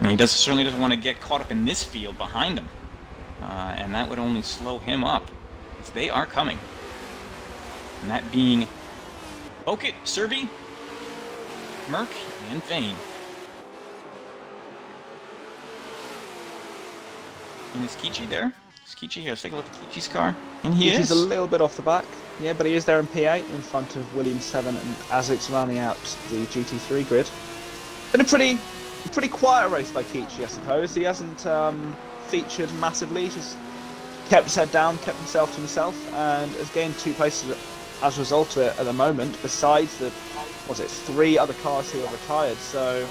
And he certainly doesn't want to get caught up in this field behind him. And that would only slow him up, as they are coming. And that being Okit, Servi, Merck, and Fane. And is Kichi there? Is Kichi here? Let's take a look at Kichi's car. And He's a little bit off the back. Yeah, but he is there in P8 in front of Williams 7 and Azix rounding out the GT3 grid. Been a pretty quiet race by Kichi, I suppose. He hasn't featured massively. He's just kept his head down, kept himself to himself, and has gained 2 places as a result of it at the moment, besides the, 3 other cars who have retired. So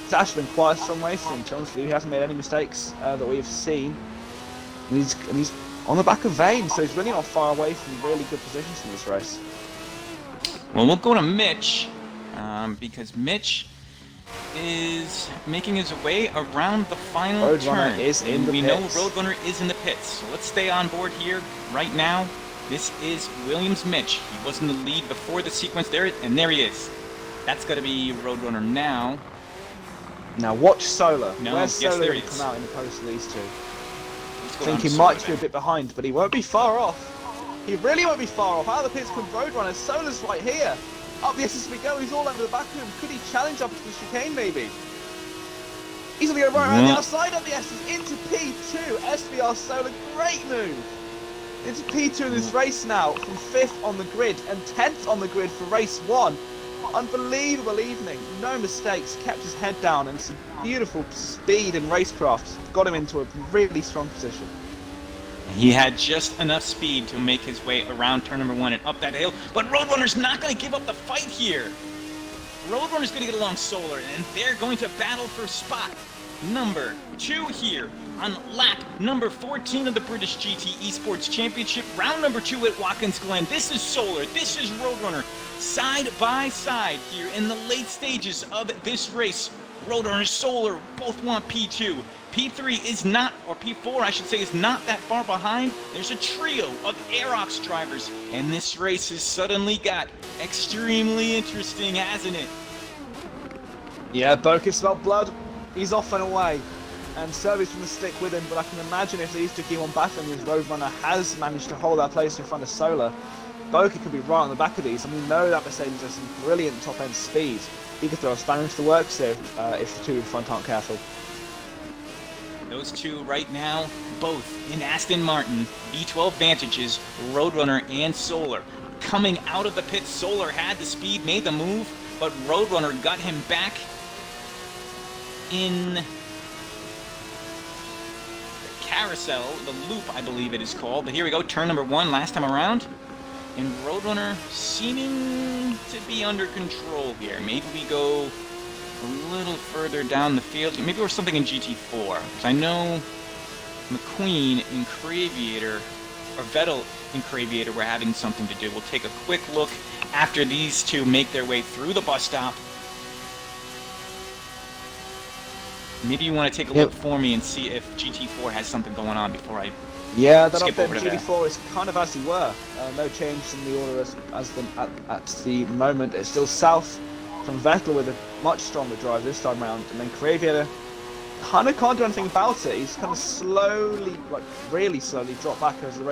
it's actually been quite a strong race, and to be honest with you, he hasn't made any mistakes that we've seen. And he's on the back of Vane, so he's really not far away from really good positions in this race. Well, we'll go to Mitch, because Mitch is making his way around the final turn. Is in the we pits. know Roadrunner is in the pits, so let's stay on board here right now. This is Williams Mitch. He was in the lead before the sequence there, and there he is. That's got to be Roadrunner now. Now watch Solar. No, Where's yes, Solar there going he to is. come out in the post of these two? Let's go I think down he to might Solar be a then. bit behind, but he won't be far off. He really won't be far off. Out of the pits comes Roadrunner. Solar's right here. Up the SS we go. He's all over the back of him. Could he challenge up to the chicane maybe? He's going to go right around the outside of the S's into P2. SVR Solar, great move. Into P2 in this race now, from 5th on the grid and 10th on the grid for race 1. Unbelievable evening, no mistakes, kept his head down, and some beautiful speed and racecraft got him into a really strong position. He had just enough speed to make his way around turn number 1 and up that hill, but Roadrunner's not going to give up the fight here. Roadrunner's going to get along Solar, and they're going to battle for spot number 2 here on lap number 14 of the British GT Esports Championship, round number 2 at Watkins Glen. This is Solar, this is Roadrunner, side by side here in the late stages of this race. Roadrunner, Solar, both want P2. P3 is not, or P4 I should say, is not that far behind. There's a trio of Aerox drivers, and this race has suddenly got extremely interesting, hasn't it? Yeah, Berg has smelled blood. He's off and away, and Servi's going to stick with him, but I can imagine if these two keep on battling, as Roadrunner has managed to hold that place in front of Solar, Boca could be right on the back of these, and we know that Mercedes has some brilliant top-end speed. He could throw a spanner into the works there if the two in front aren't careful. Those two right now, both in Aston Martin, V12 Vantages, Roadrunner and Solar. Coming out of the pit, Solar had the speed, made the move, but Roadrunner got him back in the carousel, the loop I believe it is called. But here we go, turn number 1 last time around. And Roadrunner seeming to be under control here. Maybe we go a little further down the field. Maybe we're something in GT4. Because I know McQueen and Craviator, or Vettel and Craviator were having something to do. We'll take a quick look after these two make their way through the bus stop. Maybe you want to take a look for me and see if GT4 has something going on before I Yeah, that skip update over to that. GT4 is kind of as you were. No change in the order at the moment. It's still south from Vettel with a much stronger drive this time round. And then Craviator kind of can't do anything about it. He's kind of slowly, like really slowly dropped back as the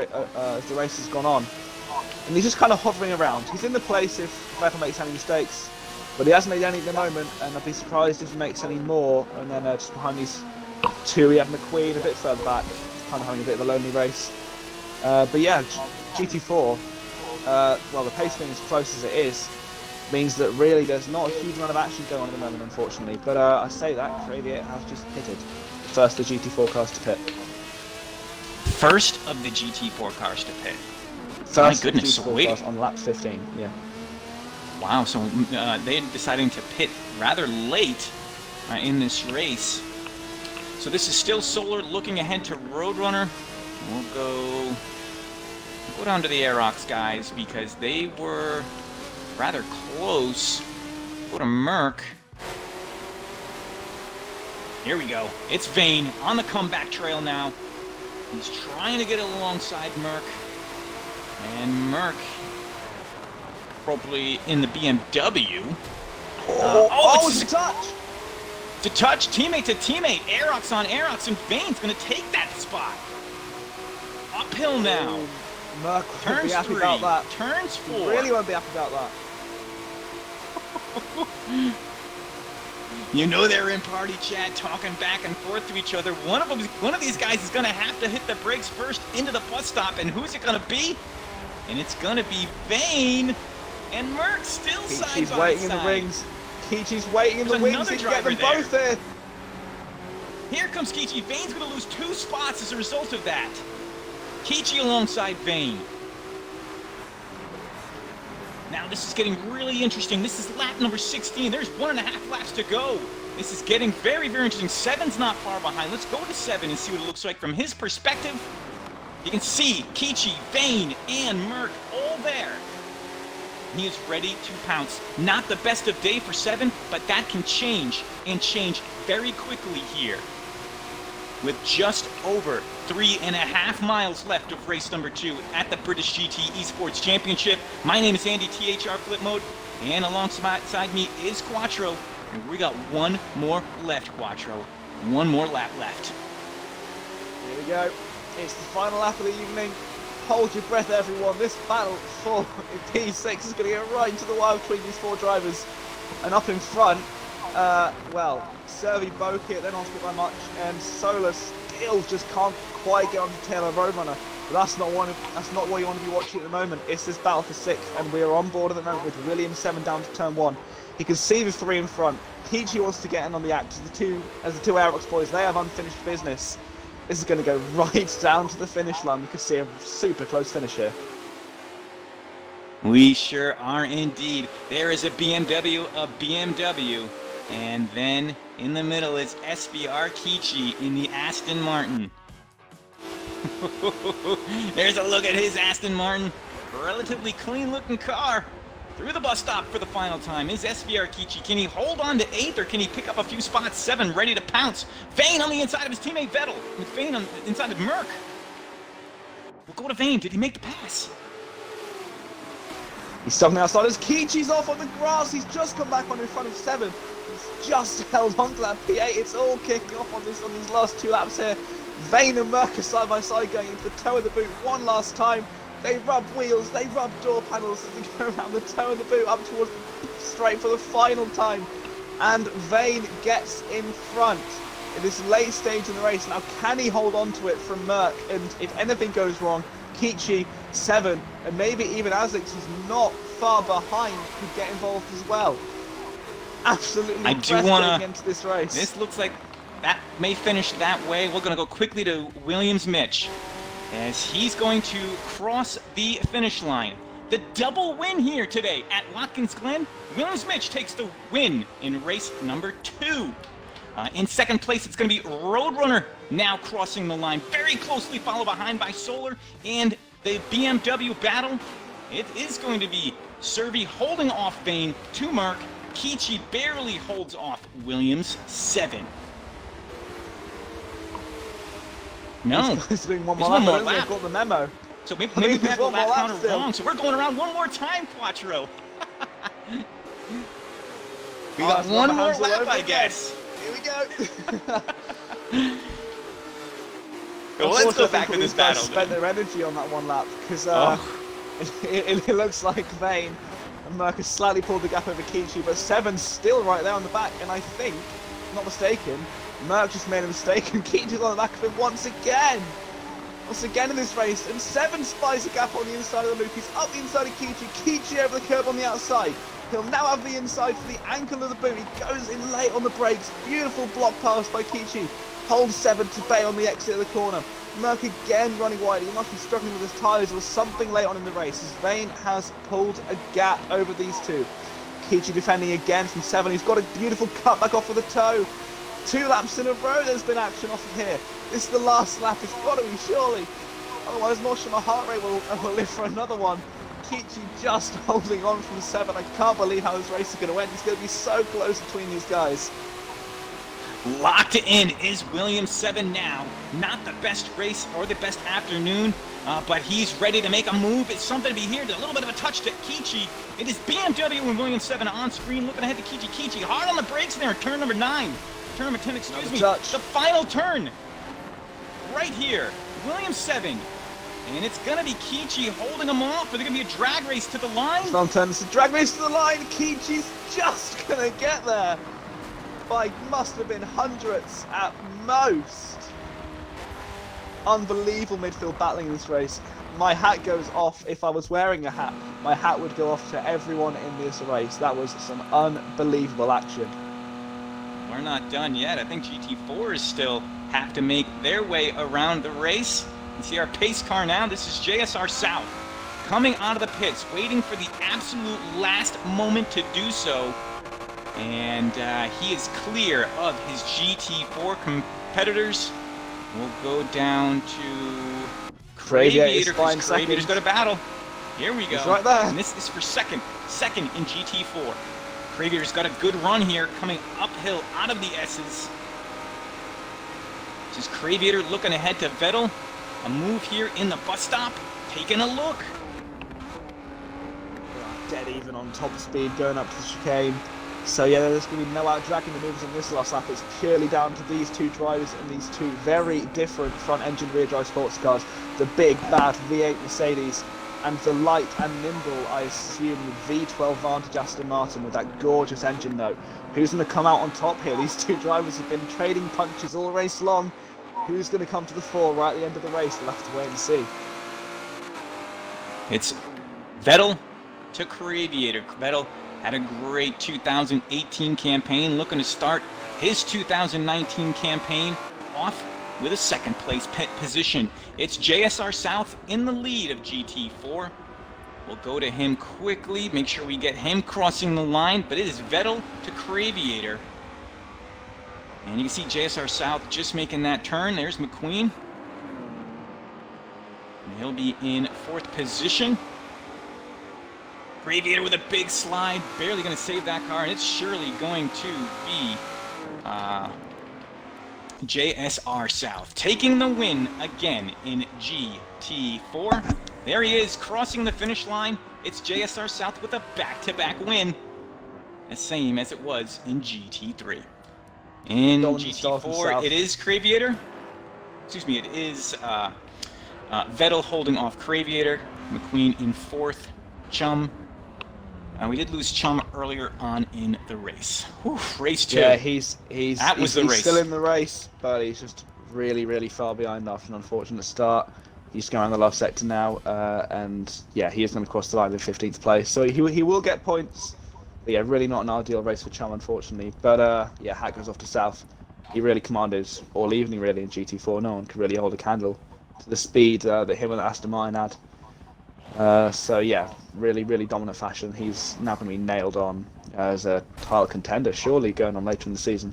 race has gone on. And he's just kind of hovering around. He's in the place if Vettel makes any mistakes. But he hasn't made any at the moment, and I'd be surprised if he makes any more. And then just behind these two, we have McQueen a bit further back, kind of having a bit of a lonely race. But yeah, GT4, well, the pace being as close as it is, means that really there's not a huge amount of action going on at the moment, unfortunately. But I say that, Craviator has just pitted. First the GT4 cars to pit. First of the GT4 cars to pit. First My goodness, GT4 so wait. cars on lap 15, yeah. Wow, so they're deciding to pit rather late in this race. So this is still Solar looking ahead to Roadrunner. We'll go down to the Aerox guys because they were rather close. Go to Merck. Here we go. It's Vane on the comeback trail now. He's trying to get alongside Merck. And Merck, probably in the BMW. It's a touch! To touch, teammate to teammate. Aerox on Aerox, and Vane's going to take that spot. Uphill now. Merck won't be Turns happy 3, about that. turns 4. Really won't be happy about that. You know they're in party chat, talking back and forth to each other. One of these guys is going to have to hit the brakes first into the bus stop, and who's it going to be? And it's going to be Vane and Merck still side by side. Kichi's waiting in the rings. Kichi's waiting in the wings. He can get them both here. Here comes Kichi. Vane's going to lose 2 spots as a result of that. Kichi alongside Vane. Now this is getting really interesting. This is lap number 16. There's 1.5 laps to go. This is getting very, very interesting. 7's not far behind. Let's go to 7 and see what it looks like from his perspective. You can see Kichi, Vane, and Merck all there. He is ready to pounce. Not the best of day for 7, but that can change, and change very quickly here. With just over 3.5 miles left of race number 2 at the British GT Esports Championship. My name is Andy THR Flipmode, and alongside me is Quattro. And we got 1 more left, Quattro. 1 more lap left. Here we go. It's the final lap of the evening. Hold your breath, everyone. This battle for P6 is going to go right into the wire between these 4 drivers. And up in front, well, Servi Bokit, they're not by much, and Solar still just can't quite get on the tail of Roadrunner. But that's not what you want to be watching at the moment. It's this battle for 6th, and we are on board at the moment with Williams 7 down to turn 1. You can see the 3 in front. Kichi wants to get in on the act as the two Aerox boys. They have unfinished business. This is going to go right down to the finish line. We could see a super close finish here. We sure are indeed. There is a BMW, and then in the middle is SBR Kichi in the Aston Martin. There's a look at his Aston Martin. Relatively clean looking car. Through the bus stop for the final time is SBR Kichi. Can he hold on to 8th, or can he pick up a few spots? 7 ready to pounce. Vane on the inside of his teammate Vettel. With Vane on the inside of Merck. We'll go to Vane. Did he make the pass? He's stuck outside as Kichi's off on the grass. He's just come back on in front of 7. He's just held on to that P8. It's all kicking off on these last 2 laps here. Vane and Merck are side by side going into the toe of the boot one last time. They rub wheels, they rub door panels as they go around the toe of the boot up towards straight for the final time. And Vane gets in front in this late stage in the race. Now, can he hold on to it from Merck? And if anything goes wrong, Kichi, 7, and maybe even Azix, who's not far behind, could get involved as well. Absolutely breathtaking into this race. This looks like that may finish that way. We're going to go quickly to Williams Mitch, as he's going to cross the finish line. The double win here today at Watkins Glen. Williams Mitch takes the win in race number 2. In second place, it's going to be Roadrunner now crossing the line, very closely followed behind by Solar. And the BMW battle, it is going to be Servi holding off Vane to Merck. Kichi barely holds off Williams 7. No, he's doing one there's more one more lap. lap. Got the memo. So maybe we have the lap counter wrong. So we're going around one more time, Quattro. We got one more lap, I guess. Here we go. Well, let's go back to this battle. Spent their energy on that one lap because it looks like Vane and Merck has slightly pulled the gap over Kichi, but 7's still right there on the back. And I think, not mistaken, Merck just made a mistake and Kichi's on the back of him once again. Once again in this race, and 7 spies a gap on the inside of the loop. He's up the inside of Kichi. Kichi over the curb on the outside. He'll now have the inside for the ankle of the boot. He goes in late on the brakes. Beautiful block pass by Kichi. Holds 7 to bay on the exit of the corner. Merck again running wide. He must be struggling with his tyres or something late on in the race, as Vane has pulled a gap over these 2. Kichi defending again from 7. He's got a beautiful cutback off of the toe. 2 laps in a row there's been action off of here. This is the last lap. It's got to be, surely. Otherwise, my heart rate will live for another one. Kichi just holding on from 7. I can't believe how this race is going to end. It's going to be so close between these guys. Locked in is Williams 7 now. Not the best race or the best afternoon, but he's ready to make a move. It's something to be here. A little bit of a touch to Kichi. It is BMW and Williams 7 on screen, looking ahead to Kichi. Kichi hard on the brakes there. Turn number 9. Turn number 10, excuse me. Touch. The final turn. Right here. Williams 7. And it's going to be Kichi holding him off. Or there's going to be a drag race to the line. It's a drag race to the line. Kichi's just going to get there. By must have been hundredths at most. Unbelievable midfield battling in this race. My hat goes off. If I was wearing a hat, my hat would go off to everyone in this race. That was some unbelievable action. We're not done yet. I think GT4s still have to make their way around the race. You see our pace car now. This is JSR South coming out of the pits, waiting for the absolute last moment to do so. And he is clear of his GT4 competitors. We'll go down to Craviator, because Craviator's got a battle. Here we go. He's right there. And this is for second in GT4. Craviator's got a good run here, coming uphill out of the S's. This is Craviator looking ahead to Vettel. A move here in the bus stop. Taking a look. Dead even on top speed going up to the chicane. So yeah, there's going to be no out-dragging the moves on this last lap. It's purely down to these two drivers and these two very different front-engine rear-drive sports cars. The big, bad V8 Mercedes and the light and nimble, I assume, V12 Vantage Aston Martin with that gorgeous engine note. Who's going to come out on top here? These two drivers have been trading punches all race long. Who's going to come to the fore right at the end of the race? We'll have to wait and see. It's Vettel to Craviator. Vettel had a great 2018 campaign, looking to start his 2019 campaign off with a second place position. It's JSR South in the lead of GT4. We'll go to him quickly, make sure we get him crossing the line, but it is Vettel to Craviator. And you can see JSR South just making that turn. There's McQueen. And he'll be in 4th position. Craviator with a big slide, barely going to save that car, and it's surely going to be JSR South taking the win again in GT4. There he is, crossing the finish line. It's JSR South with a back-to-back win, the same as it was in GT3. In GT4, it is Craviator. Excuse me, it is Vettel holding off Craviator. McQueen in 4th. Chum. We did lose Chum earlier on in the race. Whew, race 2. Yeah, he's still in the race, but he's just really, really far behind after an unfortunate start. He's going around the last sector now, and yeah, he is going to cross the line in 15th place. So he will get points. But yeah, really not an ideal race for Chum, unfortunately. But yeah, hat goes off to South. He really commanded all evening, really, in GT4. No one could really hold a candle to the speed that him and Aston Martin had. So yeah, really, really dominant fashion. He's now going to be nailed on as a title contender, surely, going on later in the season.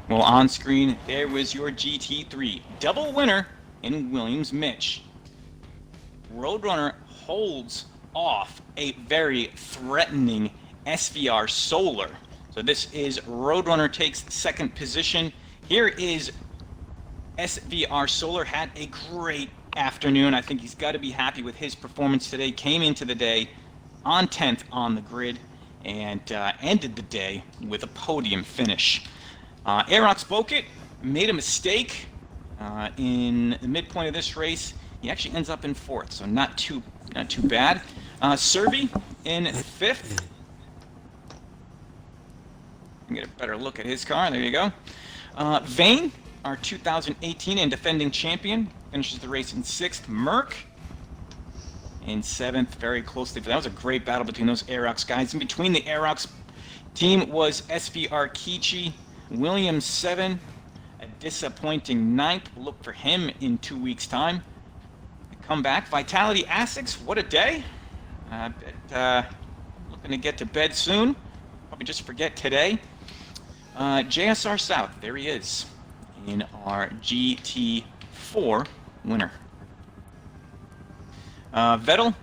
Well, on screen, there was your GT3 double winner in Williams Mitch. Roadrunner holds off a very threatening SVR Solar. So this is Roadrunner takes 2nd position. Here is SVR Solar, had a great afternoon. I think he's got to be happy with his performance today. Came into the day on 10th on the grid and ended the day with a podium finish. Aerox Motorsport made a mistake in the midpoint of this race. He actually ends up in 4th, so not too bad. Servi in 5th. Get a better look at his car. There you go. Vane, our 2018 and defending champion, finishes the race in 6th. Merck in 7th, very closely. That was a great battle between those Aerox guys. In between the Aerox team was SVR Kichi, Williams 7, a disappointing 9th. We'll look for him in 2 weeks' time. Come back. Vitality Asics, what a day. Looking to get to bed soon. Probably just forget today. JSR South, there he is in our GT4 winner. Vettel,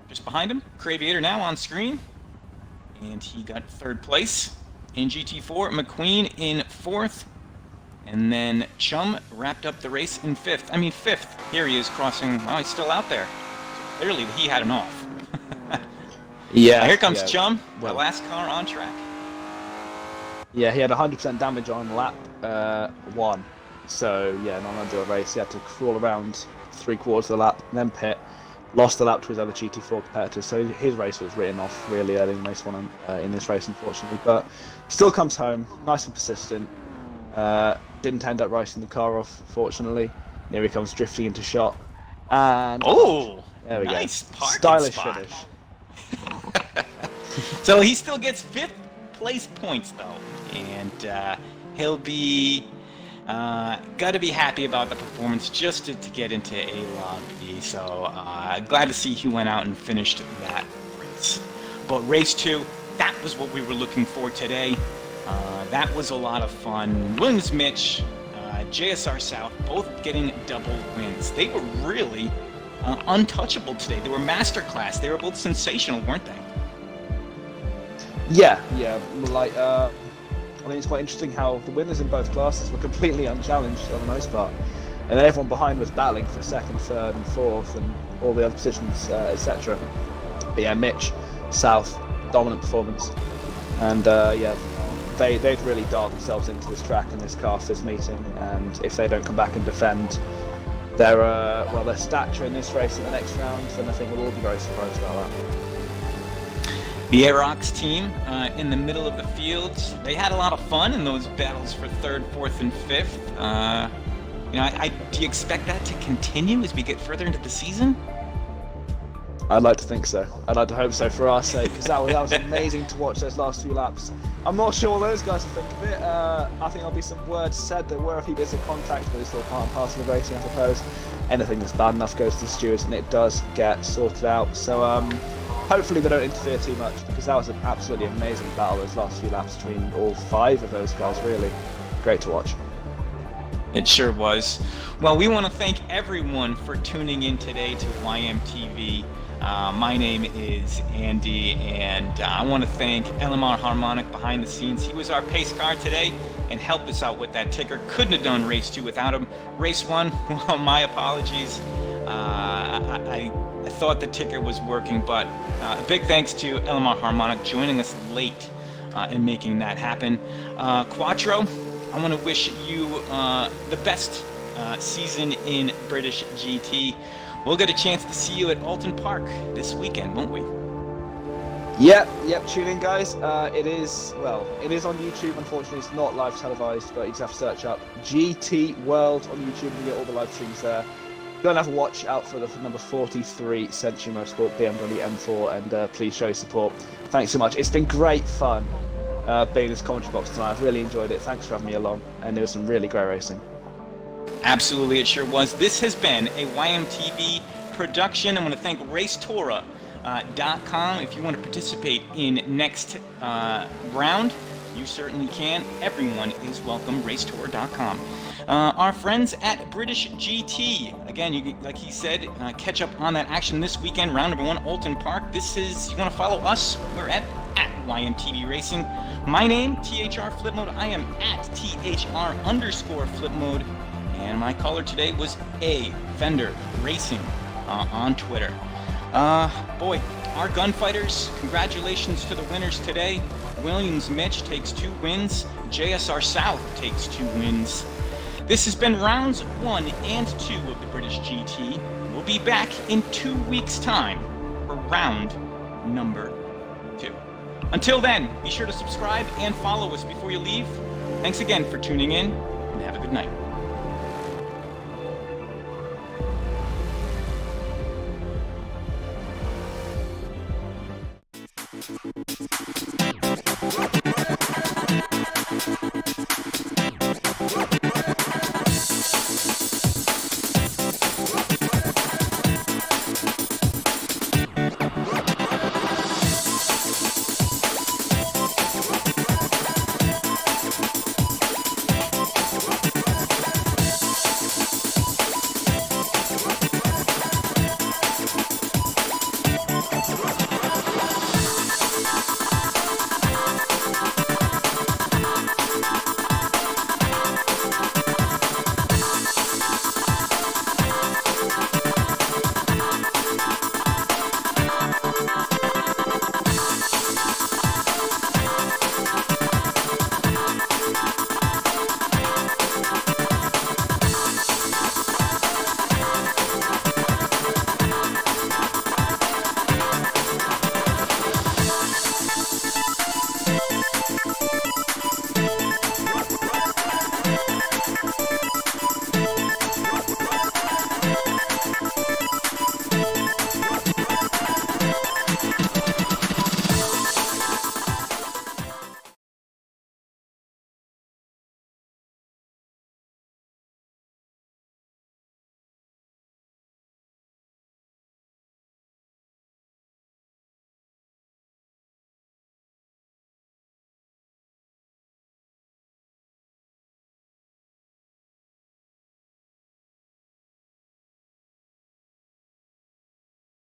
just behind him. Craviator now on screen. And he got 3rd place in GT4, McQueen in 4th, and then Chum wrapped up the race in 5th. Here he is crossing. Oh, he's still out there. Clearly, he had an off. Yeah. Here comes Chum, the last car on track. Yeah, he had 100% damage on lap 1. So, yeah, non-ideal race. He had to crawl around 3/4 of the lap, then pit. Lost the lap to his other GT4 competitors, so his race was written off really early in race 1 in this race, unfortunately. But still comes home, nice and persistent. Didn't end up racing the car off, fortunately. Here he comes drifting into shot. And there we nice go. Stylish spot. finish. So he still gets 5th place points though, and he'll be got to be happy about the performance just to get into A lobby. So glad to see he went out and finished that race. But race 2, that was what we were looking for today. That was a lot of fun. Williams Mitch, JSR South, both getting double wins. They were really untouchable today. They were masterclass. They were both sensational, weren't they? Yeah. Like, I mean, it's quite interesting how the winners in both classes were completely unchallenged on the most part, and everyone behind was battling for 2nd, 3rd, and 4th, and all the other positions, etc. But yeah, Mitch, South, dominant performance, and they'd really dialed themselves into this track and this car for this meeting, and if they don't come back and defend their stature in this race in the next round, then I think we'll all be very surprised about that. The Aerox team in the middle of the field, they had a lot of fun in those battles for 3rd, 4th, and 5th. Do you expect that to continue as we get further into the season? I'd like to think so. I'd like to hope so for our sake, because that was amazing to watch those last few laps. I'm not sure what those guys will think of it. I think there'll be some words said. There were a few bits of contact, but it's still part and parcel of racing, I suppose. Anything that's bad enough goes to the stewards, and it does get sorted out. So hopefully they don't interfere too much, because that was an absolutely amazing battle those last few laps between all 5 of those guys. Really great to watch. It sure was. Well, we want to thank everyone for tuning in today to YMTV. My name is Andy, and I want to thank LMR Harmonic behind the scenes. He was our pace car today and helped us out with that ticker. Couldn't have done race 2 without him. Race 1, well, my apologies. I thought the ticker was working, but a big thanks to LMR Harmonic joining us late and making that happen. Quattro, I want to wish you the best season in British GT. We'll get a chance to see you at Alton Park this weekend, won't we? Yep, tune in, guys. It is on YouTube. Unfortunately, it's not live televised, but you just have to search up GT World on YouTube and get all the live streams there. Go and have a watch out for the number 43 Century Motorsport BMW M4, and please show your support. Thanks so much. It's been great fun being in this commentary box tonight. I've really enjoyed it. Thanks for having me along, and there was some really great racing. Absolutely, it sure was. This has been a YMTV production. I want to thank RaceTora.com. If you want to participate in next round, you certainly can. Everyone is welcome. RaceTora.com. Our friends at British GT. Again, like he said, catch up on that action this weekend. Round number 1, Alton Park. You want to follow us? We're at YMTV Racing. My name, THR Flipmode. I am at THR_Flipmode. And my caller today was A Fender Racing on Twitter. Boy, our gunfighters, congratulations to the winners today. Williams Mitch takes 2 wins. JSR South takes 2 wins. This has been rounds 1 and 2 of the British GT. We'll be back in 2 weeks' time for round number 2. Until then, be sure to subscribe and follow us before you leave. Thanks again for tuning in, and have a good night. What?